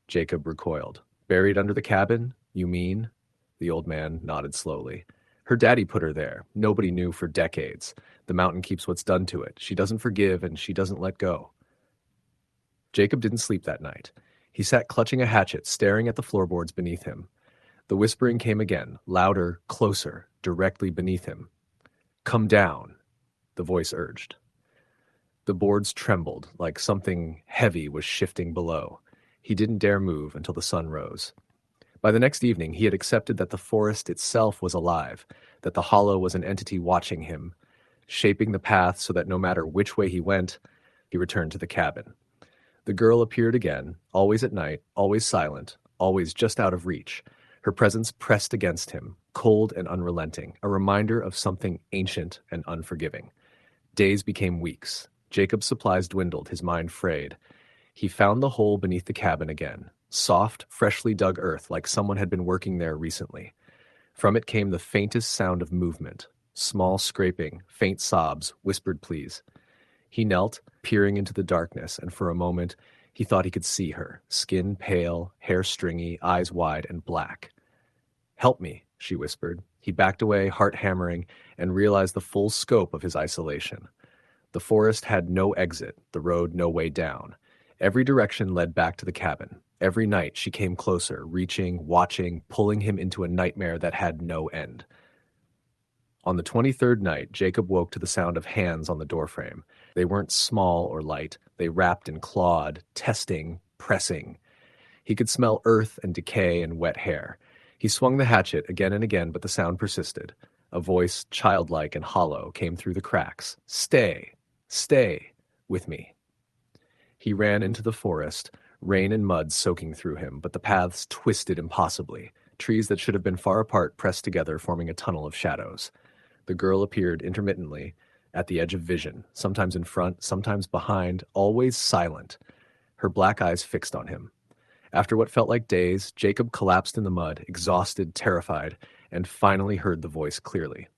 Jacob recoiled. "Buried under the cabin? You mean?" The old man nodded slowly. "Her daddy put her there. Nobody knew for decades. The mountain keeps what's done to it. She doesn't forgive, and she doesn't let go." Jacob didn't sleep that night. He sat clutching a hatchet, staring at the floorboards beneath him. The whispering came again, louder, closer, directly beneath him. "Come down," the voice urged. The boards trembled, like something heavy was shifting below. He didn't dare move until the sun rose. By the next evening, he had accepted that the forest itself was alive, that the hollow was an entity watching him, shaping the path so that no matter which way he went, he returned to the cabin. The girl appeared again, always at night, always silent, always just out of reach. Her presence pressed against him, cold and unrelenting, a reminder of something ancient and unforgiving. Days became weeks. Jacob's supplies dwindled, his mind frayed. He found the hole beneath the cabin again, soft, freshly dug earth like someone had been working there recently. From it came the faintest sound of movement, small scraping, faint sobs, whispered pleas. He knelt, peering into the darkness, and for a moment he thought he could see her, skin pale, hair stringy, eyes wide and black. "Help me," she whispered. He backed away, heart hammering, and realized the full scope of his isolation. The forest had no exit, the road no way down. Every direction led back to the cabin. Every night she came closer, reaching, watching, pulling him into a nightmare that had no end. On the 23rd night, Jacob woke to the sound of hands on the doorframe. They weren't small or light. They rapped and clawed, testing, pressing. He could smell earth and decay and wet hair. He swung the hatchet again and again, but the sound persisted. A voice, childlike and hollow, came through the cracks. "Stay, stay with me." He ran into the forest, rain and mud soaking through him, but the paths twisted impossibly. Trees that should have been far apart pressed together, forming a tunnel of shadows. The girl appeared intermittently at the edge of vision, sometimes in front, sometimes behind, always silent, her black eyes fixed on him. After what felt like days, Jacob collapsed in the mud, exhausted, terrified, and finally heard the voice clearly.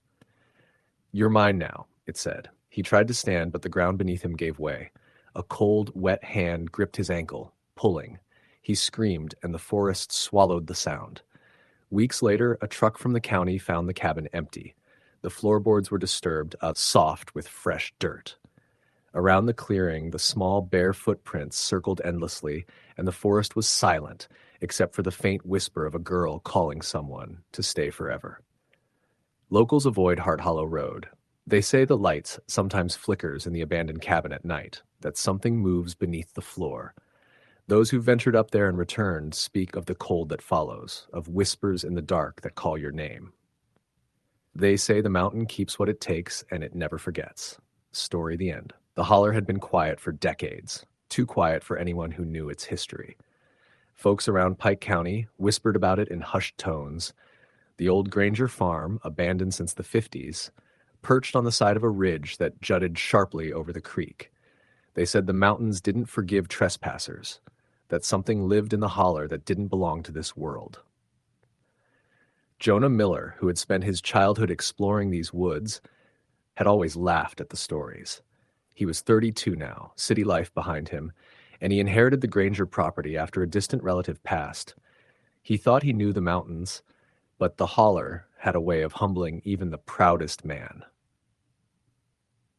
"You're mine now," it said. He tried to stand, but the ground beneath him gave way. A cold, wet hand gripped his ankle, pulling. He screamed, and the forest swallowed the sound. Weeks later, a truck from the county found the cabin empty. The floorboards were disturbed, soft with fresh dirt. Around the clearing, the small bare footprints circled endlessly, and the forest was silent, except for the faint whisper of a girl calling someone to stay forever. Locals avoid Heart Hollow Road. They say the lights sometimes flickers in the abandoned cabin at night, that something moves beneath the floor. Those who ventured up there and returned speak of the cold that follows, of whispers in the dark that call your name. They say the mountain keeps what it takes and it never forgets. Story the end. The holler had been quiet for decades, too quiet for anyone who knew its history. Folks around Pike County whispered about it in hushed tones. The old Granger farm, abandoned since the 50s, perched on the side of a ridge that jutted sharply over the creek. They said the mountains didn't forgive trespassers, that something lived in the holler that didn't belong to this world. Jonah Miller, who had spent his childhood exploring these woods, had always laughed at the stories. He was 32 now, city life behind him, and he inherited the Granger property after a distant relative passed. He thought he knew the mountains, but the holler had a way of humbling even the proudest man.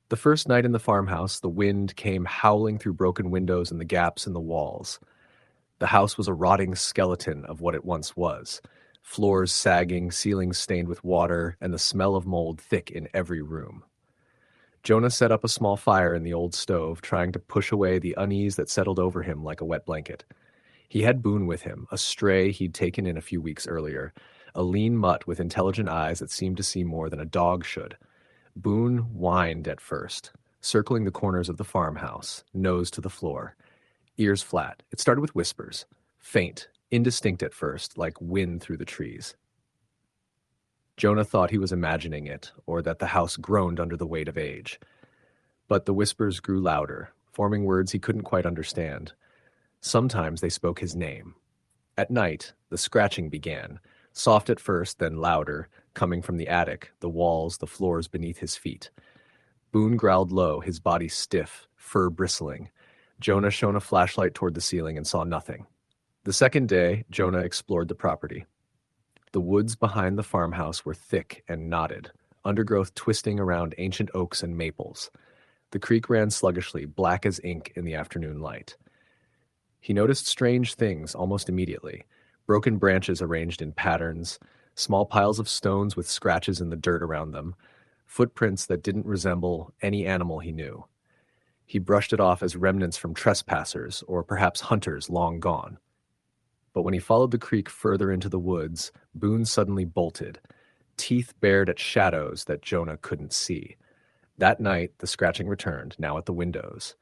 The first night in the farmhouse, the wind came howling through broken windows and the gaps in the walls. The house was a rotting skeleton of what it once was. Floors sagging, ceilings stained with water, and the smell of mold thick in every room. Jonah set up a small fire in the old stove, trying to push away the unease that settled over him like a wet blanket. He had Boone with him, a stray he'd taken in a few weeks earlier, a lean mutt with intelligent eyes that seemed to see more than a dog should. Boone whined at first, circling the corners of the farmhouse, nose to the floor, ears flat. It started with whispers, faint, indistinct at first, like wind through the trees. Jonah thought he was imagining it, or that the house groaned under the weight of age. But the whispers grew louder, forming words he couldn't quite understand. Sometimes they spoke his name. At night, the scratching began, soft at first, then louder, coming from the attic, the walls, the floors beneath his feet. Boone growled low, his body stiff, fur bristling. Jonah shone a flashlight toward the ceiling and saw nothing. The second day, Jonah explored the property. The woods behind the farmhouse were thick and knotted, undergrowth twisting around ancient oaks and maples. The creek ran sluggishly, black as ink in the afternoon light. He noticed strange things almost immediately. Broken branches arranged in patterns, small piles of stones with scratches in the dirt around them, footprints that didn't resemble any animal he knew. He brushed it off as remnants from trespassers or perhaps hunters long gone. But when he followed the creek further into the woods, Boone suddenly bolted, teeth bared at shadows that Jonah couldn't see. That night, the scratching returned, now at the windows.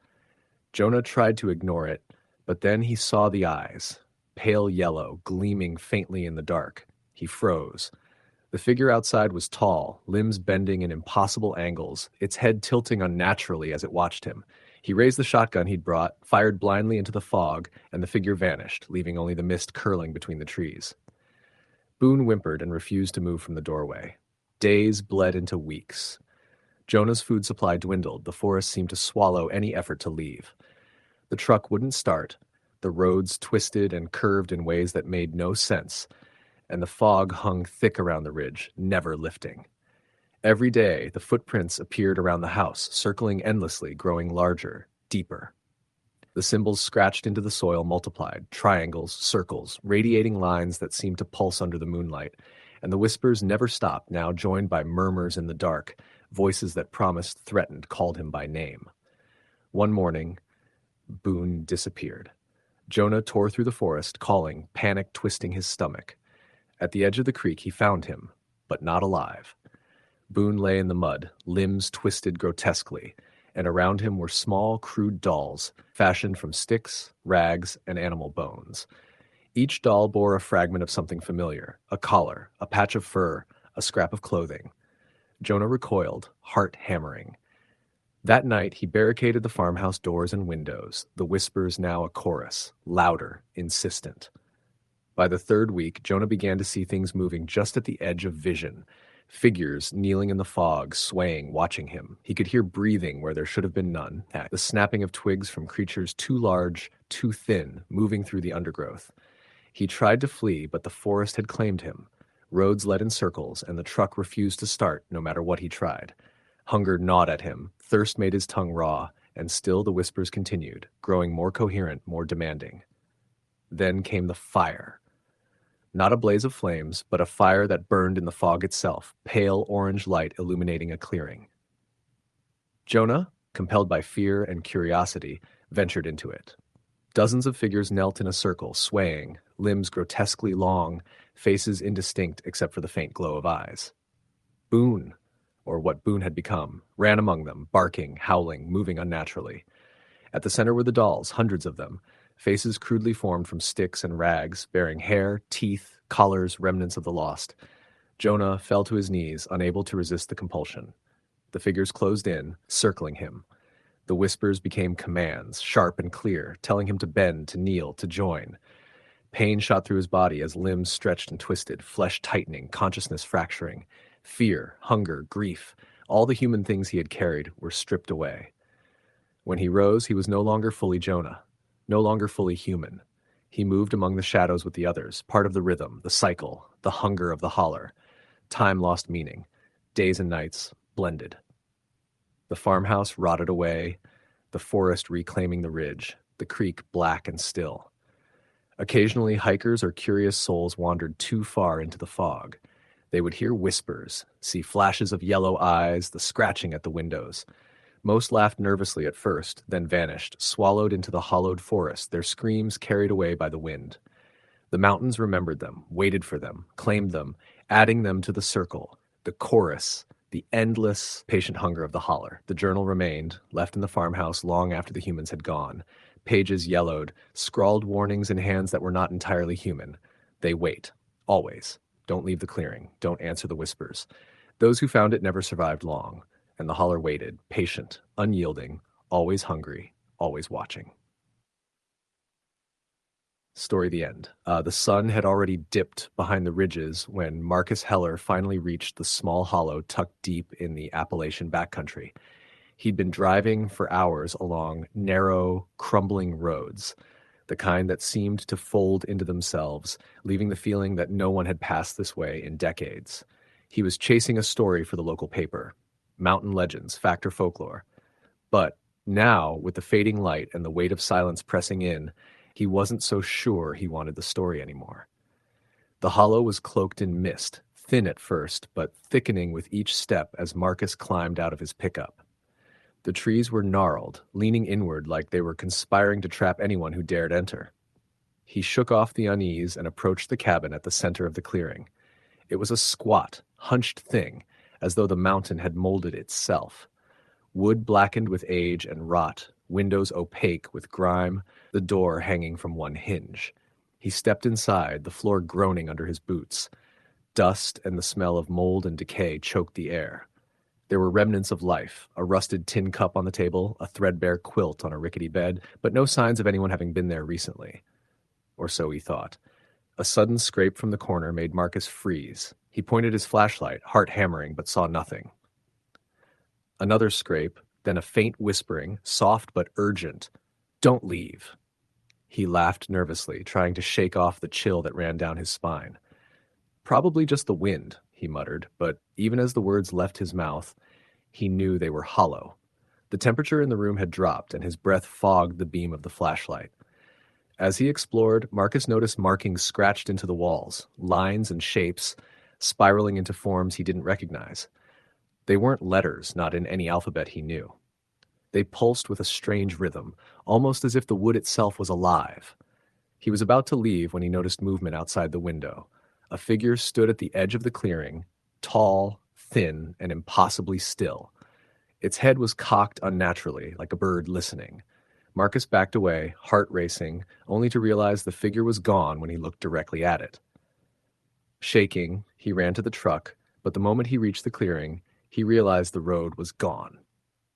Jonah tried to ignore it, but then he saw the eyes, pale yellow, gleaming faintly in the dark. He froze. The figure outside was tall, limbs bending in impossible angles, its head tilting unnaturally as it watched him. He raised the shotgun he'd brought, fired blindly into the fog, and the figure vanished, leaving only the mist curling between the trees. Boone whimpered and refused to move from the doorway. Days bled into weeks. Jonah's food supply dwindled. The forest seemed to swallow any effort to leave. The truck wouldn't start. The roads twisted and curved in ways that made no sense, and the fog hung thick around the ridge, never lifting. Every day, the footprints appeared around the house, circling endlessly, growing larger, deeper. The symbols scratched into the soil multiplied, triangles, circles, radiating lines that seemed to pulse under the moonlight, and the whispers never stopped, now joined by murmurs in the dark, voices that promised, threatened, called him by name. One morning, Boone disappeared. Jonah tore through the forest, calling, panic twisting his stomach. At the edge of the creek, he found him, but not alive. Boone lay in the mud, limbs twisted grotesquely, and around him were small, crude dolls, fashioned from sticks, rags, and animal bones. Each doll bore a fragment of something familiar, a collar, a patch of fur, a scrap of clothing. Jonah recoiled, heart hammering. That night, he barricaded the farmhouse doors and windows, the whispers now a chorus, louder, insistent. By the third week, Jonah began to see things moving just at the edge of vision. Figures kneeling in the fog, swaying, watching him. He could hear breathing where there should have been none, the snapping of twigs from creatures too large, too thin, moving through the undergrowth. He tried to flee, but the forest had claimed him. Roads led in circles, and the truck refused to start, no matter what he tried. Hunger gnawed at him, thirst made his tongue raw, and still the whispers continued, growing more coherent, more demanding. Then came the fire. Not a blaze of flames, but a fire that burned in the fog itself, pale orange light illuminating a clearing. Jonah, compelled by fear and curiosity, ventured into it. Dozens of figures knelt in a circle, swaying, limbs grotesquely long, faces indistinct except for the faint glow of eyes. Boone, or what Boone had become, ran among them, barking, howling, moving unnaturally. At the center were the dolls, hundreds of them, faces crudely formed from sticks and rags, bearing hair, teeth, collars, remnants of the lost. Jonah fell to his knees, unable to resist the compulsion. The figures closed in, circling him. The whispers became commands, sharp and clear, telling him to bend, to kneel, to join. Pain shot through his body as limbs stretched and twisted, flesh tightening, consciousness fracturing. Fear, hunger, grief, all the human things he had carried were stripped away. When he rose, he was no longer fully Jonah, no longer fully human. He moved among the shadows with the others, part of the rhythm, the cycle, the hunger of the holler. Time lost meaning. Days and nights blended. The farmhouse rotted away, the forest reclaiming the ridge, the creek black and still. Occasionally, hikers or curious souls wandered too far into the fog. They would hear whispers, see flashes of yellow eyes, the scratching at the windows. Most laughed nervously at first, then vanished, swallowed into the hollowed forest, their screams carried away by the wind. The mountains remembered them, waited for them, claimed them, adding them to the circle, the chorus, the endless, patient hunger of the holler. The journal remained, left in the farmhouse long after the humans had gone. Pages yellowed, scrawled warnings in hands that were not entirely human. They wait, always. Don't leave the clearing. Don't answer the whispers. Those who found it never survived long, and the holler waited, patient, unyielding, always hungry, always watching. Story the end. The sun had already dipped behind the ridges when Marcus Heller finally reached the small hollow tucked deep in the Appalachian backcountry. He'd been driving for hours along narrow, crumbling roads, the kind that seemed to fold into themselves, leaving the feeling that no one had passed this way in decades. He was chasing a story for the local paper, mountain legends, fact or folklore. But now, with the fading light and the weight of silence pressing in, he wasn't so sure he wanted the story anymore. The hollow was cloaked in mist, thin at first, but thickening with each step as Marcus climbed out of his pickup. The trees were gnarled, leaning inward like they were conspiring to trap anyone who dared enter. He shook off the unease and approached the cabin at the center of the clearing. It was a squat, hunched thing, as though the mountain had molded itself. Wood blackened with age and rot, windows opaque with grime, the door hanging from one hinge. He stepped inside, the floor groaning under his boots. Dust and the smell of mold and decay choked the air. There were remnants of life, a rusted tin cup on the table, a threadbare quilt on a rickety bed, but no signs of anyone having been there recently. Or so he thought. A sudden scrape from the corner made Marcus freeze. He pointed his flashlight, heart hammering, but saw nothing. Another scrape, then a faint whispering, soft but urgent. "Don't leave." He laughed nervously, trying to shake off the chill that ran down his spine. "Probably just the wind," he muttered, but even as the words left his mouth, he knew they were hollow. The temperature in the room had dropped, and his breath fogged the beam of the flashlight. As he explored, Marcus noticed markings scratched into the walls, lines and shapes, spiraling into forms he didn't recognize. They weren't letters, not in any alphabet he knew. They pulsed with a strange rhythm, almost as if the wood itself was alive. He was about to leave when he noticed movement outside the window. A figure stood at the edge of the clearing, tall, thin, and impossibly still. Its head was cocked unnaturally, like a bird listening. Marcus backed away, heart racing, only to realize the figure was gone when he looked directly at it. Shaking, he ran to the truck, but the moment he reached the clearing, he realized the road was gone.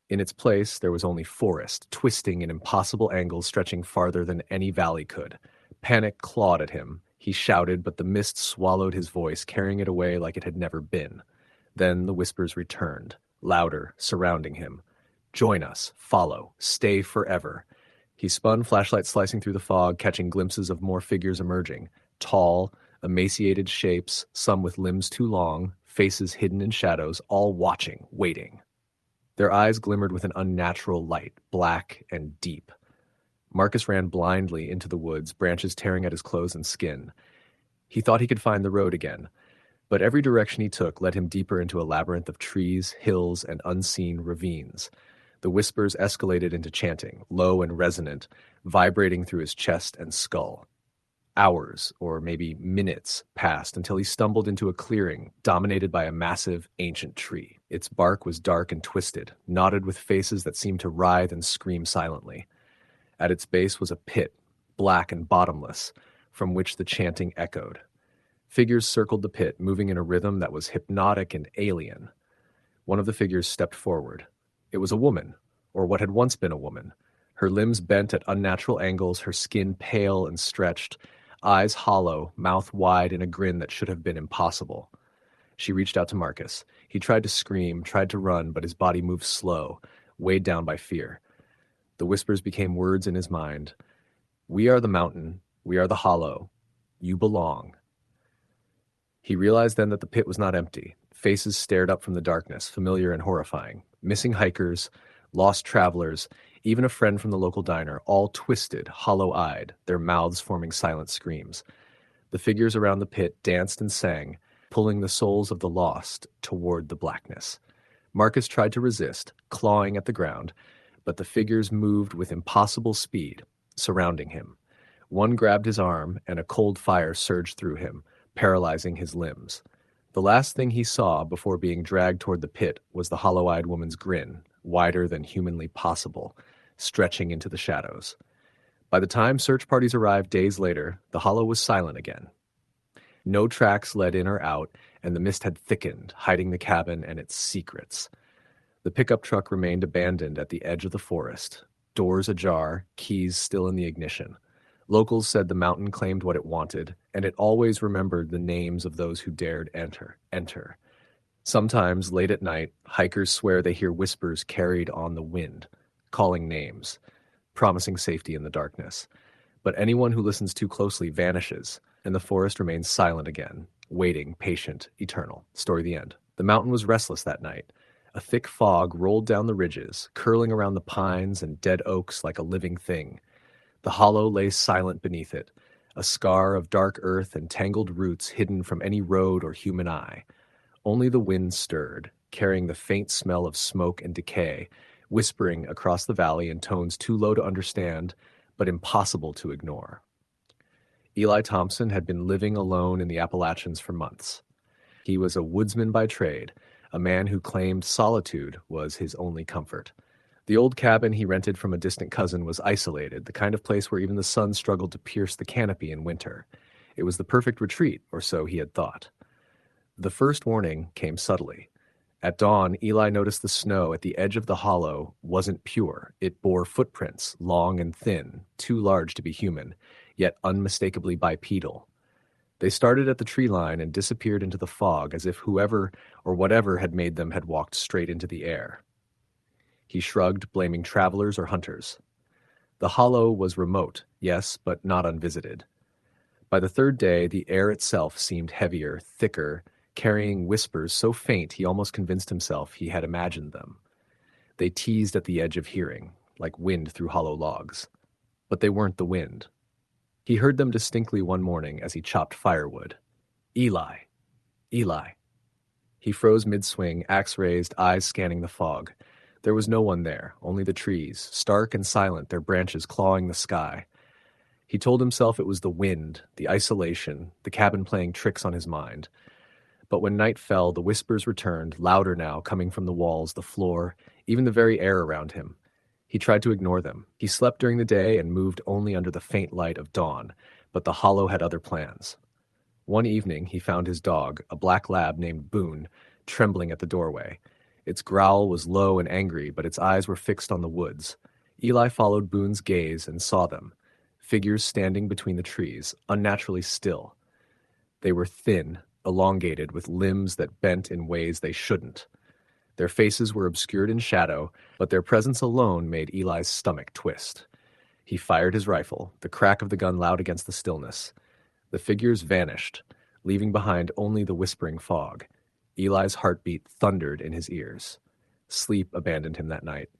In its place, there was only forest, twisting in impossible angles stretching farther than any valley could. Panic clawed at him. He shouted, but the mist swallowed his voice, carrying it away like it had never been. Then the whispers returned, louder, surrounding him. "Join us, follow, stay forever." He spun, flashlight slicing through the fog, catching glimpses of more figures emerging. Tall, emaciated shapes, some with limbs too long, faces hidden in shadows, all watching, waiting. Their eyes glimmered with an unnatural light, black and deep. Marcus ran blindly into the woods, branches tearing at his clothes and skin. He thought he could find the road again, but every direction he took led him deeper into a labyrinth of trees, hills, and unseen ravines. The whispers escalated into chanting, low and resonant, vibrating through his chest and skull. Hours, or maybe minutes, passed until he stumbled into a clearing dominated by a massive, ancient tree. Its bark was dark and twisted, knotted with faces that seemed to writhe and scream silently. At its base was a pit, black and bottomless, from which the chanting echoed. Figures circled the pit, moving in a rhythm that was hypnotic and alien. One of the figures stepped forward. It was a woman, or what had once been a woman. Her limbs bent at unnatural angles, her skin pale and stretched, eyes hollow, mouth wide in a grin that should have been impossible. She reached out to Marcus. He tried to scream, tried to run, but his body moved slow, weighed down by fear. The whispers became words in his mind. "We are the mountain. We are the hollow. You belong." He realized then that the pit was not empty. Faces stared up from the darkness, familiar and horrifying. Missing hikers, lost travelers, even a friend from the local diner, all twisted, hollow-eyed, their mouths forming silent screams. The figures around the pit danced and sang, pulling the souls of the lost toward the blackness. Marcus tried to resist, clawing at the ground, but the figures moved with impossible speed, surrounding him. One grabbed his arm, and a cold fire surged through him, paralyzing his limbs. The last thing he saw before being dragged toward the pit was the hollow-eyed woman's grin, wider than humanly possible, stretching into the shadows. By the time search parties arrived days later, the hollow was silent again. No tracks led in or out, and the mist had thickened, hiding the cabin and its secrets. The pickup truck remained abandoned at the edge of the forest, doors ajar, keys still in the ignition. Locals said the mountain claimed what it wanted, and it always remembered the names of those who dared enter. Sometimes, late at night, hikers swear they hear whispers carried on the wind, calling names, promising safety in the darkness. But anyone who listens too closely vanishes, and the forest remains silent again, waiting, patient, eternal. Story the end. The mountain was restless that night. A thick fog rolled down the ridges, curling around the pines and dead oaks like a living thing. The hollow lay silent beneath it, a scar of dark earth and tangled roots hidden from any road or human eye. Only the wind stirred, carrying the faint smell of smoke and decay, whispering across the valley in tones too low to understand, but impossible to ignore. Eli Thompson had been living alone in the Appalachians for months. He was a woodsman by trade, a man who claimed solitude was his only comfort. The old cabin he rented from a distant cousin was isolated, the kind of place where even the sun struggled to pierce the canopy in winter. It was the perfect retreat, or so he had thought. The first warning came subtly. At dawn, Eli noticed the snow at the edge of the hollow wasn't pure. It bore footprints, long and thin, too large to be human, yet unmistakably bipedal. They started at the tree line and disappeared into the fog as if whoever or whatever had made them had walked straight into the air. He shrugged, blaming travelers or hunters. The hollow was remote, yes, but not unvisited. By the third day, the air itself seemed heavier, thicker, carrying whispers so faint he almost convinced himself he had imagined them. They teased at the edge of hearing, like wind through hollow logs. But they weren't the wind. He heard them distinctly one morning as he chopped firewood. Eli! Eli! He froze mid-swing, axe raised, eyes scanning the fog. There was no one there, only the trees, stark and silent, their branches clawing the sky. He told himself it was the wind, the isolation, the cabin playing tricks on his mind. But when night fell, the whispers returned, louder now, coming from the walls, the floor, even the very air around him. He tried to ignore them. He slept during the day and moved only under the faint light of dawn, but the hollow had other plans. One evening, he found his dog, a black lab named Boone, trembling at the doorway. Its growl was low and angry, but its eyes were fixed on the woods. Eli followed Boone's gaze and saw them, figures standing between the trees, unnaturally still. They were thin, elongated, with limbs that bent in ways they shouldn't. Their faces were obscured in shadow, but their presence alone made Eli's stomach twist. He fired his rifle, the crack of the gun loud against the stillness. The figures vanished, leaving behind only the whispering fog. Eli's heartbeat thundered in his ears. Sleep abandoned him that night.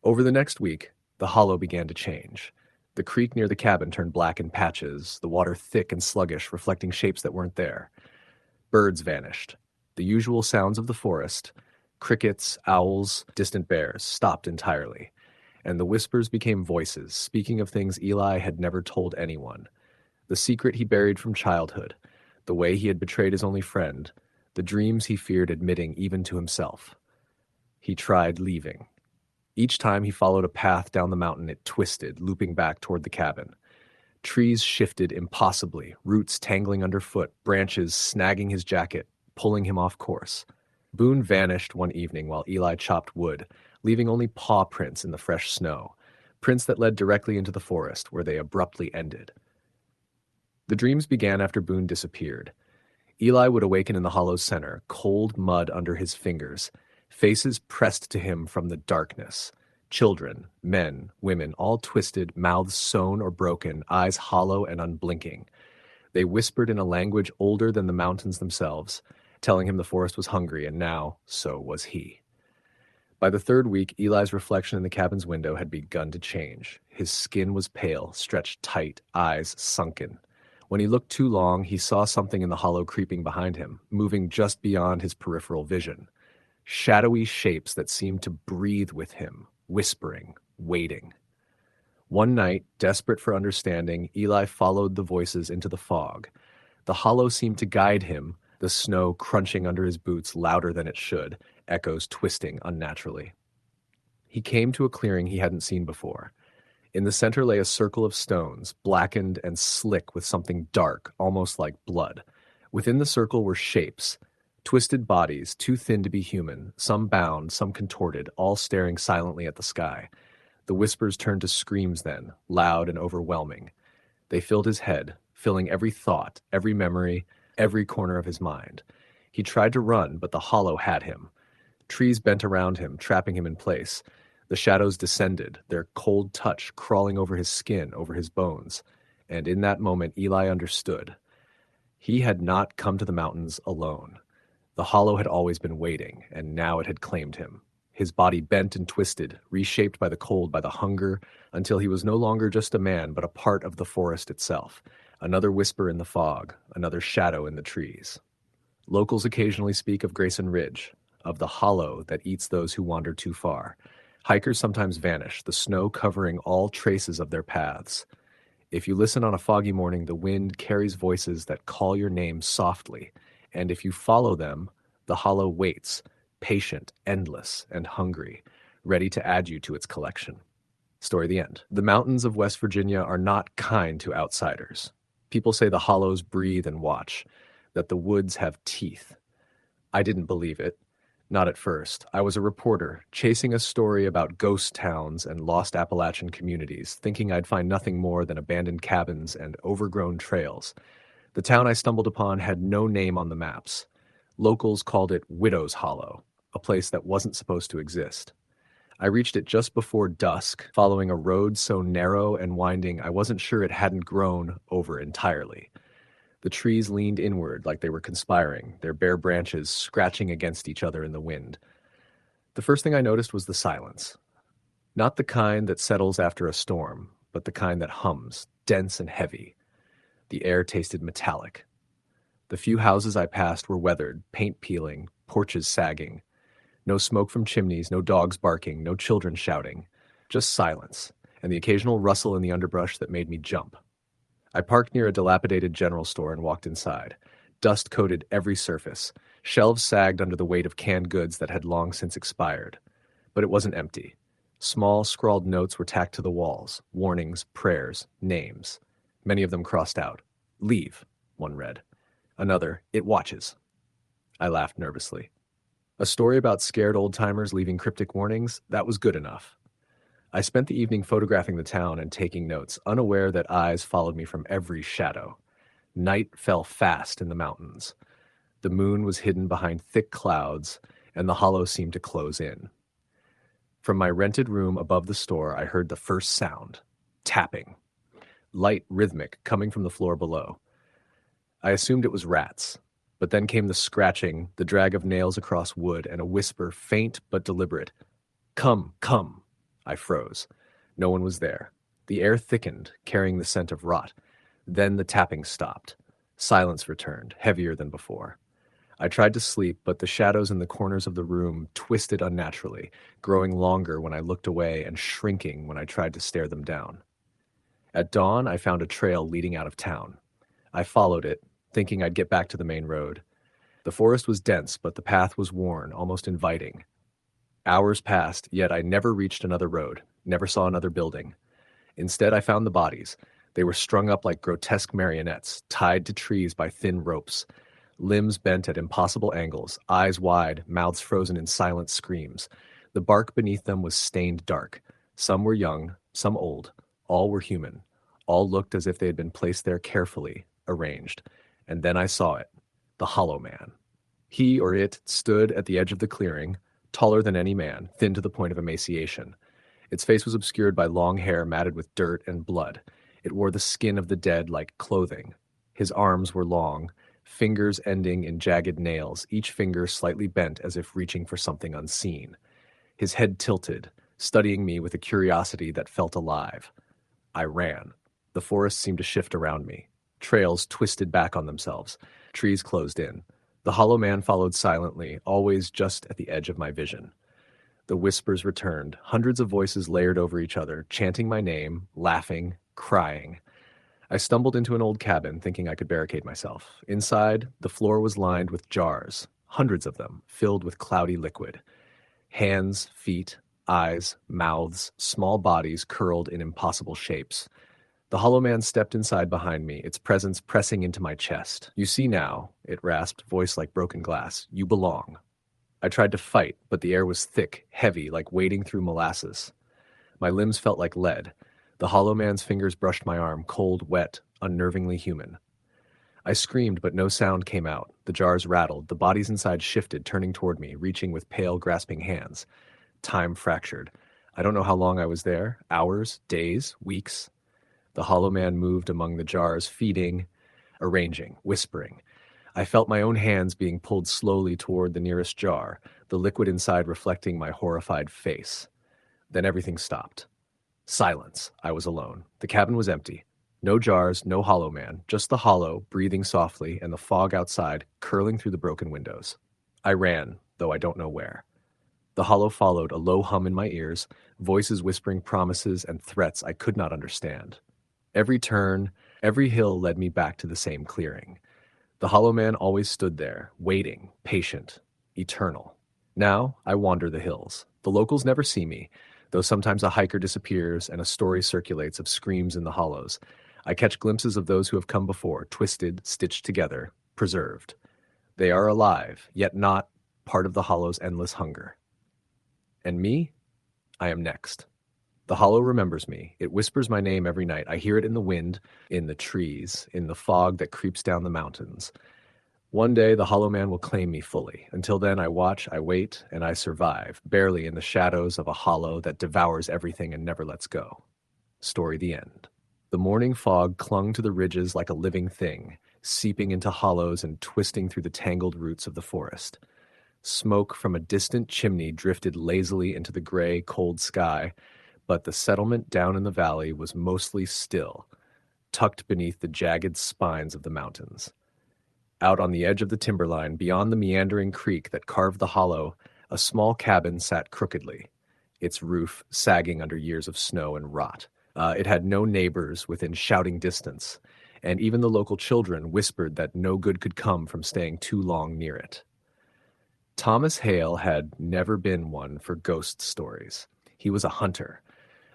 Over the next week, the hollow began to change. The creek near the cabin turned black in patches, the water thick and sluggish, reflecting shapes that weren't there. Birds vanished. The usual sounds of the forest, crickets, owls, distant bears, stopped entirely, and the whispers became voices, speaking of things Eli had never told anyone. The secret he buried from childhood, the way he had betrayed his only friend, the dreams he feared admitting even to himself. He tried leaving. Each time he followed a path down the mountain, it twisted, looping back toward the cabin. Trees shifted impossibly, roots tangling underfoot, branches snagging his jacket, pulling him off course. Boone vanished one evening while Eli chopped wood, leaving only paw prints in the fresh snow, prints that led directly into the forest, where they abruptly ended. The dreams began after Boone disappeared. Eli would awaken in the hollow's center, cold mud under his fingers, faces pressed to him from the darkness. Children, men, women, all twisted, mouths sewn or broken, eyes hollow and unblinking. They whispered in a language older than the mountains themselves, telling him the forest was hungry, and now so was he. By the third week, Eli's reflection in the cabin's window had begun to change. His skin was pale, stretched tight, eyes sunken. When he looked too long, he saw something in the hollow creeping behind him, moving just beyond his peripheral vision. Shadowy shapes that seemed to breathe with him, whispering, waiting. One night, desperate for understanding, Eli followed the voices into the fog. The hollow seemed to guide him, the snow crunching under his boots louder than it should, echoes twisting unnaturally. He came to a clearing he hadn't seen before. In the center lay a circle of stones, blackened and slick with something dark, almost like blood. Within the circle were shapes, twisted bodies, too thin to be human, some bound, some contorted, all staring silently at the sky. The whispers turned to screams then, loud and overwhelming. They filled his head, filling every thought, every memory, every corner of his mind. He tried to run, but the hollow had him. Trees bent around him, trapping him in place. The shadows descended, their cold touch crawling over his skin, over his bones. And in that moment, Eli understood. He had not come to the mountains alone. The hollow had always been waiting, and now it had claimed him. His body bent and twisted, reshaped by the cold, by the hunger, until he was no longer just a man, but a part of the forest itself. Another whisper in the fog, another shadow in the trees. Locals occasionally speak of Grayson Ridge, of the hollow that eats those who wander too far. Hikers sometimes vanish, the snow covering all traces of their paths. If you listen on a foggy morning, the wind carries voices that call your name softly, and if you follow them, the hollow waits, patient, endless, and hungry, ready to add you to its collection. Story the end. The mountains of West Virginia are not kind to outsiders. People say the hollows breathe and watch, that the woods have teeth. I didn't believe it. Not at first. I was a reporter, chasing a story about ghost towns and lost Appalachian communities, thinking I'd find nothing more than abandoned cabins and overgrown trails. The town I stumbled upon had no name on the maps. Locals called it Widow's Hollow, a place that wasn't supposed to exist. I reached it just before dusk, following a road so narrow and winding I wasn't sure it hadn't grown over entirely. The trees leaned inward like they were conspiring, their bare branches scratching against each other in the wind. The first thing I noticed was the silence. Not the kind that settles after a storm, but the kind that hums, dense and heavy. The air tasted metallic. The few houses I passed were weathered, paint peeling, porches sagging. No smoke from chimneys, no dogs barking, no children shouting. Just silence, and the occasional rustle in the underbrush that made me jump. I parked near a dilapidated general store and walked inside. Dust coated every surface. Shelves sagged under the weight of canned goods that had long since expired. But it wasn't empty. Small, scrawled notes were tacked to the walls. Warnings, prayers, names. Many of them crossed out. "Leave," one read. Another, "It watches." I laughed nervously. A story about scared old-timers leaving cryptic warnings, that was good enough. I spent the evening photographing the town and taking notes, unaware that eyes followed me from every shadow. Night fell fast in the mountains. The moon was hidden behind thick clouds, and the hollow seemed to close in. From my rented room above the store, I heard the first sound. Tapping. Light, rhythmic, coming from the floor below. I assumed it was rats, but then came the scratching, the drag of nails across wood, and a whisper, faint but deliberate. "Come, come." I froze. No one was there. The air thickened, carrying the scent of rot. Then the tapping stopped. Silence returned, heavier than before. I tried to sleep, but the shadows in the corners of the room twisted unnaturally, growing longer when I looked away and shrinking when I tried to stare them down. At dawn, I found a trail leading out of town. I followed it, thinking I'd get back to the main road. The forest was dense, but the path was worn, almost inviting. Hours passed, yet I never reached another road, never saw another building. Instead, I found the bodies. They were strung up like grotesque marionettes, tied to trees by thin ropes. Limbs bent at impossible angles, eyes wide, mouths frozen in silent screams. The bark beneath them was stained dark. Some were young, some old. All were human. All looked as if they had been placed there carefully, arranged. And then I saw it, the Hollow Man. He or it stood at the edge of the clearing, taller than any man, thin to the point of emaciation. Its face was obscured by long hair matted with dirt and blood. It wore the skin of the dead like clothing. His arms were long, fingers ending in jagged nails, each finger slightly bent as if reaching for something unseen. His head tilted, studying me with a curiosity that felt alive. I ran. The forest seemed to shift around me. Trails twisted back on themselves. Trees closed in. The Hollow Man followed silently, always just at the edge of my vision. The whispers returned, hundreds of voices layered over each other, chanting my name, laughing, crying. I stumbled into an old cabin, thinking I could barricade myself. Inside, the floor was lined with jars, hundreds of them, filled with cloudy liquid. Hands, feet, eyes, mouths, small bodies curled in impossible shapes. The Hollow Man stepped inside behind me, its presence pressing into my chest. "You see now," it rasped, voice like broken glass. "You belong." I tried to fight, but the air was thick, heavy, like wading through molasses. My limbs felt like lead. The Hollow Man's fingers brushed my arm, cold, wet, unnervingly human. I screamed, but no sound came out. The jars rattled. The bodies inside shifted, turning toward me, reaching with pale, grasping hands. Time fractured. I don't know how long I was there. Hours, days, weeks. The Hollow Man moved among the jars, feeding, arranging, whispering. I felt my own hands being pulled slowly toward the nearest jar, the liquid inside reflecting my horrified face. Then everything stopped. Silence. I was alone. The cabin was empty. No jars, no Hollow Man, just the hollow, breathing softly, and the fog outside, curling through the broken windows. I ran, though I don't know where. The hollow followed, a low hum in my ears, voices whispering promises and threats I could not understand. Every turn, every hill led me back to the same clearing. The Hollow Man always stood there, waiting, patient, eternal. Now I wander the hills. The locals never see me, though sometimes a hiker disappears and a story circulates of screams in the hollows. I catch glimpses of those who have come before, twisted, stitched together, preserved. They are alive, yet not part of the hollow's endless hunger. And me? I am next. The hollow remembers me. It whispers my name every night. I hear it in the wind, in the trees, in the fog that creeps down the mountains. One day the Hollow Man will claim me fully. Until then I watch, I wait, and I survive, barely in the shadows of a hollow that devours everything and never lets go. Story the end. The morning fog clung to the ridges like a living thing, seeping into hollows and twisting through the tangled roots of the forest. Smoke from a distant chimney drifted lazily into the gray, cold sky, but the settlement down in the valley was mostly still, tucked beneath the jagged spines of the mountains. Out on the edge of the timberline, beyond the meandering creek that carved the hollow, a small cabin sat crookedly, its roof sagging under years of snow and rot. It had no neighbors within shouting distance, and even the local children whispered that no good could come from staying too long near it. Thomas Hale had never been one for ghost stories. He was a hunter,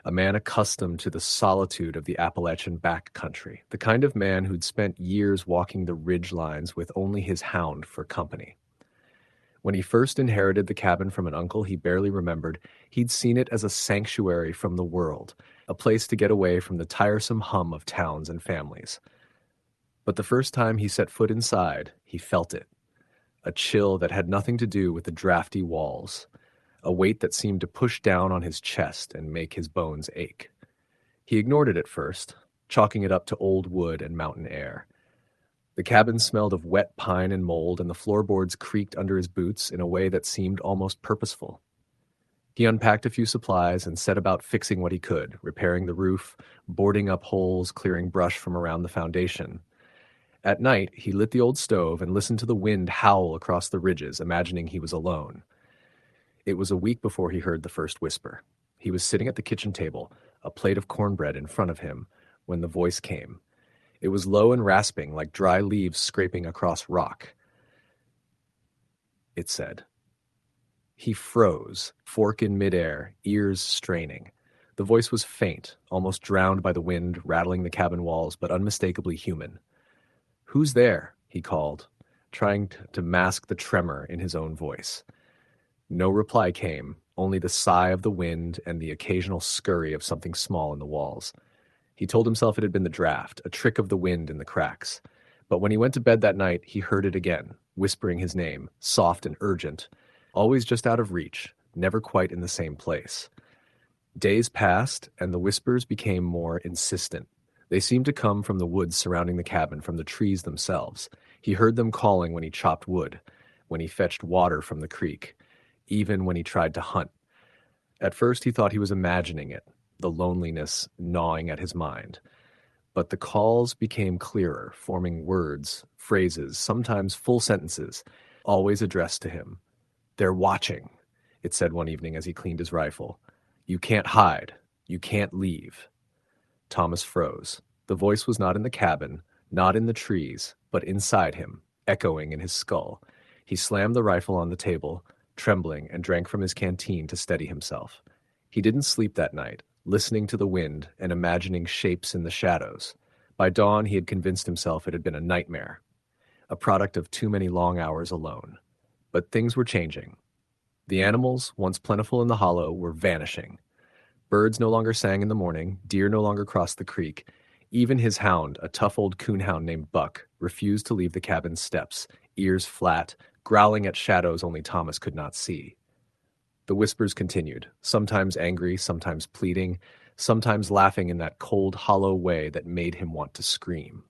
a man accustomed to the solitude of the Appalachian backcountry, the kind of man who'd spent years walking the ridge lines with only his hound for company. When he first inherited the cabin from an uncle he barely remembered, he'd seen it as a sanctuary from the world, a place to get away from the tiresome hum of towns and families. But the first time he set foot inside, he felt it. A chill that had nothing to do with the drafty walls, a weight that seemed to push down on his chest and make his bones ache. He ignored it at first, chalking it up to old wood and mountain air. The cabin smelled of wet pine and mold, and the floorboards creaked under his boots in a way that seemed almost purposeful. He unpacked a few supplies and set about fixing what he could, repairing the roof, boarding up holes, clearing brush from around the foundation. At night, he lit the old stove and listened to the wind howl across the ridges, imagining he was alone. It was a week before he heard the first whisper. He was sitting at the kitchen table, a plate of cornbread in front of him, when the voice came. It was low and rasping, like dry leaves scraping across rock. It said. He froze, fork in midair, ears straining. The voice was faint, almost drowned by the wind rattling the cabin walls, but unmistakably human. "Who's there?" he called, trying to mask the tremor in his own voice. No reply came, only the sigh of the wind and the occasional scurry of something small in the walls. He told himself it had been the draft, a trick of the wind in the cracks. But when he went to bed that night, he heard it again, whispering his name, soft and urgent, always just out of reach, never quite in the same place. Days passed, and the whispers became more insistent. They seemed to come from the woods surrounding the cabin, from the trees themselves. He heard them calling when he chopped wood, when he fetched water from the creek, even when he tried to hunt. At first he thought he was imagining it, the loneliness gnawing at his mind. But the calls became clearer, forming words, phrases, sometimes full sentences, always addressed to him. "They're watching," it said one evening as he cleaned his rifle. "You can't hide. You can't leave." Thomas froze. The voice was not in the cabin, not in the trees, but inside him, echoing in his skull. He slammed the rifle on the table, trembling, and drank from his canteen to steady himself. He didn't sleep that night, listening to the wind and imagining shapes in the shadows. By dawn, he had convinced himself it had been a nightmare, a product of too many long hours alone. But things were changing. The animals, once plentiful in the hollow, were vanishing. Birds no longer sang in the morning, deer no longer crossed the creek. Even his hound, a tough old coonhound named Buck, refused to leave the cabin's steps, ears flat, growling at shadows only Thomas could not see. The whispers continued, sometimes angry, sometimes pleading, sometimes laughing in that cold, hollow way that made him want to scream.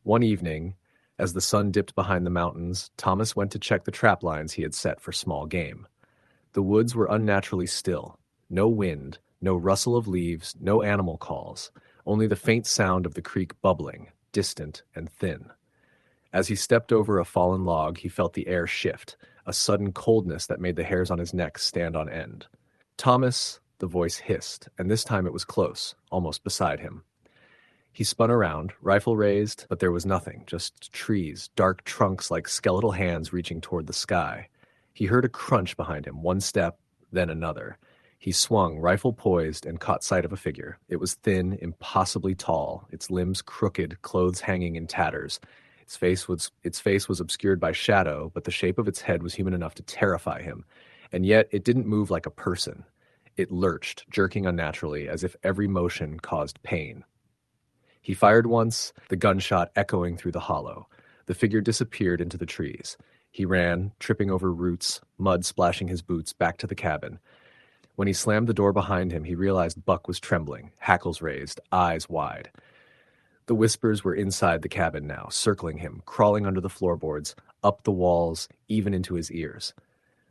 One evening, as the sun dipped behind the mountains, Thomas went to check the trap lines he had set for small game. The woods were unnaturally still. No wind, no rustle of leaves, no animal calls, only the faint sound of the creek bubbling, distant and thin. As he stepped over a fallen log, he felt the air shift, a sudden coldness that made the hairs on his neck stand on end. "Thomas," the voice hissed, and this time it was close, almost beside him. He spun around, rifle raised, but there was nothing, just trees, dark trunks like skeletal hands reaching toward the sky. He heard a crunch behind him, one step, then another. He swung, rifle poised, and caught sight of a figure. It was thin, impossibly tall, its limbs crooked, clothes hanging in tatters. Its face was obscured by shadow, but the shape of its head was human enough to terrify him. And yet it didn't move like a person. It lurched, jerking unnaturally, as if every motion caused pain. He fired once, the gunshot echoing through the hollow. The figure disappeared into the trees. He ran, tripping over roots, mud splashing his boots, back to the cabin. When he slammed the door behind him, he realized Buck was trembling, hackles raised, eyes wide. The whispers were inside the cabin now, circling him, crawling under the floorboards, up the walls, even into his ears.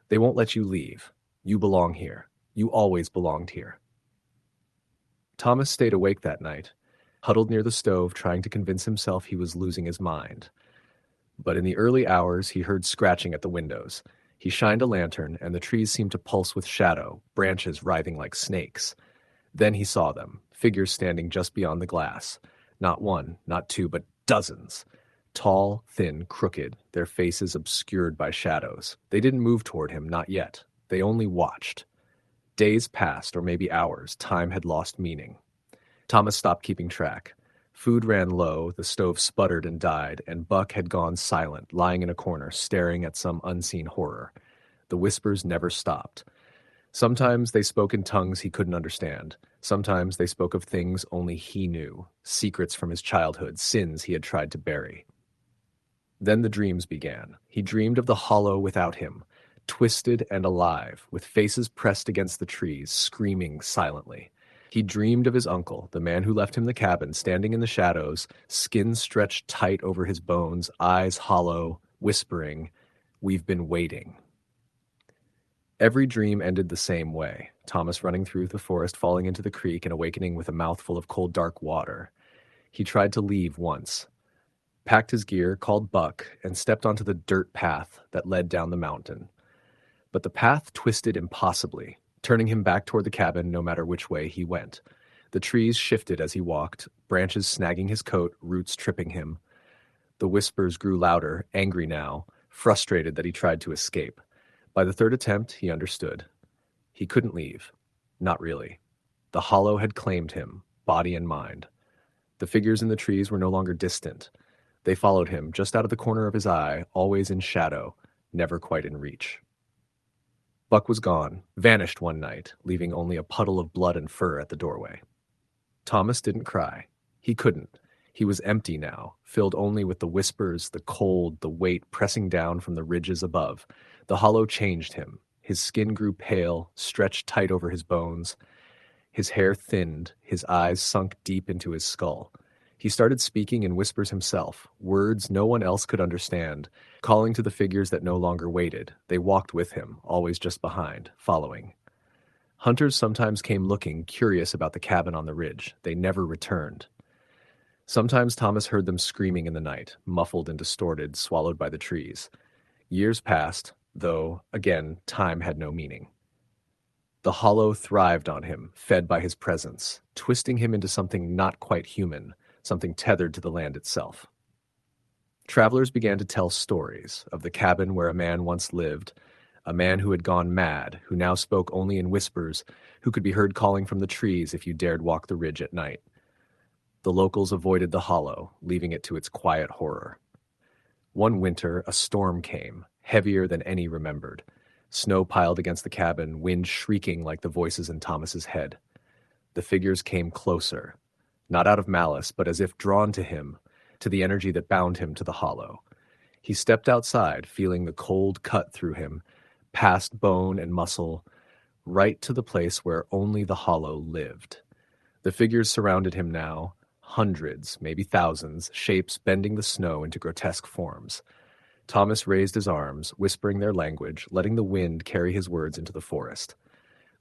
They won't let you leave. You belong here. You always belonged here. Thomas stayed awake that night, huddled near the stove, trying to convince himself he was losing his mind. But in the early hours, he heard scratching at the windows. He shined a lantern, and the trees seemed to pulse with shadow, branches writhing like snakes. Then he saw them, figures standing just beyond the glass. Not one, not two, but dozens. Tall, thin, crooked, their faces obscured by shadows. They didn't move toward him, not yet. They only watched. Days passed, or maybe hours. Time had lost meaning. Thomas stopped keeping track. Food ran low, the stove sputtered and died, and Buck had gone silent, lying in a corner, staring at some unseen horror. The whispers never stopped. Sometimes they spoke in tongues he couldn't understand. Sometimes they spoke of things only he knew, secrets from his childhood, sins he had tried to bury. Then the dreams began. He dreamed of the hollow without him, twisted and alive, with faces pressed against the trees, screaming silently. He dreamed of his uncle, the man who left him the cabin, standing in the shadows, skin stretched tight over his bones, eyes hollow, whispering, "We've been waiting." Every dream ended the same way, Thomas running through the forest, falling into the creek, and awakening with a mouthful of cold, dark water. He tried to leave once, packed his gear, called Buck, and stepped onto the dirt path that led down the mountain. But the path twisted impossibly, turning him back toward the cabin no matter which way he went. The trees shifted as he walked, branches snagging his coat, roots tripping him. The whispers grew louder, angry now, frustrated that he tried to escape. By the third attempt, he understood. He couldn't leave. Not really. The hollow had claimed him, body and mind. The figures in the trees were no longer distant. They followed him, just out of the corner of his eye, always in shadow, never quite in reach. Buck was gone, vanished one night, leaving only a puddle of blood and fur at the doorway. Thomas didn't cry. He couldn't. He was empty now, filled only with the whispers, the cold, the weight pressing down from the ridges above. The hollow changed him. His skin grew pale, stretched tight over his bones. His hair thinned, his eyes sunk deep into his skull. He started speaking in whispers himself, words no one else could understand, calling to the figures that no longer waited. They walked with him, always just behind, following. Hunters sometimes came looking, curious about the cabin on the ridge. They never returned. Sometimes Thomas heard them screaming in the night, muffled and distorted, swallowed by the trees. Years passed, though, again, time had no meaning. The hollow thrived on him, fed by his presence, twisting him into something not quite human, something tethered to the land itself. Travelers began to tell stories of the cabin where a man once lived, a man who had gone mad, who now spoke only in whispers, who could be heard calling from the trees if you dared walk the ridge at night. The locals avoided the hollow, leaving it to its quiet horror. One winter, a storm came, heavier than any remembered. Snow piled against the cabin, wind shrieking like the voices in Thomas's head. The figures came closer, not out of malice, but as if drawn to him, to the energy that bound him to the hollow. He stepped outside, feeling the cold cut through him, past bone and muscle, right to the place where only the hollow lived. The figures surrounded him now, hundreds, maybe thousands, shapes bending the snow into grotesque forms. Thomas raised his arms, whispering their language, letting the wind carry his words into the forest.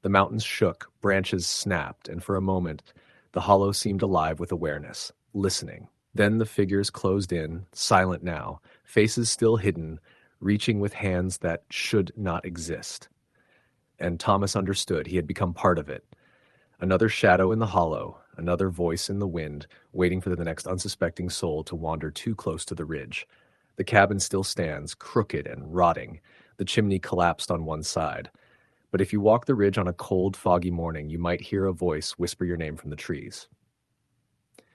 The mountains shook, branches snapped, and for a moment, the hollow seemed alive with awareness, listening. Then the figures closed in, silent now, faces still hidden, reaching with hands that should not exist. And Thomas understood he had become part of it. Another shadow in the hollow, another voice in the wind, waiting for the next unsuspecting soul to wander too close to the ridge. The cabin still stands, crooked and rotting, the chimney collapsed on one side. But if you walk the ridge on a cold, foggy morning, you might hear a voice whisper your name from the trees.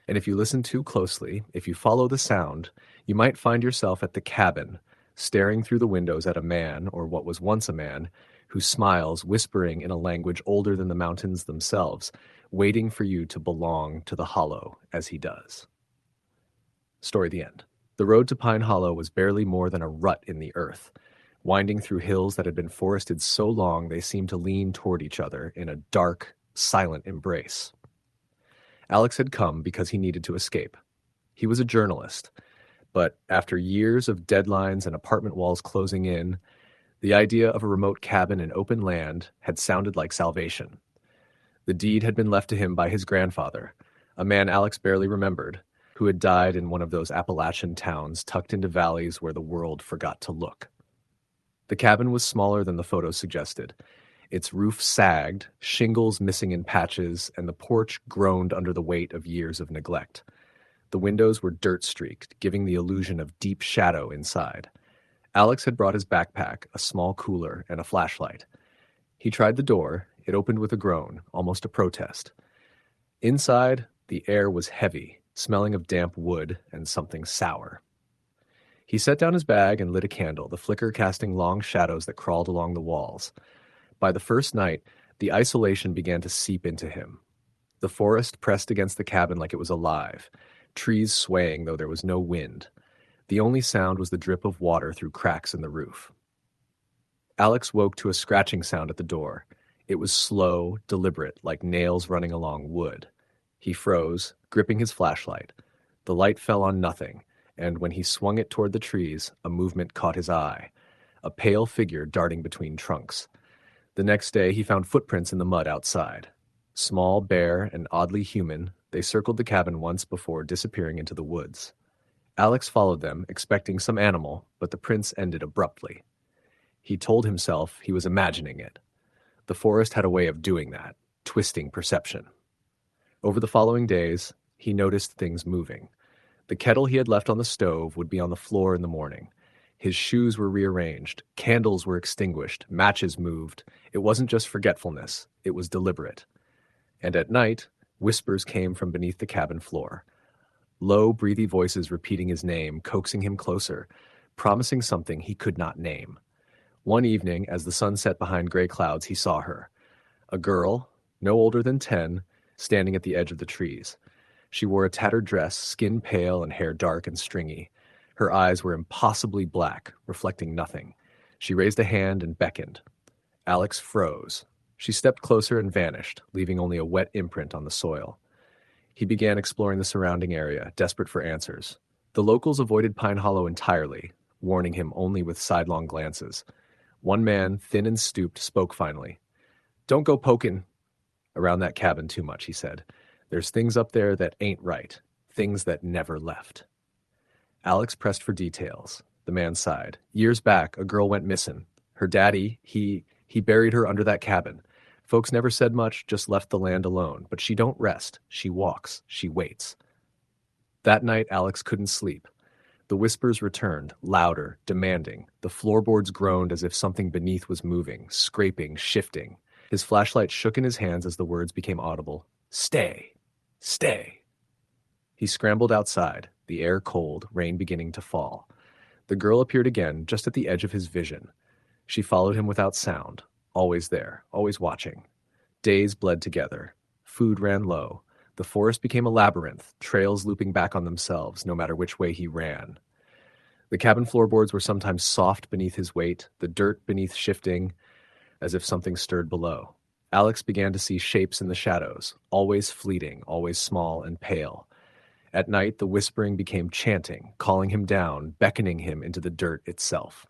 And if you listen too closely, if you follow the sound, you might find yourself at the cabin, staring through the windows at a man, or what was once a man, who smiles, whispering in a language older than the mountains themselves, waiting for you to belong to the hollow as he does. Story the end. The road to Pine Hollow was barely more than a rut in the earth, winding through hills that had been forested so long they seemed to lean toward each other in a dark, silent embrace. Alex had come because he needed to escape. He was a journalist, but after years of deadlines and apartment walls closing in, the idea of a remote cabin in open land had sounded like salvation. The deed had been left to him by his grandfather, a man Alex barely remembered, who had died in one of those Appalachian towns tucked into valleys where the world forgot to look. The cabin was smaller than the photos suggested. Its roof sagged, shingles missing in patches, and the porch groaned under the weight of years of neglect. The windows were dirt-streaked, giving the illusion of deep shadow inside. Alex had brought his backpack, a small cooler, and a flashlight. He tried the door. It opened with a groan, almost a protest. Inside, the air was heavy, smelling of damp wood and something sour. He set down his bag and lit a candle, the flicker casting long shadows that crawled along the walls. By the first night, the isolation began to seep into him. The forest pressed against the cabin like it was alive, trees swaying though there was no wind. The only sound was the drip of water through cracks in the roof. Alex woke to a scratching sound at the door. It was slow, deliberate, like nails running along wood. He froze, gripping his flashlight. The light fell on nothing, and when he swung it toward the trees, a movement caught his eye. A pale figure darting between trunks. The next day, he found footprints in the mud outside. Small, bare, and oddly human, they circled the cabin once before disappearing into the woods. Alex followed them, expecting some animal, but the prints ended abruptly. He told himself he was imagining it. The forest had a way of doing that, twisting perception. Over the following days, he noticed things moving. The kettle he had left on the stove would be on the floor in the morning. His shoes were rearranged, candles were extinguished, matches moved. It wasn't just forgetfulness, it was deliberate. And at night, whispers came from beneath the cabin floor. Low, breathy voices repeating his name, coaxing him closer, promising something he could not name. One evening, as the sun set behind gray clouds, he saw her. A girl, no older than 10, standing at the edge of the trees. She wore a tattered dress, skin pale and hair dark and stringy. Her eyes were impossibly black, reflecting nothing. She raised a hand and beckoned. Alex froze. She stepped closer and vanished, leaving only a wet imprint on the soil. He began exploring the surrounding area, desperate for answers. The locals avoided Pine Hollow entirely, warning him only with sidelong glances. One man, thin and stooped, spoke finally. "Don't go poking around that cabin too much," he said. "There's things up there that ain't right, things that never left." Alex pressed for details. The man sighed. "Years back, a girl went missing. Her daddy, he buried her under that cabin. Folks never said much, just left the land alone. But she don't rest. She walks. She waits." That night, Alex couldn't sleep. The whispers returned, louder, demanding. The floorboards groaned as if something beneath was moving, scraping, shifting. His flashlight shook in his hands as the words became audible. "Stay! Stay!" He scrambled outside, the air cold, rain beginning to fall. The girl appeared again, just at the edge of his vision. She followed him without sound, always there, always watching. Days bled together. Food ran low. The forest became a labyrinth, trails looping back on themselves, no matter which way he ran. The cabin floorboards were sometimes soft beneath his weight, the dirt beneath shifting, as if something stirred below. Alex began to see shapes in the shadows, always fleeting, always small and pale. At night, the whispering became chanting, calling him down, beckoning him into the dirt itself.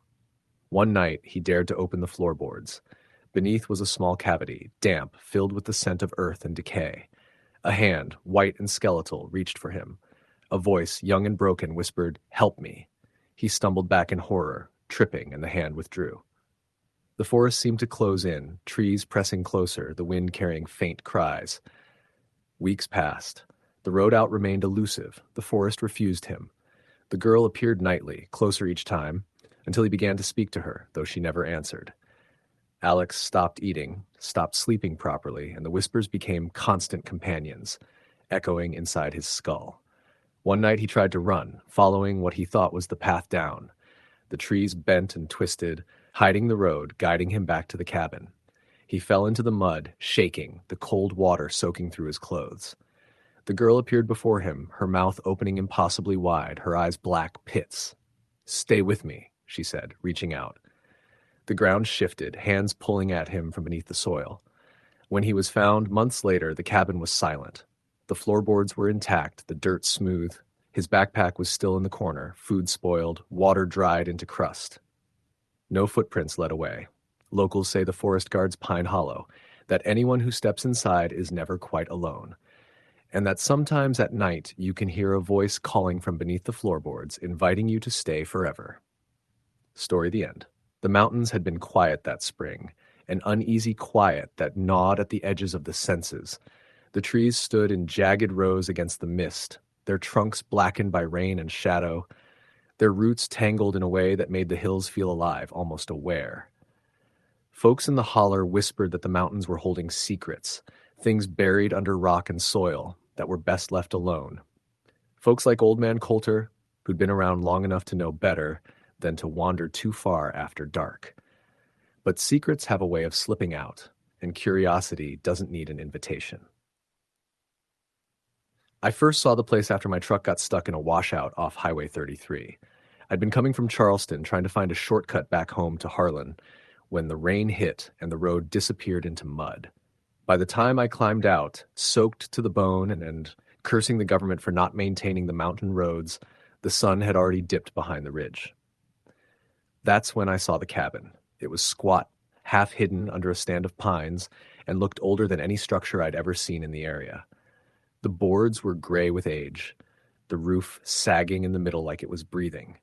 One night, he dared to open the floorboards. Beneath was a small cavity, damp, filled with the scent of earth and decay. A hand, white and skeletal, reached for him. A voice, young and broken, whispered, "Help me." He stumbled back in horror, tripping, and the hand withdrew. The forest seemed to close in, trees pressing closer, the wind carrying faint cries. Weeks passed. The road out remained elusive. The forest refused him. The girl appeared nightly, closer each time, until he began to speak to her, though she never answered. Alex stopped eating, stopped sleeping properly, and the whispers became constant companions, echoing inside his skull. One night he tried to run, following what he thought was the path down. The trees bent and twisted, hiding the road, guiding him back to the cabin. He fell into the mud, shaking, the cold water soaking through his clothes. The girl appeared before him, her mouth opening impossibly wide, her eyes black pits. "Stay with me," she said, reaching out. The ground shifted, hands pulling at him from beneath the soil. When he was found, months later, the cabin was silent. The floorboards were intact, the dirt smooth. His backpack was still in the corner, food spoiled, water dried into crust. No footprints led away. Locals say the forest guards Pine Hollow, that anyone who steps inside is never quite alone, and that sometimes at night you can hear a voice calling from beneath the floorboards, inviting you to stay forever. Story the end. The mountains had been quiet that spring, an uneasy quiet that gnawed at the edges of the senses. The trees stood in jagged rows against the mist, their trunks blackened by rain and shadow, their roots tangled in a way that made the hills feel alive, almost aware. Folks in the holler whispered that the mountains were holding secrets, things buried under rock and soil that were best left alone. Folks like Old Man Coulter, who'd been around long enough to know better than to wander too far after dark. But secrets have a way of slipping out, and curiosity doesn't need an invitation. I first saw the place after my truck got stuck in a washout off Highway 33. I'd been coming from Charleston trying to find a shortcut back home to Harlan when the rain hit and the road disappeared into mud. By the time I climbed out, soaked to the bone and cursing the government for not maintaining the mountain roads, the sun had already dipped behind the ridge. That's when I saw the cabin. It was squat, half hidden under a stand of pines, and looked older than any structure I'd ever seen in the area. The boards were gray with age, the roof sagging in the middle like it was breathing.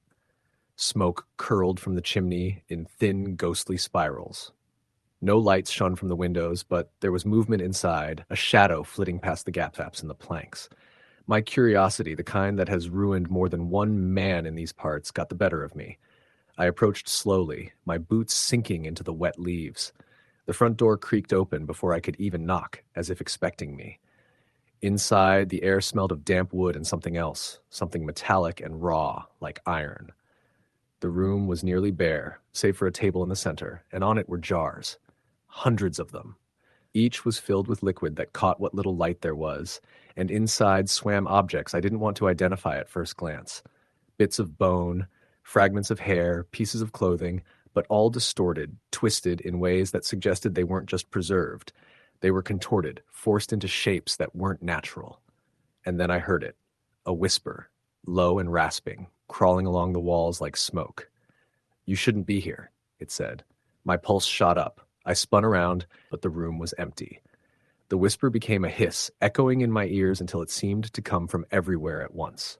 Smoke curled from the chimney in thin, ghostly spirals. No lights shone from the windows, but there was movement inside, a shadow flitting past the gap-flaps in the planks. My curiosity, the kind that has ruined more than one man in these parts, got the better of me. I approached slowly, my boots sinking into the wet leaves. The front door creaked open before I could even knock, as if expecting me. Inside, the air smelled of damp wood and something else, something metallic and raw, like iron. The room was nearly bare, save for a table in the center, and on it were jars. Hundreds of them. Each was filled with liquid that caught what little light there was, and inside swam objects I didn't want to identify at first glance. Bits of bone, fragments of hair, pieces of clothing, but all distorted, twisted in ways that suggested they weren't just preserved. They were contorted, forced into shapes that weren't natural. And then I heard it, a whisper, low and rasping, crawling along the walls like smoke. "You shouldn't be here," it said. My pulse shot up. I spun around, but the room was empty. The whisper became a hiss, echoing in my ears until it seemed to come from everywhere at once.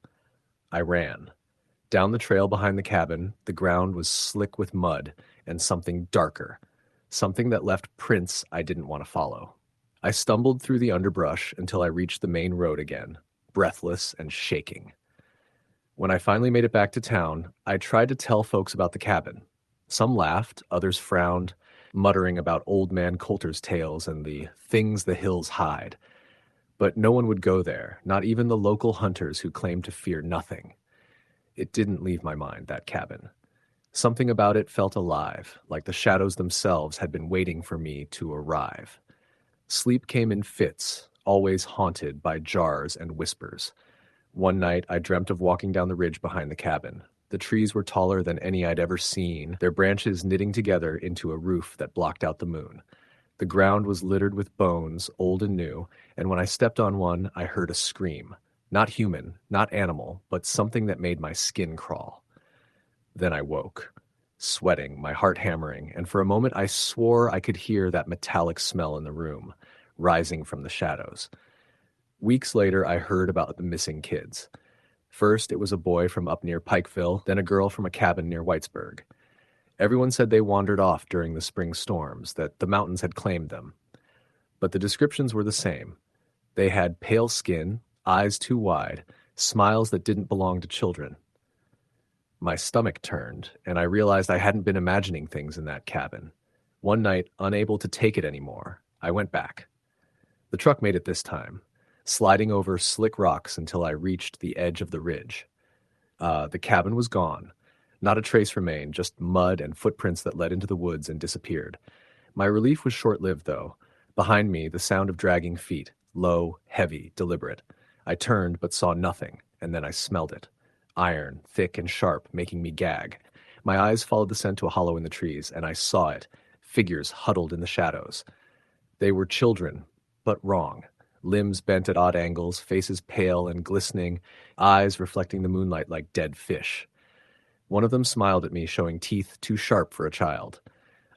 I ran. Down the trail behind the cabin, the ground was slick with mud and something darker, something that left prints I didn't want to follow. I stumbled through the underbrush until I reached the main road again, breathless and shaking. When I finally made it back to town, I tried to tell folks about the cabin. Some laughed, others frowned, muttering about Old Man Coulter's tales and the things the hills hide. But no one would go there, not even the local hunters who claimed to fear nothing. It didn't leave my mind, that cabin. Something about it felt alive, like the shadows themselves had been waiting for me to arrive. Sleep came in fits, always haunted by jars and whispers. One night, I dreamt of walking down the ridge behind the cabin. The trees were taller than any I'd ever seen, their branches knitting together into a roof that blocked out the moon. The ground was littered with bones, old and new, and when I stepped on one, I heard a scream. Not human, not animal, but something that made my skin crawl. Then I woke, sweating, my heart hammering, and for a moment I swore I could hear that metallic smell in the room, rising from the shadows. Weeks later, I heard about the missing kids. First, it was a boy from up near Pikeville, then a girl from a cabin near Whitesburg. Everyone said they wandered off during the spring storms, that the mountains had claimed them. But the descriptions were the same. They had pale skin, eyes too wide, smiles that didn't belong to children. My stomach turned, and I realized I hadn't been imagining things in that cabin. One night, unable to take it anymore, I went back. The truck made it this time, sliding over slick rocks until I reached the edge of the ridge. The cabin was gone. Not a trace remained, just mud and footprints that led into the woods and disappeared. My relief was short-lived, though. Behind me, the sound of dragging feet, low, heavy, deliberate. I turned but saw nothing, and then I smelled it. Iron, thick and sharp, making me gag. My eyes followed the scent to a hollow in the trees, and I saw it. Figures huddled in the shadows. They were children, but wrong. Limbs bent at odd angles, faces pale and glistening, eyes reflecting the moonlight like dead fish. One of them smiled at me, showing teeth too sharp for a child.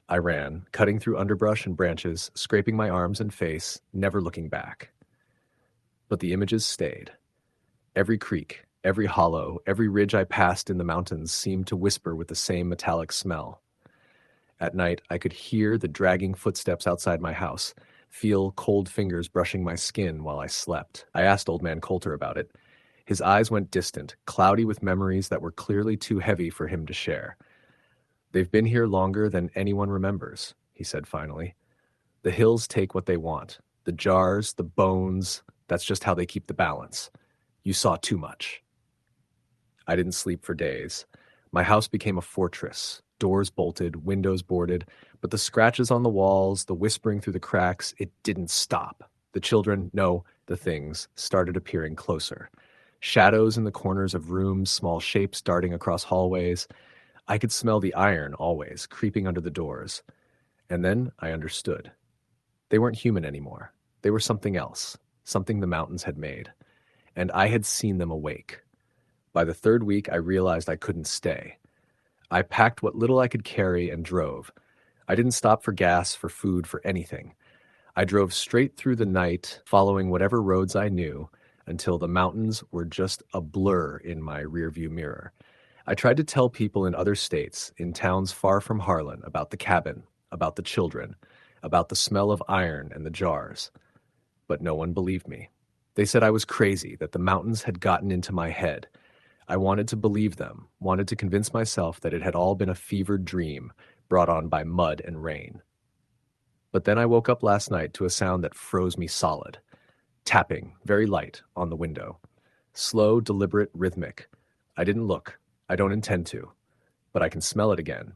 I ran, cutting through underbrush and branches, scraping my arms and face, never looking back. But the images stayed. Every creek, every hollow, every ridge I passed in the mountains seemed to whisper with the same metallic smell. At night, I could hear the dragging footsteps outside my house, feel cold fingers brushing my skin while I slept. I asked Old Man Coulter about it. His eyes went distant, cloudy with memories that were clearly too heavy for him to share. "They've been here longer than anyone remembers," he said finally. "The hills take what they want. The jars, the bones, that's just how they keep the balance. You saw too much." I didn't sleep for days. My house became a fortress, doors bolted, windows boarded, but the scratches on the walls, the whispering through the cracks, it didn't stop. The children, no, the things, started appearing closer. Shadows in the corners of rooms, small shapes darting across hallways. I could smell the iron always, creeping under the doors. And then I understood. They weren't human anymore. They were something else, something the mountains had made. And I had seen them awake. By the third week, I realized I couldn't stay. I packed what little I could carry and drove. I didn't stop for gas, for food, for anything. I drove straight through the night, following whatever roads I knew, until the mountains were just a blur in my rearview mirror. I tried to tell people in other states, in towns far from Harlan, about the cabin, about the children, about the smell of iron and the jars. But no one believed me. They said I was crazy, that the mountains had gotten into my head. I wanted to believe them, wanted to convince myself that it had all been a fevered dream brought on by mud and rain. But then I woke up last night to a sound that froze me solid. Tapping, very light, on the window. Slow, deliberate, rhythmic. I didn't look. I don't intend to. But I can smell it again.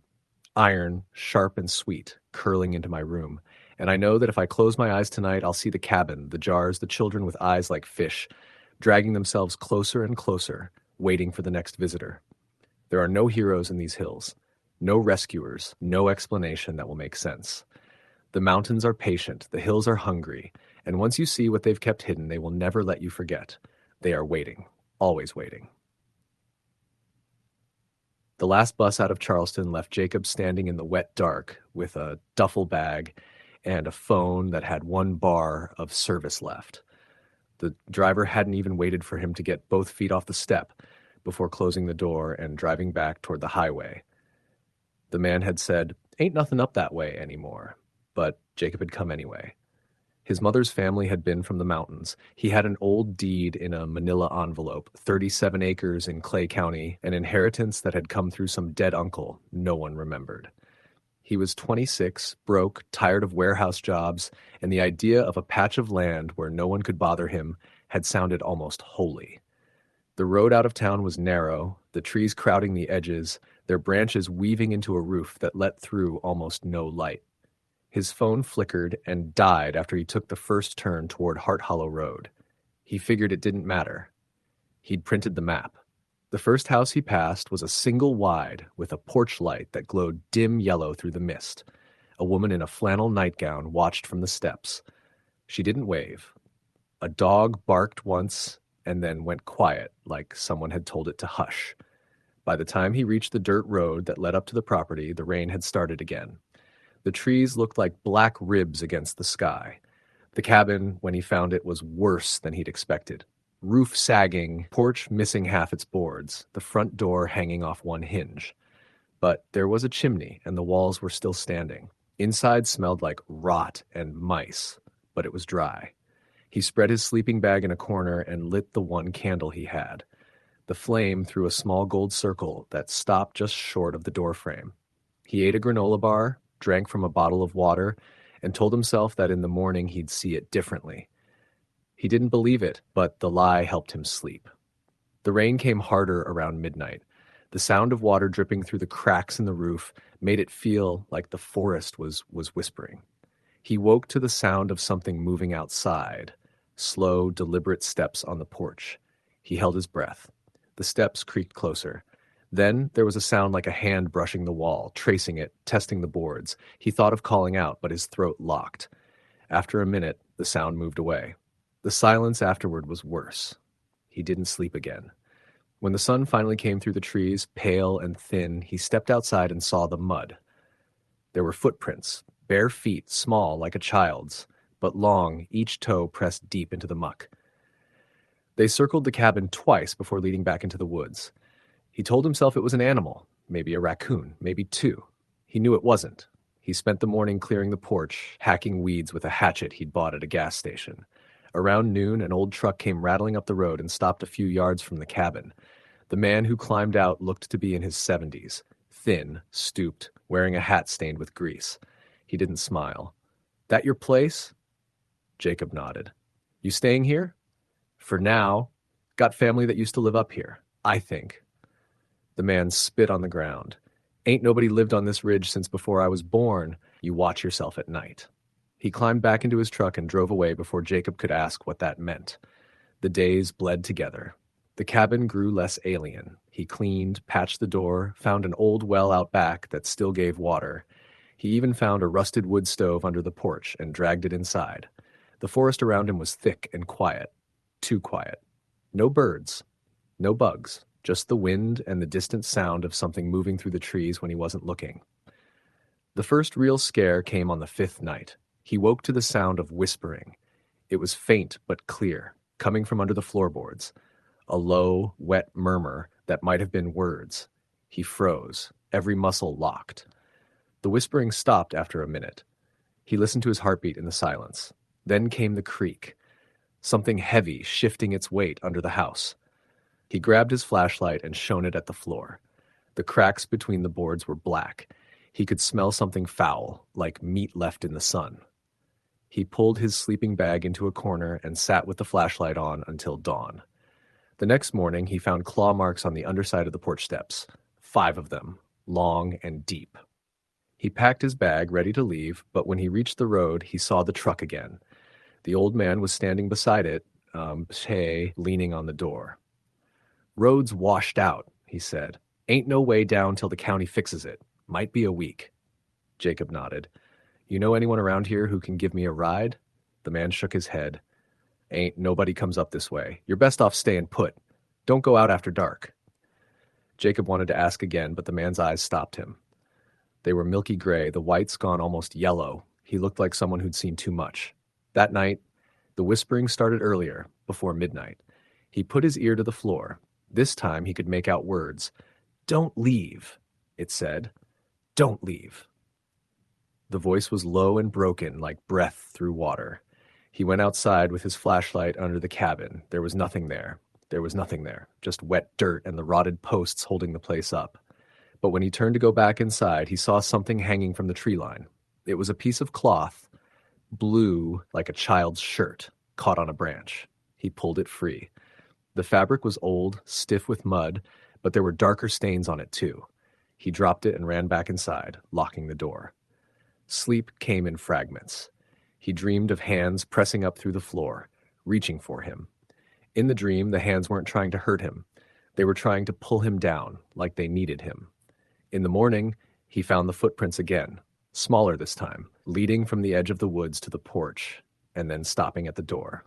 Iron, sharp and sweet, curling into my room. And I know that if I close my eyes tonight, I'll see the cabin, the jars, the children with eyes like fish, dragging themselves closer and closer, waiting for the next visitor. There are no heroes in these hills, no rescuers, no explanation that will make sense. The mountains are patient, the hills are hungry, and once you see what they've kept hidden, they will never let you forget. They are waiting, always waiting. The last bus out of Charleston left Jacob standing in the wet dark with a duffel bag and a phone that had 1 bar of service left. The driver hadn't even waited for him to get both feet off the step before closing the door and driving back toward the highway. The man had said, "Ain't nothing up that way anymore," but Jacob had come anyway. His mother's family had been from the mountains. He had an old deed in a manila envelope, 37 acres in Clay County, an inheritance that had come through some dead uncle no one remembered. He was 26, broke, tired of warehouse jobs, and the idea of a patch of land where no one could bother him had sounded almost holy. The road out of town was narrow, the trees crowding the edges, their branches weaving into a roof that let through almost no light. His phone flickered and died after he took the first turn toward Heart Hollow Road. He figured it didn't matter. He'd printed the map. The first house he passed was a single wide with a porch light that glowed dim yellow through the mist. A woman in a flannel nightgown watched from the steps. She didn't wave. A dog barked once and then went quiet, like someone had told it to hush. By the time he reached the dirt road that led up to the property, the rain had started again. The trees looked like black ribs against the sky. The cabin, when he found it, was worse than he'd expected. Roof sagging, porch missing half its boards, the front door hanging off one hinge. But there was a chimney, and the walls were still standing. Inside smelled like rot and mice, but it was dry. He spread his sleeping bag in a corner and lit the one candle he had. The flame threw a small gold circle that stopped just short of the doorframe. He ate a granola bar, drank from a bottle of water, and told himself that in the morning he'd see it differently. He didn't believe it, but the lie helped him sleep. The rain came harder around midnight. The sound of water dripping through the cracks in the roof made it feel like the forest was whispering. He woke to the sound of something moving outside, slow, deliberate steps on the porch. He held his breath. The steps creaked closer. Then there was a sound like a hand brushing the wall, tracing it, testing the boards. He thought of calling out, but his throat locked. After a minute, the sound moved away. The silence afterward was worse. He didn't sleep again. When the sun finally came through the trees, pale and thin, he stepped outside and saw the mud. There were footprints, bare feet, small like a child's, but long, each toe pressed deep into the muck. They circled the cabin twice before leading back into the woods. He told himself it was an animal, maybe a raccoon, maybe two. He knew it wasn't. He spent the morning clearing the porch, hacking weeds with a hatchet he'd bought at a gas station. Around noon, an old truck came rattling up the road and stopped a few yards from the cabin. The man who climbed out looked to be in his 70s, thin, stooped, wearing a hat stained with grease. He didn't smile. "That your place?" Jacob nodded. "You staying here?" "For now. Got family that used to live up here, I think." The man spit on the ground. "Ain't nobody lived on this ridge since before I was born. You watch yourself at night." He climbed back into his truck and drove away before Jacob could ask what that meant. The days bled together. The cabin grew less alien. He cleaned, patched the door, found an old well out back that still gave water. He even found a rusted wood stove under the porch and dragged it inside. The forest around him was thick and quiet. Too quiet. No birds. No bugs. Just the wind and the distant sound of something moving through the trees when he wasn't looking. The first real scare came on the 5th night. He woke to the sound of whispering. It was faint but clear, coming from under the floorboards. A low, wet murmur that might have been words. He froze, every muscle locked. The whispering stopped after a minute. He listened to his heartbeat in the silence. Then came the creak. Something heavy shifting its weight under the house. He grabbed his flashlight and shone it at the floor. The cracks between the boards were black. He could smell something foul, like meat left in the sun. He pulled his sleeping bag into a corner and sat with the flashlight on until dawn. The next morning, he found claw marks on the underside of the porch steps, 5 of them, long and deep. He packed his bag, ready to leave, but when he reached the road, he saw the truck again. The old man was standing beside it, leaning on the door. "Road's washed out," he said. "Ain't no way down till the county fixes it. Might be a week." Jacob nodded. "You know anyone around here who can give me a ride?" The man shook his head. "Ain't nobody comes up this way. You're best off staying put. Don't go out after dark." Jacob wanted to ask again, but the man's eyes stopped him. They were milky gray, the whites gone almost yellow. He looked like someone who'd seen too much. That night, the whispering started earlier, before midnight. He put his ear to the floor. This time he could make out words. "Don't leave," it said. "Don't leave." The voice was low and broken, like breath through water. He went outside with his flashlight under the cabin. There was nothing there. There was nothing there, just wet dirt and the rotted posts holding the place up. But when he turned to go back inside, he saw something hanging from the tree line. It was a piece of cloth, blue like a child's shirt, caught on a branch. He pulled it free. The fabric was old, stiff with mud, but there were darker stains on it too. He dropped it and ran back inside, locking the door. Sleep came in fragments. He dreamed of hands pressing up through the floor, reaching for him. In the dream, the hands weren't trying to hurt him. They were trying to pull him down, like they needed him. In the morning, he found the footprints again, smaller this time, leading from the edge of the woods to the porch, and then stopping at the door.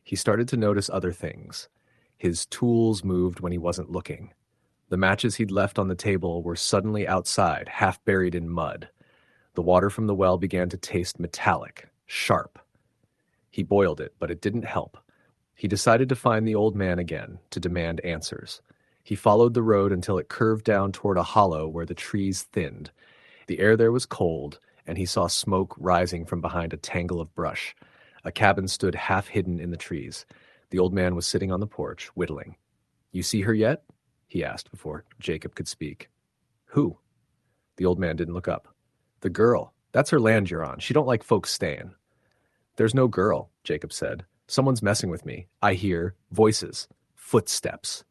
He started to notice other things. His tools moved when he wasn't looking. The matches he'd left on the table were suddenly outside, half buried in mud. The water from the well began to taste metallic, sharp. He boiled it, but it didn't help. He decided to find the old man again, to demand answers. He followed the road until it curved down toward a hollow where the trees thinned. The air there was cold, and he saw smoke rising from behind a tangle of brush. A cabin stood half hidden in the trees. The old man was sitting on the porch, whittling. "You see her yet?" he asked before Jacob could speak. "Who?" The old man didn't look up. "The girl. That's her land you're on. She don't like folks staying." "There's no girl," Jacob said. "Someone's messing with me. I hear voices. Footsteps."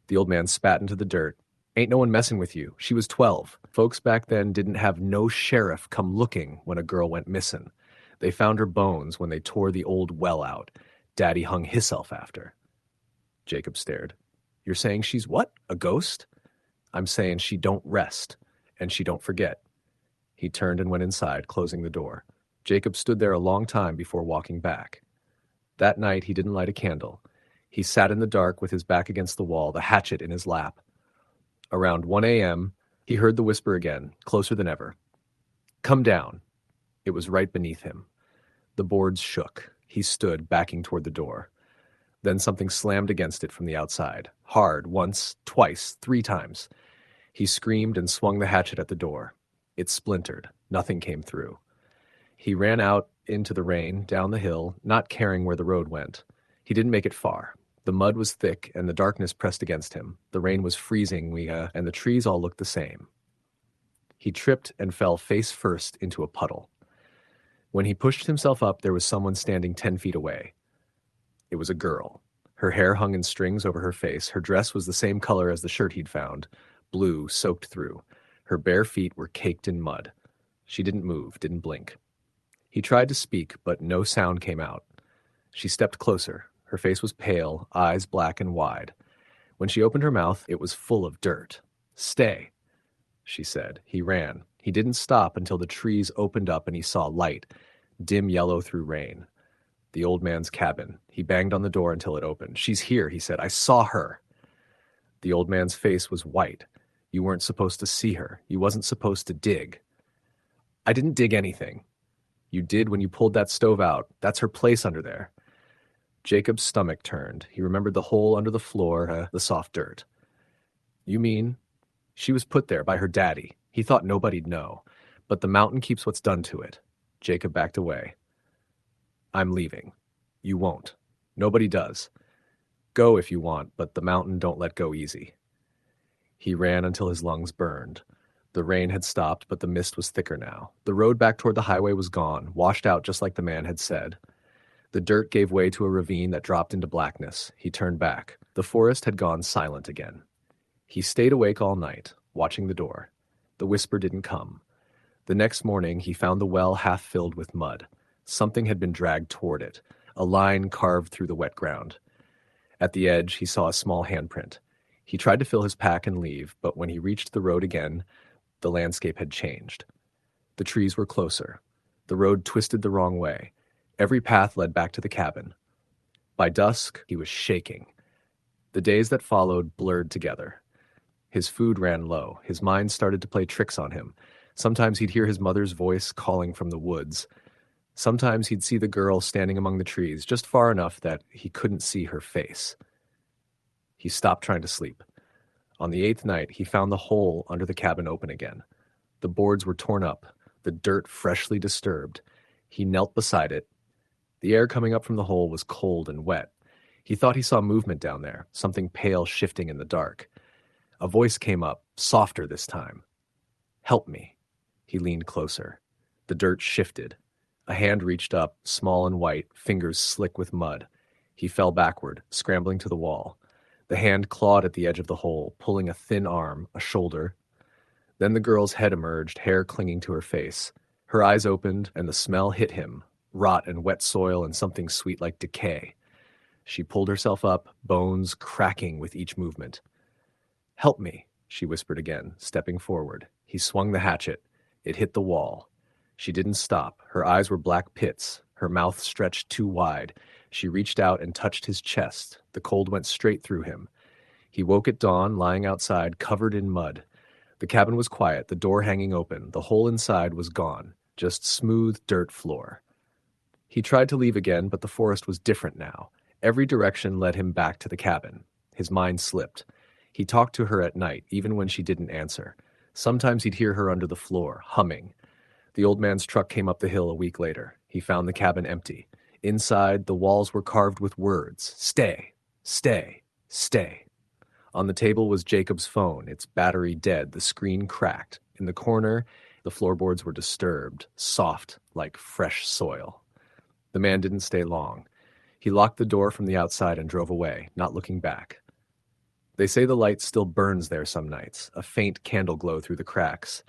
The old man spat into the dirt. "Ain't no one messing with you. She was 12. Folks back then didn't have no sheriff come looking when a girl went missing. They found her bones when they tore the old well out. Daddy hung hisself after." Jacob stared. "You're saying she's what? A ghost?" "I'm saying she don't rest, and she don't forget." He turned and went inside, closing the door. Jacob stood there a long time before walking back. That night he didn't light a candle. He sat in the dark with his back against the wall, the hatchet in his lap. Around 1 a.m., he heard the whisper again, closer than ever. "Come down." It was right beneath him. The boards shook. He stood, backing toward the door. Then something slammed against it from the outside. Hard, once, twice, 3 times. He screamed and swung the hatchet at the door. It splintered. Nothing came through. He ran out into the rain, down the hill, not caring where the road went. He didn't make it far. The mud was thick, and the darkness pressed against him. The rain was freezing, and the trees all looked the same. He tripped and fell face first into a puddle. When he pushed himself up, there was someone standing 10 feet away. It was a girl. Her hair hung in strings over her face. Her dress was the same color as the shirt he'd found, blue, soaked through. Her bare feet were caked in mud. She didn't move, didn't blink. He tried to speak, but no sound came out. She stepped closer. Her face was pale, eyes black and wide. When she opened her mouth, it was full of dirt. "Stay," she said. He ran. He didn't stop until the trees opened up and he saw light, dim yellow through rain. The old man's cabin. He banged on the door until it opened. "She's here," he said. "I saw her." The old man's face was white. "You weren't supposed to see her. You wasn't supposed to dig." "I didn't dig anything." "You did when you pulled that stove out. That's her place under there." Jacob's stomach turned. He remembered the hole under the floor, the soft dirt. "You mean?" "She was put there by her daddy. He thought nobody'd know. But the mountain keeps what's done to it." Jacob backed away. "I'm leaving." "You won't. Nobody does. Go if you want, but the mountain don't let go easy." He ran until his lungs burned. The rain had stopped, but the mist was thicker now. The road back toward the highway was gone, washed out just like the man had said. The dirt gave way to a ravine that dropped into blackness. He turned back. The forest had gone silent again. He stayed awake all night, watching the door. The whisper didn't come. The next morning, he found the well half filled with mud. Something had been dragged toward it, a line carved through the wet ground. At the edge, he saw a small handprint. He tried to fill his pack and leave, but when he reached the road again, the landscape had changed. The trees were closer. The road twisted the wrong way. Every path led back to the cabin. By dusk, he was shaking. The days that followed blurred together. His food ran low. His mind started to play tricks on him. Sometimes he'd hear his mother's voice calling from the woods. Sometimes he'd see the girl standing among the trees, just far enough that he couldn't see her face. He stopped trying to sleep. On the 8th night, he found the hole under the cabin open again. The boards were torn up, the dirt freshly disturbed. He knelt beside it. The air coming up from the hole was cold and wet. He thought he saw movement down there, something pale shifting in the dark. A voice came up, softer this time. "Help me." He leaned closer. The dirt shifted. A hand reached up, small and white, fingers slick with mud. He fell backward, scrambling to the wall. The hand clawed at the edge of the hole, pulling a thin arm, a shoulder. Then the girl's head emerged, hair clinging to her face. Her eyes opened, and the smell hit him, rot and wet soil and something sweet like decay. She pulled herself up, bones cracking with each movement. "Help me," she whispered again, stepping forward. He swung the hatchet. It hit the wall. She didn't stop. Her eyes were black pits. Her mouth stretched too wide. She reached out and touched his chest. The cold went straight through him. He woke at dawn, lying outside, covered in mud. The cabin was quiet, the door hanging open. The hole inside was gone, just smooth dirt floor. He tried to leave again, but the forest was different now. Every direction led him back to the cabin. His mind slipped. He talked to her at night, even when she didn't answer. Sometimes he'd hear her under the floor, humming. The old man's truck came up the hill a week later. He found the cabin empty. Inside, the walls were carved with words: stay, stay, stay. On the table was Jacob's phone, its battery dead, the screen cracked. In the corner, the floorboards were disturbed, soft like fresh soil. The man didn't stay long. He locked the door from the outside and drove away, not looking back. They say the light still burns there some nights, a faint candle glow through the cracks.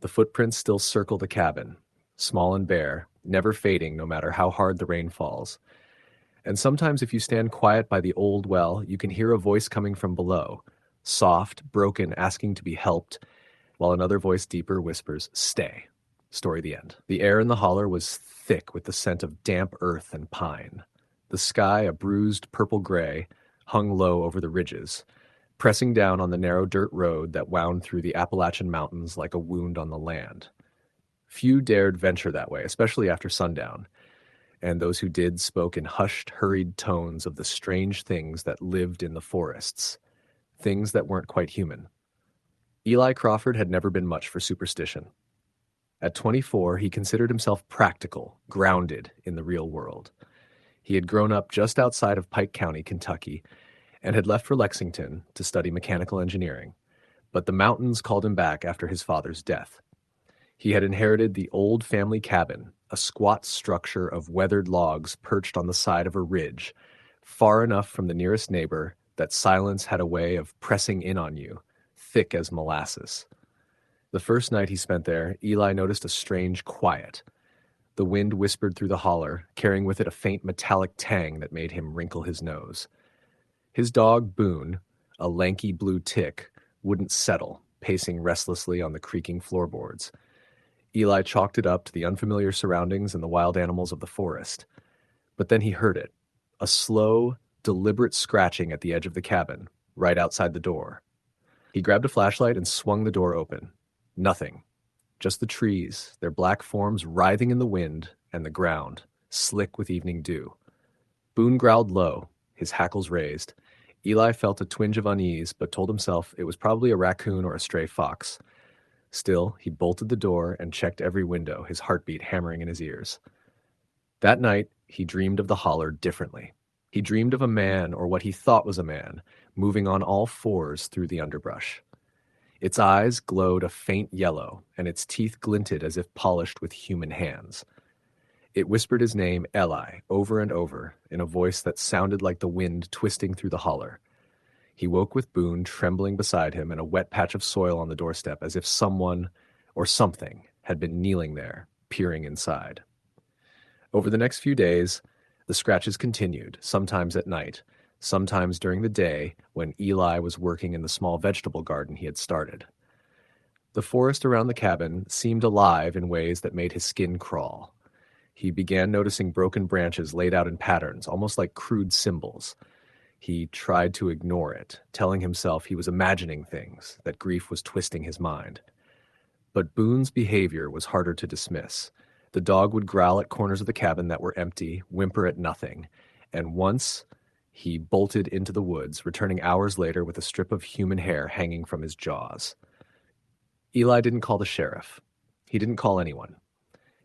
The footprints still circle the cabin, small and bare, never fading no matter how hard the rain falls. And sometimes if you stand quiet by the old well, you can hear a voice coming from below, soft, broken, asking to be helped, while another voice deeper whispers, stay. Story the end. The air in the holler was thick with the scent of damp earth and pine. The sky, a bruised purple-gray, hung low over the ridges, pressing down on the narrow dirt road that wound through the Appalachian mountains like a wound on the land. Few dared venture that way, especially after sundown, and those who did spoke in hushed, hurried tones of the strange things that lived in the forests, things that weren't quite human. Eli Crawford had never been much for superstition. At 24, he considered himself practical, grounded in the real world. He had grown up just outside of Pike County, Kentucky, and had left for Lexington to study mechanical engineering, but the mountains called him back after his father's death. He had inherited the old family cabin, a squat structure of weathered logs perched on the side of a ridge, far enough from the nearest neighbor that silence had a way of pressing in on you, thick as molasses. The first night he spent there, Eli noticed a strange quiet. The wind whispered through the holler, carrying with it a faint metallic tang that made him wrinkle his nose. His dog, Boone, a lanky blue tick, wouldn't settle, pacing restlessly on the creaking floorboards. Eli chalked it up to the unfamiliar surroundings and the wild animals of the forest. But then he heard it, a slow, deliberate scratching at the edge of the cabin, right outside the door. He grabbed a flashlight and swung the door open. Nothing. Just the trees, their black forms writhing in the wind, and the ground, slick with evening dew. Boone growled low, his hackles raised. Eli felt a twinge of unease, but told himself it was probably a raccoon or a stray fox. Still, he bolted the door and checked every window, his heartbeat hammering in his ears. That night, he dreamed of the holler differently. He dreamed of a man, or what he thought was a man, moving on all fours through the underbrush. Its eyes glowed a faint yellow, and its teeth glinted as if polished with human hands. It whispered his name, Eli, over and over, in a voice that sounded like the wind twisting through the holler. He woke with Boone trembling beside him and a wet patch of soil on the doorstep, as if someone or something had been kneeling there, peering inside. Over the next few days, the scratches continued, sometimes at night, sometimes during the day when Eli was working in the small vegetable garden he had started. The forest around the cabin seemed alive in ways that made his skin crawl. He began noticing broken branches laid out in patterns, almost like crude symbols. He tried to ignore it, telling himself he was imagining things, that grief was twisting his mind. But Boone's behavior was harder to dismiss. The dog would growl at corners of the cabin that were empty, whimper at nothing, and once he bolted into the woods, returning hours later with a strip of human hair hanging from his jaws. Eli didn't call the sheriff. He didn't call anyone.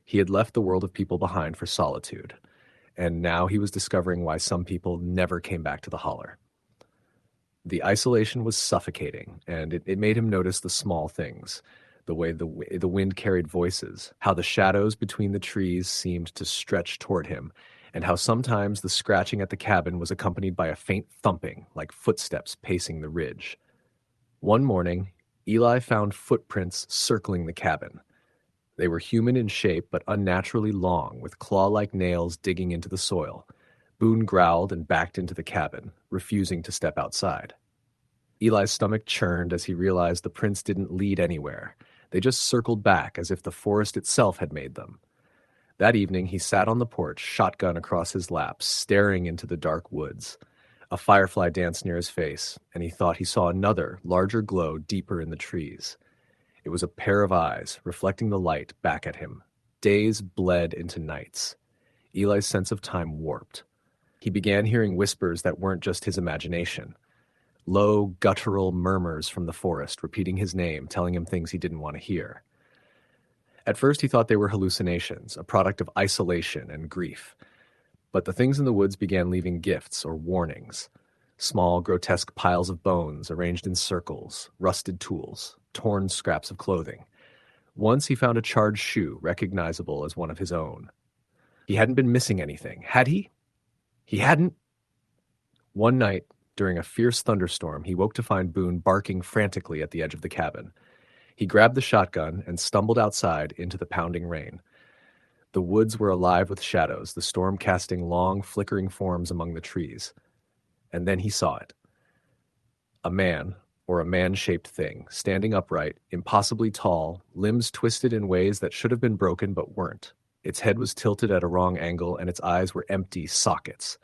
He had left the world of people behind for solitude, and now he was discovering why some people never came back to the holler. The isolation was suffocating, and it made him notice the small things, the way the wind carried voices, how the shadows between the trees seemed to stretch toward him, and how sometimes the scratching at the cabin was accompanied by a faint thumping, like footsteps pacing the ridge. One morning, Eli found footprints circling the cabin. They were human in shape, but unnaturally long, with claw-like nails digging into the soil. Boone growled and backed into the cabin, refusing to step outside. Eli's stomach churned as he realized the prints didn't lead anywhere. They just circled back as if the forest itself had made them. That evening, he sat on the porch, shotgun across his lap, staring into the dark woods. A firefly danced near his face, and he thought he saw another, larger glow deeper in the trees. It was a pair of eyes, reflecting the light back at him. Days bled into nights. Eli's sense of time warped. He began hearing whispers that weren't just his imagination. Low, guttural murmurs from the forest, repeating his name, telling him things he didn't want to hear. At first he thought they were hallucinations, a product of isolation and grief. But the things in the woods began leaving gifts or warnings. Small, grotesque piles of bones arranged in circles, rusted tools, torn scraps of clothing. Once he found a charred shoe recognizable as one of his own. He hadn't been missing anything, had he? He hadn't. One night, during a fierce thunderstorm, he woke to find Boone barking frantically at the edge of the cabin. He grabbed the shotgun and stumbled outside into the pounding rain. The woods were alive with shadows, the storm casting long, flickering forms among the trees. And then he saw it. A man, or a man-shaped thing, standing upright, impossibly tall, limbs twisted in ways that should have been broken but weren't. Its head was tilted at a wrong angle, and its eyes were empty sockets.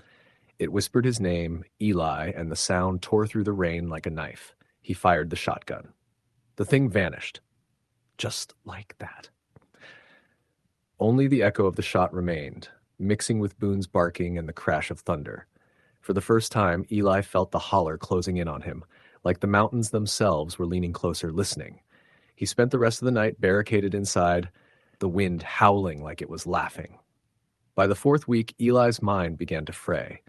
It whispered his name, Eli, and the sound tore through the rain like a knife. He fired the shotgun. The thing vanished. Just like that. Only the echo of the shot remained, mixing with Boone's barking and the crash of thunder. For the first time, Eli felt the holler closing in on him, like the mountains themselves were leaning closer, listening. He spent the rest of the night barricaded inside, the wind howling like it was laughing. By the fourth week, Eli's mind began to fray.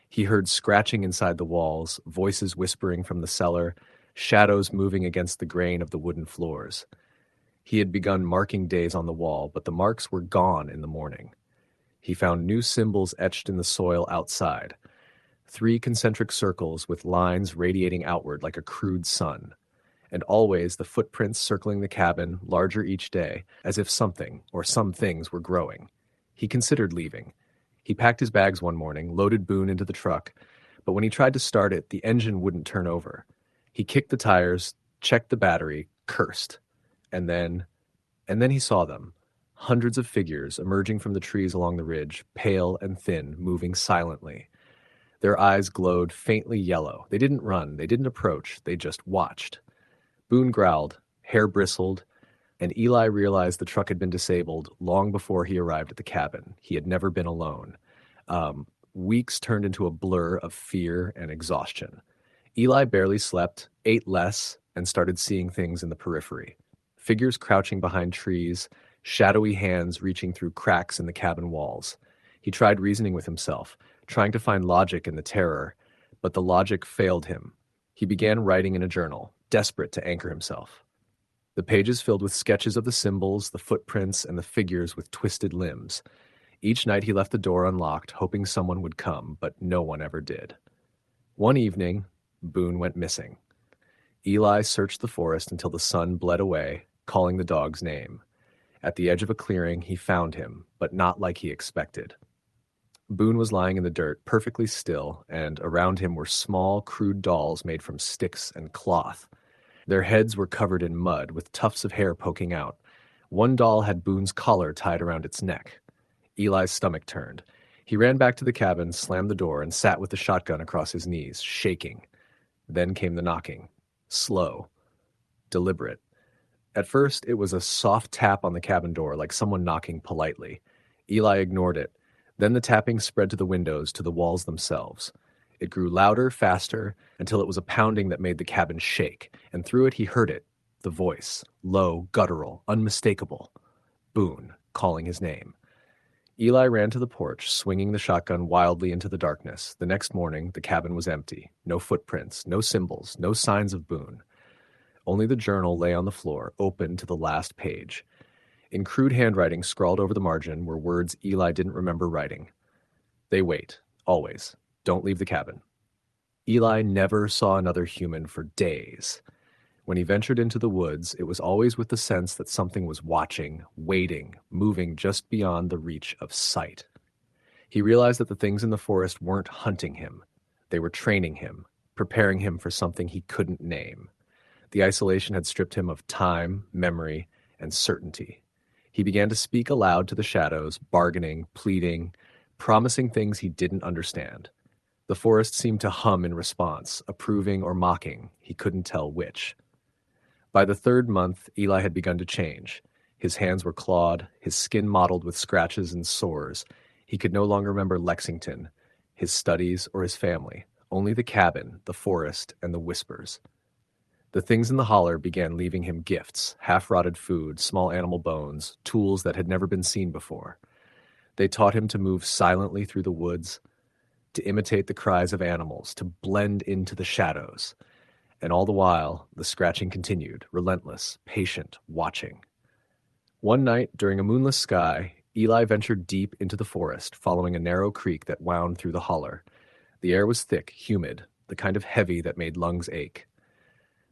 He heard scratching inside the walls, voices whispering from the cellar, shadows moving against the grain of the wooden floors. He had begun marking days on the wall, but the marks were gone in the morning. He found new symbols etched in the soil outside. 3 concentric circles with lines radiating outward like a crude sun. And always the footprints circling the cabin, larger each day, as if something or some things were growing. He considered leaving. He packed his bags one morning, loaded Boone into the truck, but when he tried to start it, the engine wouldn't turn over. He kicked the tires, checked the battery, cursed. And then he saw them. Hundreds of figures emerging from the trees along the ridge, pale and thin, moving silently. Their eyes glowed faintly yellow. They didn't run, they didn't approach, they just watched. Boone growled, hair bristled, and Eli realized the truck had been disabled long before he arrived at the cabin. He had never been alone. Weeks turned into a blur of fear and exhaustion. Eli barely slept, ate less, and started seeing things in the periphery. Figures crouching behind trees, shadowy hands reaching through cracks in the cabin walls. He tried reasoning with himself, trying to find logic in the terror, but the logic failed him. He began writing in a journal, desperate to anchor himself. The pages filled with sketches of the symbols, the footprints, and the figures with twisted limbs. Each night he left the door unlocked, hoping someone would come, but no one ever did. One evening, Boone went missing. Eli searched the forest until the sun bled away, calling the dog's name. At the edge of a clearing, he found him, but not like he expected. Boone was lying in the dirt, perfectly still, and around him were small, crude dolls made from sticks and cloth. Their heads were covered in mud, with tufts of hair poking out. One doll had Boone's collar tied around its neck. Eli's stomach turned. He ran back to the cabin, slammed the door, and sat with the shotgun across his knees, shaking. Then came the knocking. Slow. Deliberate. At first, it was a soft tap on the cabin door, like someone knocking politely. Eli ignored it. Then the tapping spread to the windows, to the walls themselves. It grew louder, faster, until it was a pounding that made the cabin shake, and through it he heard it, the voice, low, guttural, unmistakable. Boone, calling his name. Eli ran to the porch, swinging the shotgun wildly into the darkness. The next morning, the cabin was empty. No footprints, no symbols, no signs of Boone. Only the journal lay on the floor, open to the last page. In crude handwriting scrawled over the margin were words Eli didn't remember writing. They wait, always. Don't leave the cabin. Eli never saw another human for days. When he ventured into the woods, it was always with the sense that something was watching, waiting, moving just beyond the reach of sight. He realized that the things in the forest weren't hunting him. They were training him, preparing him for something he couldn't name. The isolation had stripped him of time, memory, and certainty. He began to speak aloud to the shadows, bargaining, pleading, promising things he didn't understand. The forest seemed to hum in response, approving or mocking. He couldn't tell which. By the 3rd month, Eli had begun to change. His hands were clawed, his skin mottled with scratches and sores. He could no longer remember Lexington, his studies, or his family. Only the cabin, the forest, and the whispers. The things in the holler began leaving him gifts, half-rotted food, small animal bones, tools that had never been seen before. They taught him to move silently through the woods, to imitate the cries of animals, to blend into the shadows. And all the while, the scratching continued, relentless, patient, watching. One night, during a moonless sky, Eli ventured deep into the forest, following a narrow creek that wound through the holler. The air was thick, humid, the kind of heavy that made lungs ache.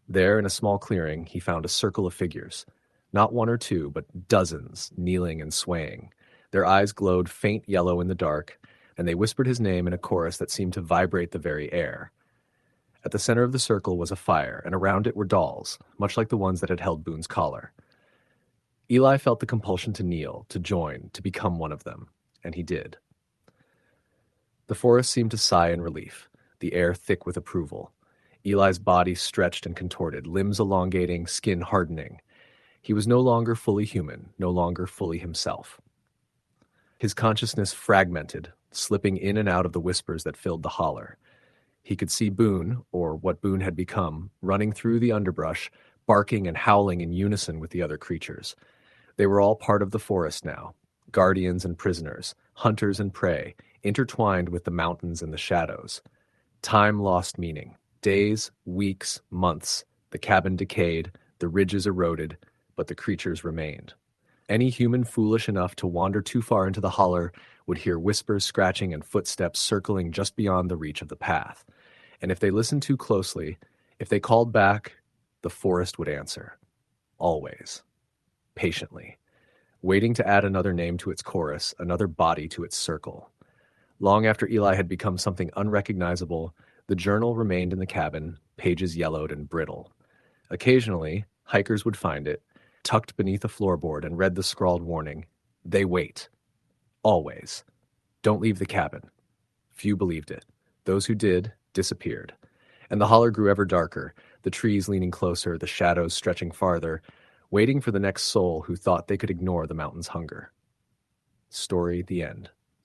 There, in a small clearing, he found a circle of figures. Not one or two, but dozens, kneeling and swaying. Their eyes glowed faint yellow in the dark, and they whispered his name in a chorus that seemed to vibrate the very air. At the center of the circle was a fire, and around it were dolls, much like the ones that had held Boone's collar. Eli felt the compulsion to kneel, to join, to become one of them, and he did. The forest seemed to sigh in relief, the air thick with approval. Eli's body stretched and contorted, limbs elongating, skin hardening. He was no longer fully human, no longer fully himself. His consciousness fragmented, slipping in and out of the whispers that filled the holler. He could see Boone, or what Boone had become, running through the underbrush, barking and howling in unison with the other creatures. They were all part of the forest now, guardians and prisoners, hunters and prey, intertwined with the mountains and the shadows. Time lost meaning. Days, weeks, months. The cabin decayed, the ridges eroded, but the creatures remained. Any human foolish enough to wander too far into the holler would hear whispers scratching and footsteps circling just beyond the reach of the path. And if they listened too closely, if they called back, the forest would answer. Always. Patiently. Waiting to add another name to its chorus, another body to its circle. Long after Eli had become something unrecognizable, the journal remained in the cabin, pages yellowed and brittle. Occasionally, hikers would find it, tucked beneath a floorboard, and read the scrawled warning, "They wait. Always. Don't leave the cabin." Few believed it. Those who did disappeared. And the holler grew ever darker, the trees leaning closer, the shadows stretching farther, waiting for the next soul who thought they could ignore the mountain's hunger. Story the end.